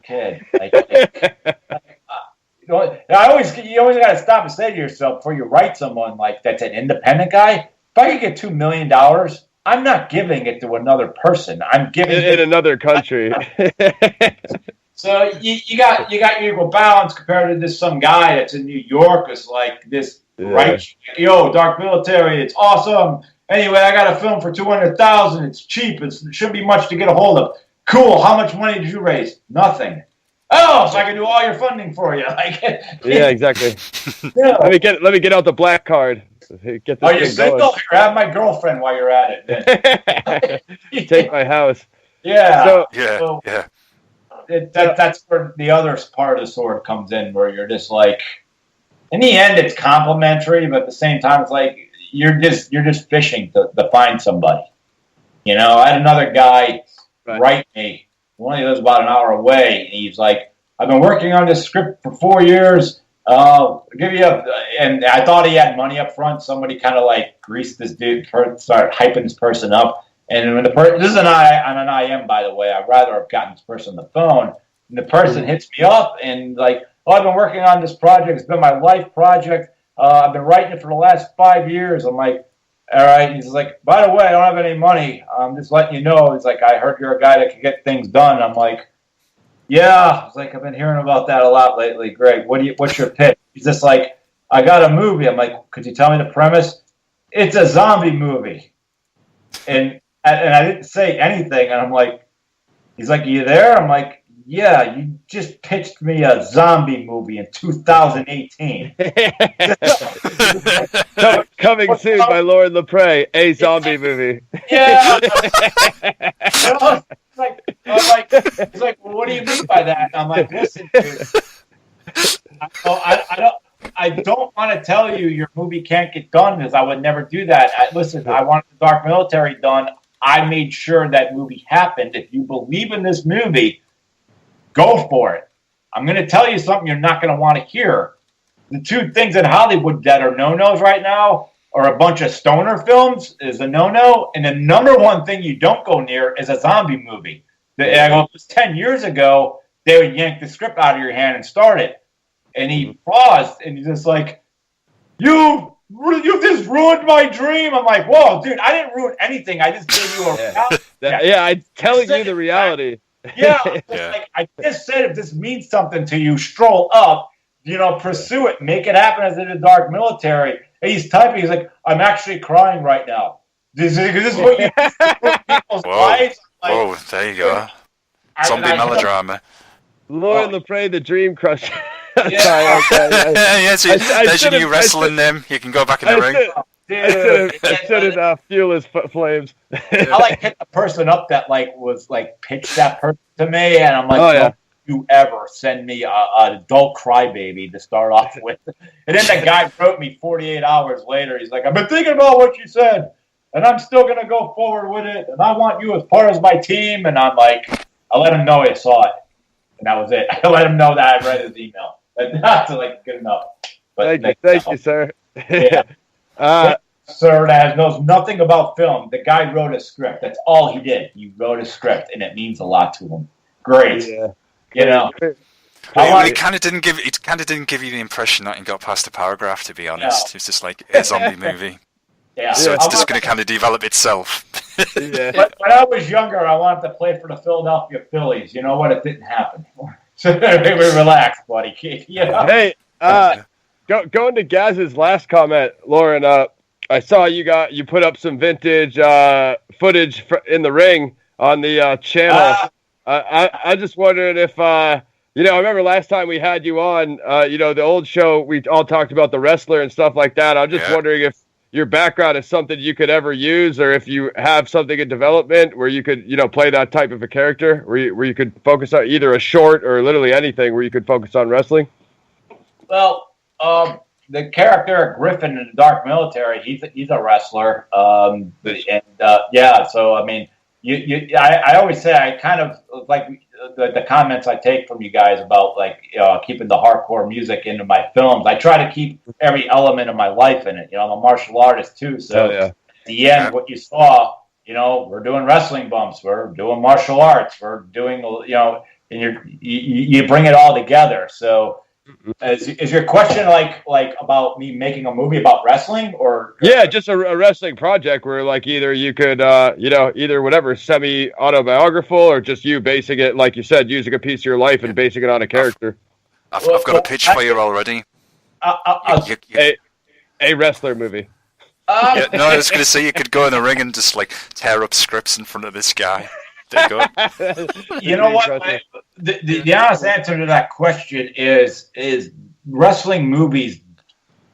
Speaker 2: kid. You always got to stop and say to yourself before you write someone like that's an independent guy. If I could get $2 million, I'm not giving it to another person. I'm giving it
Speaker 3: in another country.
Speaker 2: So you got your equal balance compared to this some guy that's in New York is like this right. Dark Military, it's awesome. Anyway, I got a film for $200,000. It's cheap. It shouldn't be much to get a hold of. Cool. How much money did you raise? Nothing. Oh, so I can do all your funding for you.
Speaker 3: Yeah, exactly. Let me get out the black card. Get
Speaker 2: you single? Here, have my girlfriend while you're at it.
Speaker 3: Take my house.
Speaker 2: Yeah.
Speaker 3: That's
Speaker 2: where the other part of the sword comes in, where you're just like, in the end, it's complimentary, but at the same time, it's like. You're just fishing to find somebody. I had another guy write me. He lives about an hour away. And he's like, I've been working on this script for 4 years. I'll give you and I thought he had money up front. Somebody kind of like greased this dude, started hyping this person up. And when this is on an IM, by the way, I'd rather have gotten this person on the phone. And the person hits me up and like, I've been working on this project. It's been my life project. I've been writing it for the last 5 years. I'm like, all right. He's like, by the way, I don't have any money. I'm just letting you know. He's like, I heard you're a guy that can get things done. I'm like, yeah. It's like, I've been hearing about that a lot lately. Greg, what's your pitch? He's just like, I got a movie. I'm like, could you tell me the premise? It's a zombie movie. And I didn't say anything. And I'm like, he's like, are you there? I'm like, yeah, you just pitched me a zombie movie in 2018.
Speaker 3: Coming soon by Loren Lepre, a zombie movie.
Speaker 2: Yeah. He's like, well, what do you mean by that? And I'm like, listen, dude, I don't want to tell you your movie can't get done because I would never do that. I wanted the Dark Military done. I made sure that movie happened. If you believe in this movie, go for it. I'm going to tell you something you're not going to want to hear. The two things in Hollywood that are no-nos right now are a bunch of stoner films is a no-no, and the number one thing you don't go near is a zombie movie. It was 10 years ago, they would yank the script out of your hand and start it. And he paused, and he's just like, you just ruined my dream. I'm like, whoa, dude, I didn't ruin anything. I just gave you a reality.
Speaker 3: I'm telling you the reality.
Speaker 2: Like I just said, if this means something to you, stroll up, pursue it, make it happen as in the Dark Military. And he's typing, he's like, I'm actually crying right now. This is what you people's lives. Like,
Speaker 1: whoa, there you go. Zombie melodrama.
Speaker 3: Loren Lepre, the Dream Crusher.
Speaker 1: Yeah. There's your new wrestling name. You can go back in the ring.
Speaker 3: I should have fuel his flames.
Speaker 2: I hit the person up that was pitched that person to me, and I'm like, you ever send me an adult crybaby to start off with? And then the guy wrote me 48 hours later. He's like, I've been thinking about what you said, and I'm still going to go forward with it, and I want you as part of my team. And I'm like, I let him know I saw it, and that was it. I let him know that I read his email. That's like good enough. But
Speaker 3: thank you, sir.
Speaker 2: Yeah. Sir that knows nothing about film. The guy wrote a script. That's all he did. He wrote a script, and it means a lot to him. Great. Yeah. You know.
Speaker 1: It kind of didn't give you the impression that he got past the paragraph, to be honest. No. It's just like a zombie movie.
Speaker 2: Yeah.
Speaker 1: So it's just going to kind of develop itself.
Speaker 2: Yeah. But when I was younger, I wanted to play for the Philadelphia Phillies. You know what? It didn't happen. So relax, buddy. You know?
Speaker 3: Hey, going to Gaz's last comment, Loren. I saw you put up some vintage footage in the ring on the channel. I just wondered if I remember last time we had you on, the old show, we all talked about the wrestler and stuff like that. I'm just wondering if your background is something you could ever use, or if you have something in development where you could, play that type of a character, where you could focus on either a short or literally anything where you could focus on wrestling.
Speaker 2: Well, the character Griffin in the Dark Military, he's a wrestler, so I mean, I always say I kind of like the comments I take from you guys about keeping the hardcore music into my films. I try to keep every element of my life in it. I'm a martial artist too, so at the end, what you saw, we're doing wrestling bumps, we're doing martial arts, we're doing and you bring it all together. So. Is your question like about me making a movie about wrestling or
Speaker 3: just a wrestling project where either you could either whatever semi-autobiographical or just you basing it, like you said, using a piece of your life and basing it on a character?
Speaker 1: I've got a pitch for you already.
Speaker 3: A wrestler movie.
Speaker 1: I was going to say you could go in the ring and just tear up scripts in front of this guy. There you go.
Speaker 2: You know what? The honest answer to that question is wrestling movies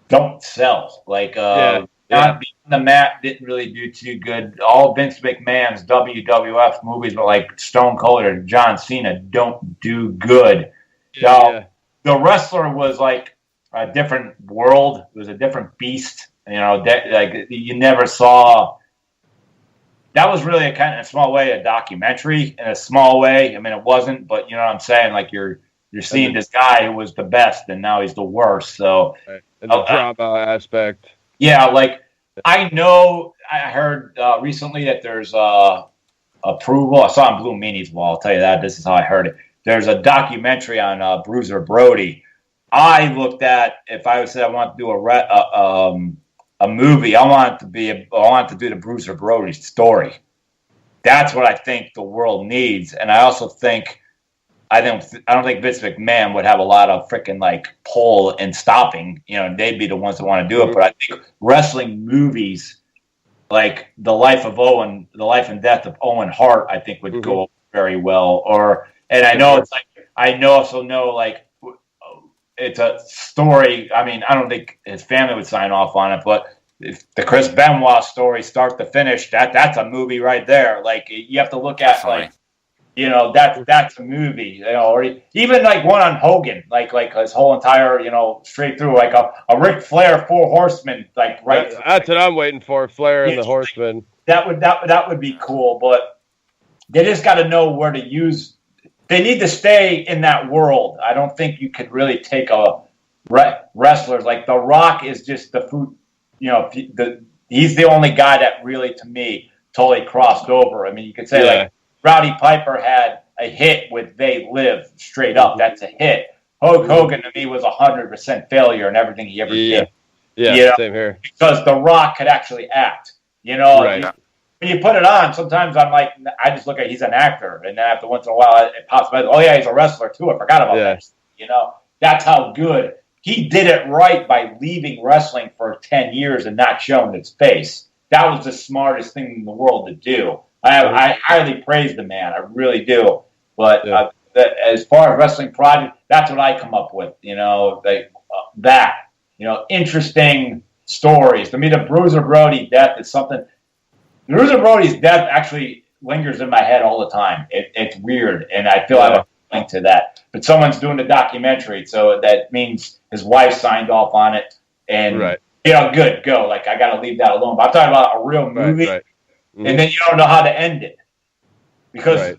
Speaker 2: don't sell. Beyond the Mat didn't really do too good. All Vince McMahon's WWF movies, but Stone Cold or John Cena, don't do good. The wrestler was a different world. It was a different beast. You never saw. That was really in a small way a documentary in a small way. I mean, it wasn't, but you know what I'm saying? You're seeing this guy who was the best and now he's the worst. So
Speaker 3: and the drama aspect.
Speaker 2: Yeah, I know I heard recently that there's approval. I saw on Blue Meanie's wall. I'll tell you that. This is how I heard it. There's a documentary on Bruiser Brody. I looked at if I said I want to do a movie, I want to do the Bruiser Brody story. That's what I think the world needs, and I also think I don't think Vince McMahon would have a lot of freaking pull in stopping. They'd be the ones that want to do it. But I think wrestling movies, like The Life and Death of Owen Hart, I think would go very well. It's a story. I mean, I don't think his family would sign off on it, but if the Chris Benoit story, start to finish, that's a movie right there. You have to look at that's a movie. Or even one on Hogan, his whole entire straight through a Ric Flair 4 Horsemen right.
Speaker 3: That's what I'm waiting for, Flair and the Horsemen.
Speaker 2: That would be cool, but they just got to know where to use. They need to stay in that world. I don't think you could really take wrestlers The Rock is just the food. He's the only guy that really, to me, totally crossed over. I mean, you could say Rowdy Piper had a hit with "They Live" straight up. That's a hit. Hulk Hogan to me was 100% failure in everything he ever did.
Speaker 3: Yeah, same here.
Speaker 2: Because The Rock could actually act. Right. When you put it on, sometimes I'm I just look at he's an actor, and then after once in a while it pops by. Oh yeah, he's a wrestler too. I forgot about that. That's how good he did it right by leaving wrestling for 10 years and not showing its face. That was the smartest thing in the world to do. I highly praise the man, I really do. But as far as wrestling project, that's what I come up with. Interesting stories. To me, the Bruiser Brody death is something. Bruiser Brody's death actually lingers in my head all the time. It's weird, and I feel I have a link to that. But someone's doing the documentary, so that means his wife signed off on it, and good, go. Like, I got to leave that alone. But I'm talking about a real movie, and then you don't know how to end it because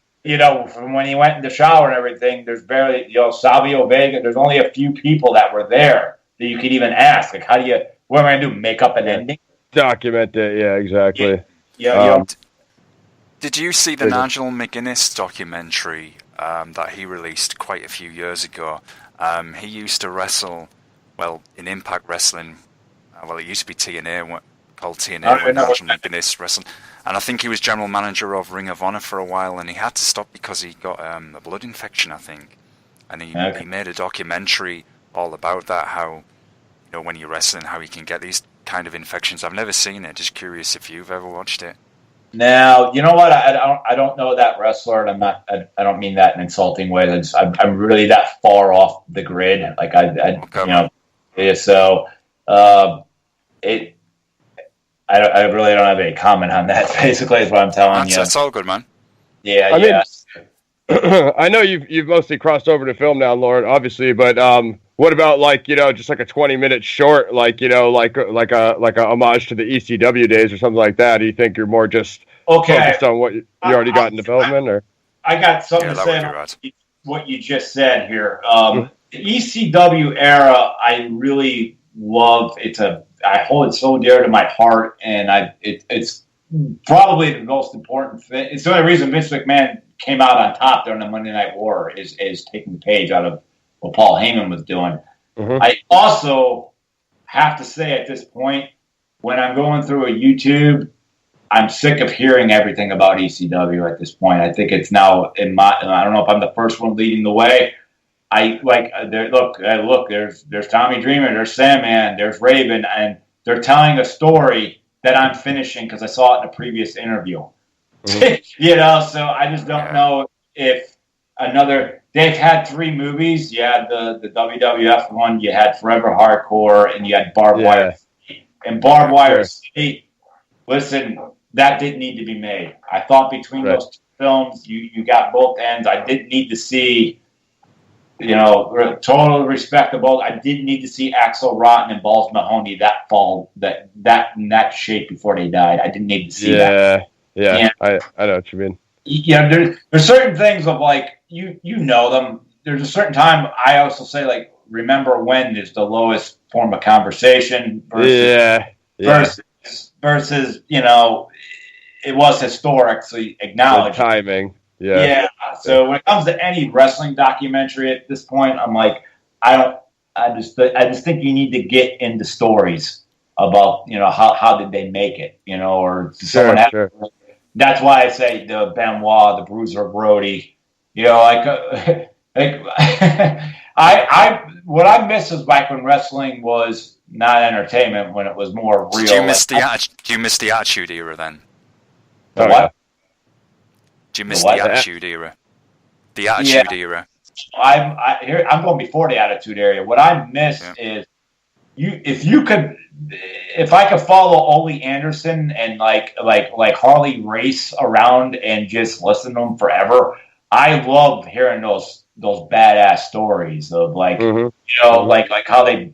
Speaker 2: from when he went in the shower and everything, there's barely Savio Vega. There's only a few people that were there that you could even ask. Like, what am I gonna do? Make up an ending?
Speaker 3: Document it, exactly.
Speaker 1: Did you see the Nigel McGuinness documentary that he released quite a few years ago? He used to wrestle, in Impact Wrestling. It used to be TNA, called TNA, when Nigel McGuinness wrestled. And I think he was general manager of Ring of Honor for a while, and he had to stop because he got a blood infection, I think. And he made a documentary all about that, how, when you're wrestling, how you can get these kind of infections. I've never seen it. Just curious if you've ever watched it.
Speaker 2: Now, you know what? I don't know that wrestler, and I don't mean that in an insulting way. I'm really that far off the grid. Like I really don't have any comment on that. Basically, is what I'm telling you.
Speaker 1: That's all good, man.
Speaker 2: Yeah,
Speaker 3: I mean, I know you've mostly crossed over to film now, Loren, obviously, but what about just like a 20-minute short, like a homage to the ECW days or something like that? Do you think you're more just focused on what you already got in development, or?
Speaker 2: I got something to say about what you just said here. The ECW era, I really love. I hold it so dear to my heart, and it's probably the most important thing. It's the only reason Vince McMahon came out on top during the Monday Night War is taking the page out of what Paul Heyman was doing. I also have to say at this point, when I'm going through a YouTube, I'm sick of hearing everything about ECW at this point. I think it's now I don't know if I'm the first one leading the way. Look, there's Tommy Dreamer, there's Sandman, there's Raven, and they're telling a story that I'm finishing because I saw it in a previous interview. So I just don't know if they've had 3 movies. You had the WWF one, you had Forever Hardcore, and you had Barbed Wire City. And Barbed Wire City, listen, that didn't need to be made. I thought between those 2 films, you got both ends. I didn't need to see, total respectable. I didn't need to see Axl Rotten and Balls Mahoney that in that shape before they died. I didn't need to see that.
Speaker 3: Yeah, I know what you mean.
Speaker 2: Yeah, there's certain things of you know them. There's a certain time I also say remember when is the lowest form of conversation versus it was historic, so you acknowledge
Speaker 3: the timing.
Speaker 2: So when it comes to any wrestling documentary at this point, I'm like, I just think you need to get into stories about how did they make it, or someone. That's why I say the Benoit, the Bruiser, Brody. I what I miss is back when wrestling was not entertainment, when it was more real.
Speaker 1: Do you miss the Attitude Era then?
Speaker 2: What?
Speaker 1: Do you miss the Attitude Era? The Attitude Era.
Speaker 2: I'm going before the Attitude Era. What I miss is if I could follow Ole Anderson and like Harley race around and just listen to them forever. I love hearing those badass stories of like how they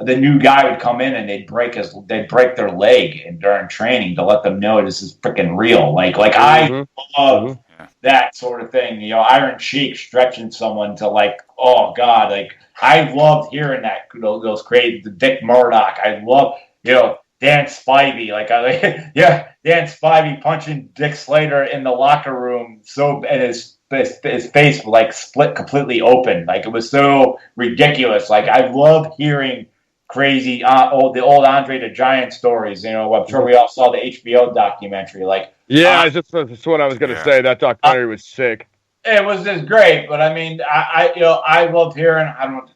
Speaker 2: the new guy would come in and they'd break their leg and during training to let them know this is freaking real. I love that sort of thing. Iron Sheik stretching someone to oh God, I love hearing that those crazy Dick Murdoch. I love Dan Spivey. Dan Spivey punching Dick Slater in the locker room and his face split completely open. It was so ridiculous. I love hearing crazy the old Andre the Giant stories. I'm sure we all saw the HBO documentary.
Speaker 3: That's what I was going to say. That documentary was sick.
Speaker 2: It was just great, but I mean, I loved hearing. I don't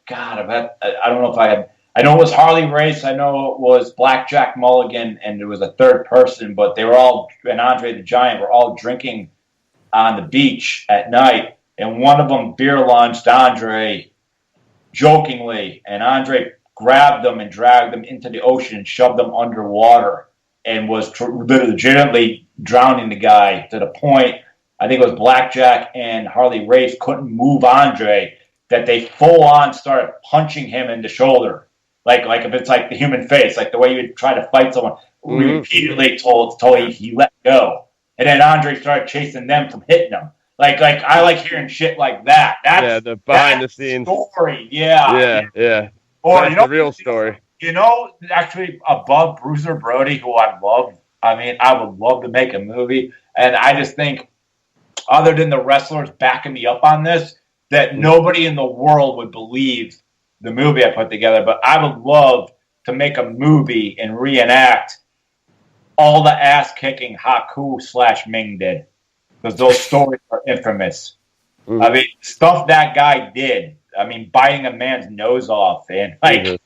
Speaker 2: know if I had. I know it was Harley Race. I know it was Blackjack Mulligan, and there was a third person, but they were all, and Andre the Giant were all drinking on the beach at night, and one of them beer launched Andre jokingly, and Andre grabbed them and dragged them into the ocean and shoved them underwater and was legitimately drowning the guy to the point I think it was Blackjack and Harley Race couldn't move Andre, that they full on started punching him in the shoulder. Like if it's like the human face, like the way you would try to fight someone. We repeatedly told he let go. And then Andre started chasing them from hitting him. Like I like hearing shit like that. That's
Speaker 3: the behind the scenes
Speaker 2: story. Yeah. Or
Speaker 3: that's the real story.
Speaker 2: Actually above Bruiser Brody, who I love. I mean, I would love to make a movie, and I just think, other than the wrestlers backing me up on this, that nobody in the world would believe the movie I put together. But I would love to make a movie and reenact all the ass kicking Haku / Ming did, because those stories are infamous. I mean, stuff that guy did. I mean, biting a man's nose off, and like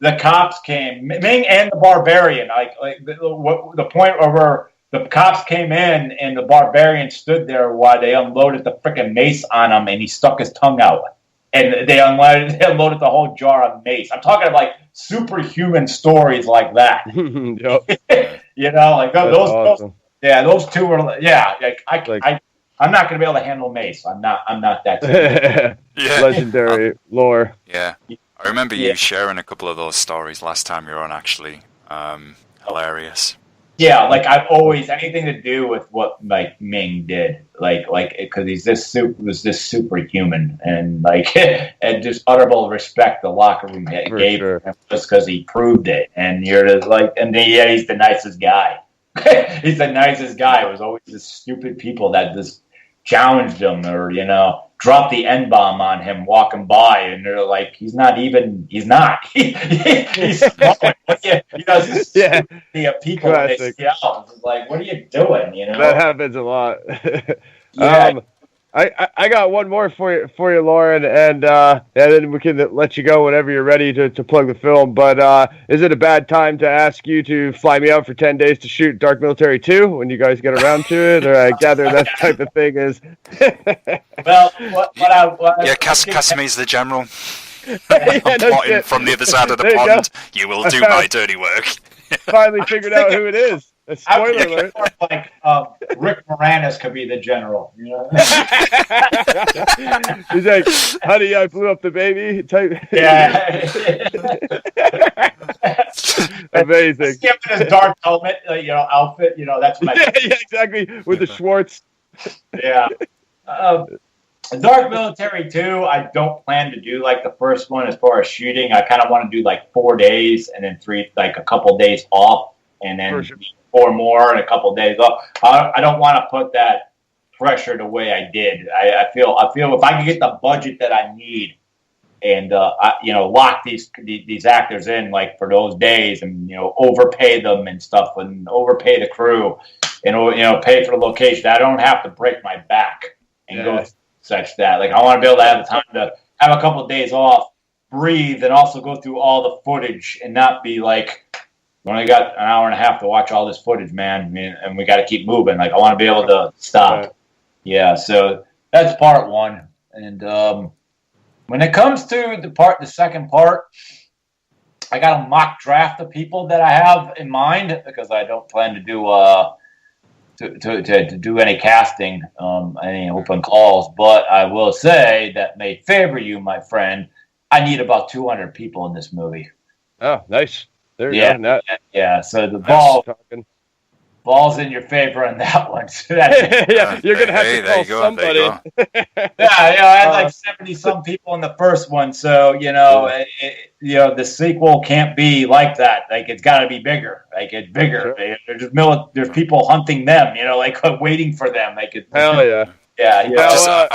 Speaker 2: the cops came, Ming and the Barbarian. The point where the cops came in and the Barbarian stood there while they unloaded the freaking mace on him, and he stuck his tongue out. And they unloaded the whole jar of mace. I'm talking like superhuman stories like that. Yep.
Speaker 3: Awesome.
Speaker 2: Those two were. I'm not going to be able to handle mace. I'm not that.
Speaker 3: Legendary lore.
Speaker 1: Yeah, I remember you sharing a couple of those stories last time you were on. Actually, hilarious.
Speaker 2: Yeah, like I've always anything to do with what like Ming did, like because was this superhuman, and like and just utterable respect the locker room gave him just because he proved it, and you're just like, and he's the nicest guy. He's the nicest guy. It was always the stupid people that just challenged him, or dropped the N-bomb on him walking by, and they're like, he's not. He's smart. People they yell. Like, what are you doing?
Speaker 3: That happens a lot.
Speaker 2: Yeah.
Speaker 3: I got one more for you, Loren, and then we can let you go whenever you're ready to plug the film. But is it a bad time to ask you to fly me out for 10 days to shoot Dark Military 2 when you guys get around to it? Or I gather that type of thing is.
Speaker 2: Well,
Speaker 1: Casimi's the general.
Speaker 3: No
Speaker 1: from the other side of the pond. You will do my dirty work.
Speaker 3: Finally figured out who it is. Spoiler alert.
Speaker 2: Like Rick Moranis could be the general.
Speaker 3: He's like, honey, I blew up the baby.
Speaker 2: Yeah.
Speaker 3: Amazing.
Speaker 2: Skipping his dark helmet, outfit. That's what
Speaker 3: yeah, exactly. With the Schwartz.
Speaker 2: Yeah. Dark Military 2, I don't plan to do like the first one as far as shooting. I kind of want to do like 4 days and then a couple days off, and then 4 more and a couple days off. I don't want to put that pressure the way I did. I feel if I can get the budget that I need and lock these actors in like for those days, and overpay them and stuff, and overpay the crew, and pay for the location, I don't have to break my back and go such that. Like, I want to be able to have the time to have a couple of days off, breathe, and also go through all the footage and not be like, we only got an hour and a half to watch all this footage, man, and we got to keep moving. Like, I want to be able to stop.
Speaker 3: Right.
Speaker 2: Yeah, so that's part one. And when it comes to the second part, I got a mock draft of people that I have in mind, because I don't plan to do to do any casting, any open calls. But I will say that may favor you, my friend. I need about 200 people in this movie.
Speaker 3: Oh, nice. There you go.
Speaker 2: Yeah. So the ball's in your favor on that one. So
Speaker 3: you're gonna have to call somebody.
Speaker 2: I had like 70 some people in the first one, so the sequel can't be like that. Like, it's got to be bigger. Like, it's bigger. Sure. There's people hunting them. Waiting for them.
Speaker 3: Hell yeah.
Speaker 2: Yeah.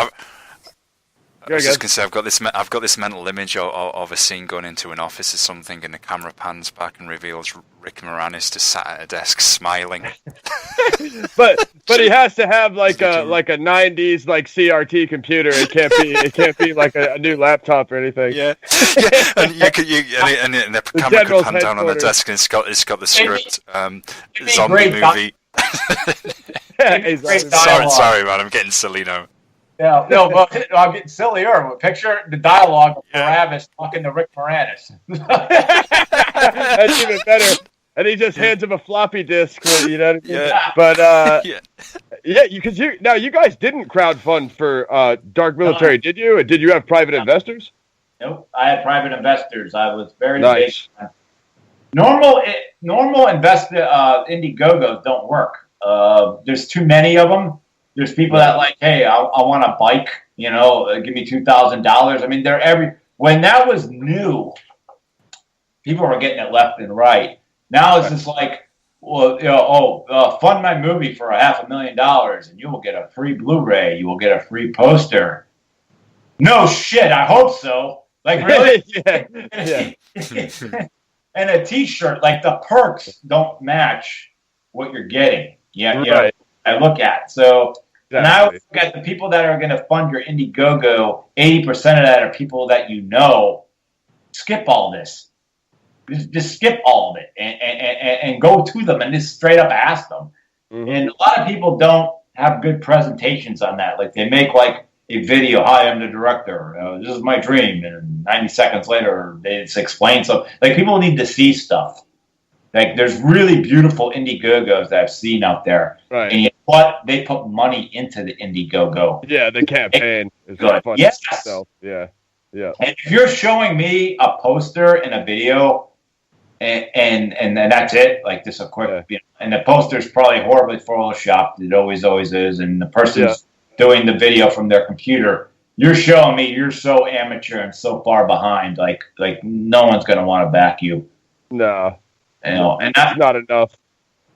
Speaker 1: I was just gonna say, I've got this mental image of a scene going into an office or something, and the camera pans back and reveals Rick Moranis just sat at a desk smiling.
Speaker 3: but he has to have like a 90s like CRT computer. It can't be like a new laptop or anything.
Speaker 1: Yeah. And the camera could pan down on the desk, and it's got the script. Zombie movie. Sorry, man, I'm getting silly now.
Speaker 2: Yeah, no, but I'm getting sillier. Picture the dialogue of Barabbas talking to Rick Moranis.
Speaker 3: That's even better. and he just hands him a floppy disk. You know what I mean?
Speaker 1: Yeah.
Speaker 3: But because you guys didn't crowdfund for Dark Military, did you? Did you have private investors?
Speaker 2: Nope, I had private investors. I was very
Speaker 3: nice.
Speaker 2: big. Normal Indiegogos don't work. There's too many of them. There's people that like, hey, I want a bike. You know, give me $2,000. I mean, when that was new, people were getting it left and right. Now it's just like, well, you know, fund my movie for $500,000 and you will get a free Blu-ray. You will get a free poster. No shit. I hope so. Like, really?
Speaker 3: Yeah.
Speaker 2: And a T-shirt, like the perks don't match what you're getting. Yeah, you know, I look at. So now look at the people that are going to fund your Indiegogo. 80% of that are people that you know. Skip all this. Just skip all of it and go to them and just straight up ask them. Mm-hmm. And a lot of people don't have good presentations on that. Like they make like a video, hi, I'm the director. This is my dream. And 90 seconds later, they just explain something. Like people need to see stuff. Like there's really beautiful Indiegogos that I've seen out there.
Speaker 3: Right.
Speaker 2: And you know what? They put money into the Indiegogo.
Speaker 3: Yeah, the campaign is
Speaker 2: good.
Speaker 3: Fun
Speaker 2: yes.
Speaker 3: Itself. Yeah. Yeah.
Speaker 2: And if you're showing me a poster and a video and that's it, like just a quick, you know, and the poster's probably horribly photoshopped. It always is. And the person's doing the video from their computer. You're showing me you're so amateur and so far behind. Like no one's going to want to back you.
Speaker 3: No.
Speaker 2: You know, and
Speaker 3: that's not enough.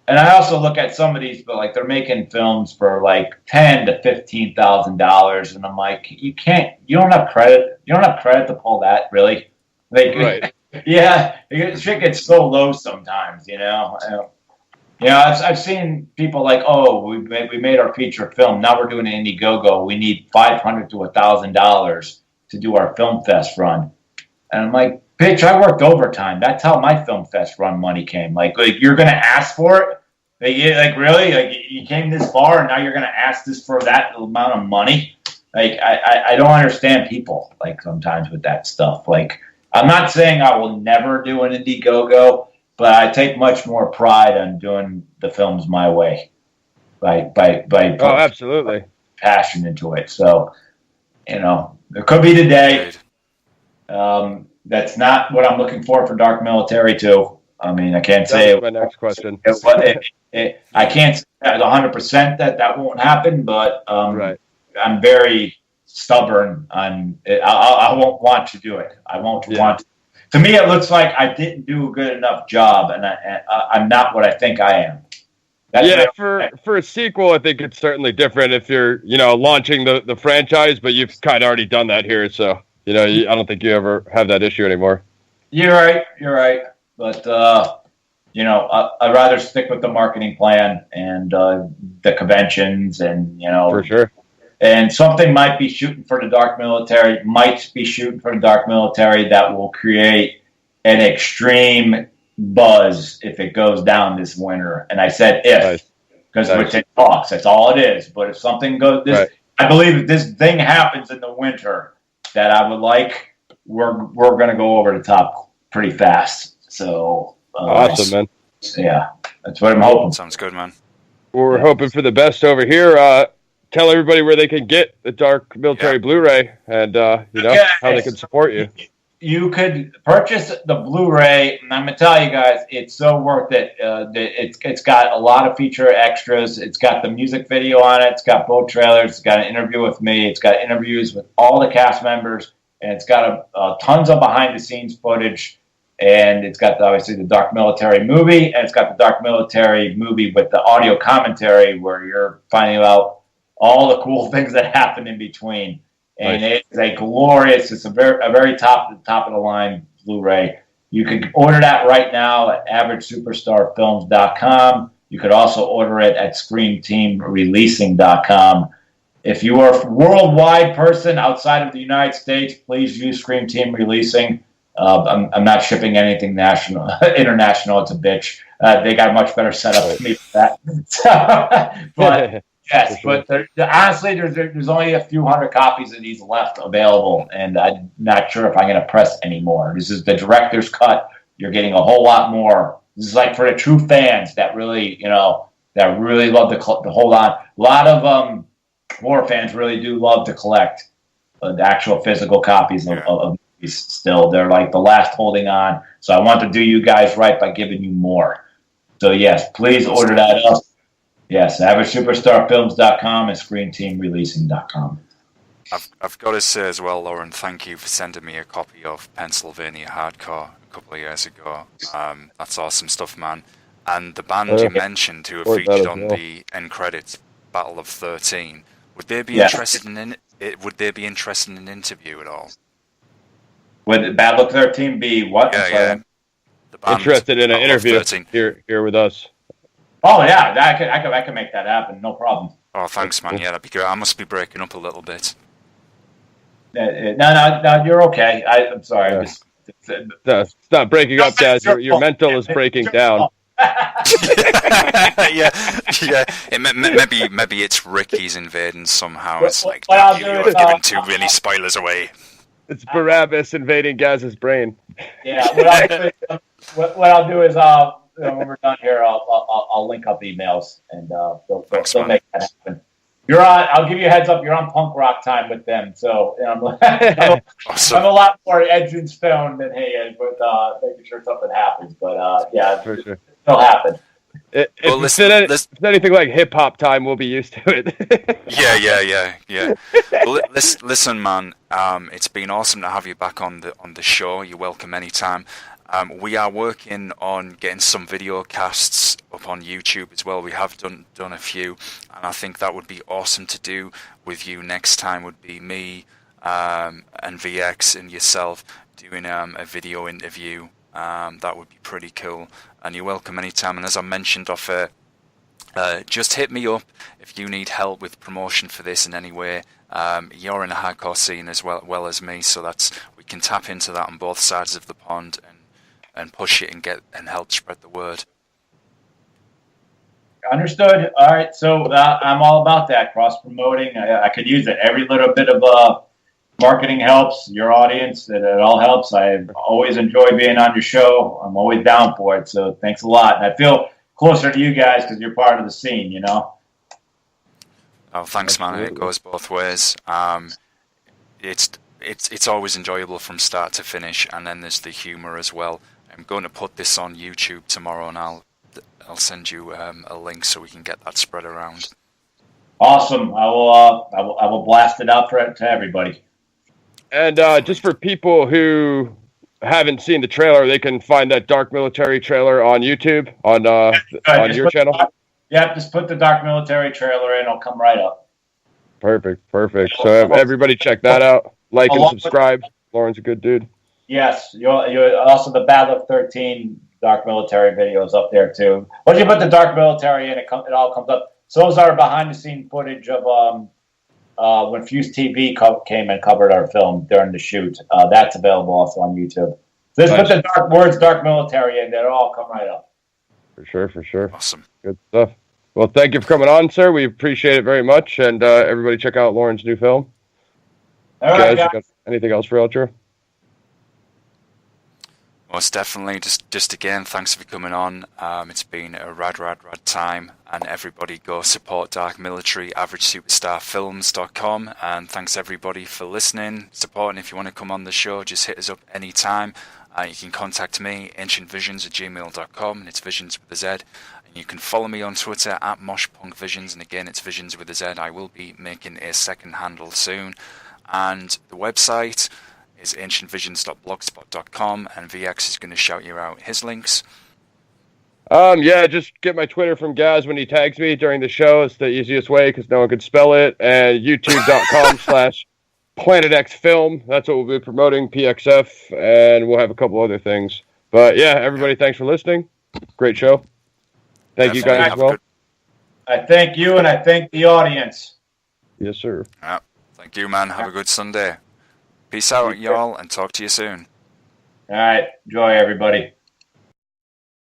Speaker 2: And I also look at some of these, but like they're making films for like $10,000 to $15,000, and I'm like, you don't have credit. You don't have credit to pull that, really. Like,
Speaker 3: right.
Speaker 2: Yeah, shit gets so low sometimes, you know. I've seen people like, oh, we made our feature film. Now we're doing an Indiegogo. We need $500 to $1,000 to do our film fest run, and I'm like, bitch, I worked overtime. That's how my film fest run money came. Like you're gonna ask for it? Like really? Like you came this far and now you're gonna ask this for that amount of money? Like I don't understand people like sometimes with that stuff. Like I'm not saying I will never do an Indiegogo, but I take much more pride on doing the films my way. By
Speaker 3: absolutely
Speaker 2: passion into it. So you know, it could be today. That's not what I'm looking for Dark Military too. I mean, I can't say
Speaker 3: my next question.
Speaker 2: I can't say 100% that won't happen, but
Speaker 3: right.
Speaker 2: I'm very stubborn on it. I won't want to do it. I won't want to. To me, it looks like I didn't do a good enough job, and I'm not what I think I am.
Speaker 3: For a sequel, I think it's certainly different if you're, launching the franchise, but you've kind of already done that here, so. I don't think you ever have that issue anymore.
Speaker 2: You're right. But, I'd rather stick with the marketing plan and the conventions and,
Speaker 3: For sure.
Speaker 2: And something might be shooting for the Dark Military, that will create an extreme buzz if it goes down this winter. And I said if, because we're in talks. That's all it is. But if something goes, I believe if this thing happens in the winter, that I would like, we're going to go over the top pretty fast. So
Speaker 3: awesome, man.
Speaker 2: Yeah, that's what I'm hoping.
Speaker 1: Sounds good, man.
Speaker 3: We're hoping for the best over here. Tell everybody where they can get the Dark Military Blu-ray and how they can support you.
Speaker 2: You could purchase the Blu-ray, and I'm gonna tell you guys, it's so worth it. It's got a lot of feature extras. It's got the music video on it. It's got both trailers. It's got an interview with me. It's got interviews with all the cast members, and it's got tons of behind-the-scenes footage. And it's got obviously the Dark Military movie, and it's got the Dark Military movie with the audio commentary, where you're finding out all the cool things that happen in between. And it's a glorious, it's a very top of the line Blu-ray. You can order that right now at averagesuperstarfilms.com. You could also order it at screamteamreleasing.com. If you are a worldwide person outside of the United States, please use Scream Team Releasing. I'm not shipping anything international. It's a bitch. They got a much better setup than me for that. But yes, but honestly, there's only a few hundred copies of these left available, and I'm not sure if I'm going to press any more. This is the director's cut. You're getting a whole lot more This is like for the true fans that really, that really love to hold on. A lot of horror fans really do love to collect the actual physical copies of movies still. They're like the last holding on. So I want to do you guys right by giving you more. So yes, please order that up. Yes, AverageSuperstarFilms.com and ScreenTeamReleasing.com.
Speaker 1: I've got to say as well, Loren, thank you for sending me a copy of Pennsylvania Hardcore a couple of years ago. That's awesome stuff, man. And the band you mentioned who are featured on the end credits, Battle of 13, would they be interested in Would they be interested in an interview at all?
Speaker 2: Would Battle of 13 be what?
Speaker 1: Yeah. The band,
Speaker 3: interested in an interview here with us.
Speaker 2: Oh yeah, I could make that happen. No problem.
Speaker 1: Oh, thanks, man. Yeah, that'd be great. I must be breaking up a little bit.
Speaker 2: No, you're okay. I'm sorry.
Speaker 3: Yeah. It's not breaking up, guys. Your mental is breaking down.
Speaker 1: yeah. Maybe it's Ricky's invading somehow. It's like you're giving too many spoilers away.
Speaker 3: It's Barabbas invading Gaz's brain.
Speaker 2: Yeah. What I'll do is when we're done here, I'll link up emails and they'll make that happen. You're on. I'll give you a heads up. You're on punk rock time with them, so I'm a lot more edge and stone than he is with making sure something happens. But yeah, for sure, it'll happen.
Speaker 3: If it's anything like hip hop time, we'll be used to it.
Speaker 1: Yeah. Well, listen, man. It's been awesome to have you back on the show. You're welcome anytime. We are working on getting some video casts up on YouTube as well. We have done a few, and I think that would be awesome to do with you next time. Would be me and VX and yourself doing a video interview. That would be pretty cool, and you're welcome anytime. And as I mentioned off air, just hit me up if you need help with promotion for this in any way. You're in a hardcore scene as well as me, so we can tap into that on both sides of the pond and push it and help spread the word. Understood.
Speaker 2: All right, so I'm all about that cross promoting. I could use it. Every little bit of marketing helps. Your audience, it all helps. I always enjoy being on your show. I'm always down for it. So thanks a lot. And I feel closer to you guys because you're part of the scene. Oh,
Speaker 1: thanks, man. It goes both ways. It's always enjoyable from start to finish, and then there's the humor as well. I'm going to put this on YouTube tomorrow, and I'll send you a link so we can get that spread around.
Speaker 2: Awesome. I will blast it out to everybody.
Speaker 3: And just for people who haven't seen the trailer, they can find that Dark Military trailer on YouTube on your channel.
Speaker 2: Just put the Dark Military trailer in; it'll come right up.
Speaker 3: Perfect. So everybody check that out. Like and subscribe. Lauren's a good dude.
Speaker 2: Yes, you're also the Battle of 13 Dark Military videos up there too. Once you put the Dark Military in, it all comes up. So those are behind-the-scene footage of when Fuse TV came and covered our film during the shoot. That's available also on YouTube. So just put the Dark Military in, it'll all come right up.
Speaker 3: For sure.
Speaker 1: Awesome.
Speaker 3: Good stuff. Well, thank you for coming on, sir. We appreciate it very much. And everybody check out Lauren's new film.
Speaker 2: All right, guys.
Speaker 3: You got anything else for outro?
Speaker 1: Most definitely. Just again, thanks for coming on. It's been a rad time. And everybody go support Dark Military, AverageSuperstarFilms.com. And thanks everybody for listening, supporting. If you want to come on the show, just hit us up anytime. You can contact me, ancientvisions@gmail.com, and it's Visions with a Z. And you can follow me on Twitter @MoshPunkVisions, and again, it's Visions with a Z. I will be making a second handle soon. And the website is ancientvisions.blogspot.com, and VX is going to shout you out his links.
Speaker 3: Just get my Twitter from Gaz when he tags me during the show. It's the easiest way because no one could spell it. And youtube.com/PlanetXFilm. That's what we'll be promoting, PXF, and we'll have a couple other things. But yeah, everybody, thanks for listening. Great show. Thank you guys as well.
Speaker 2: I thank you, and I thank the audience.
Speaker 3: Yes, sir.
Speaker 1: Thank you, man. Have a good Sunday. Peace out, y'all, and talk to you soon.
Speaker 2: All right. Enjoy, everybody.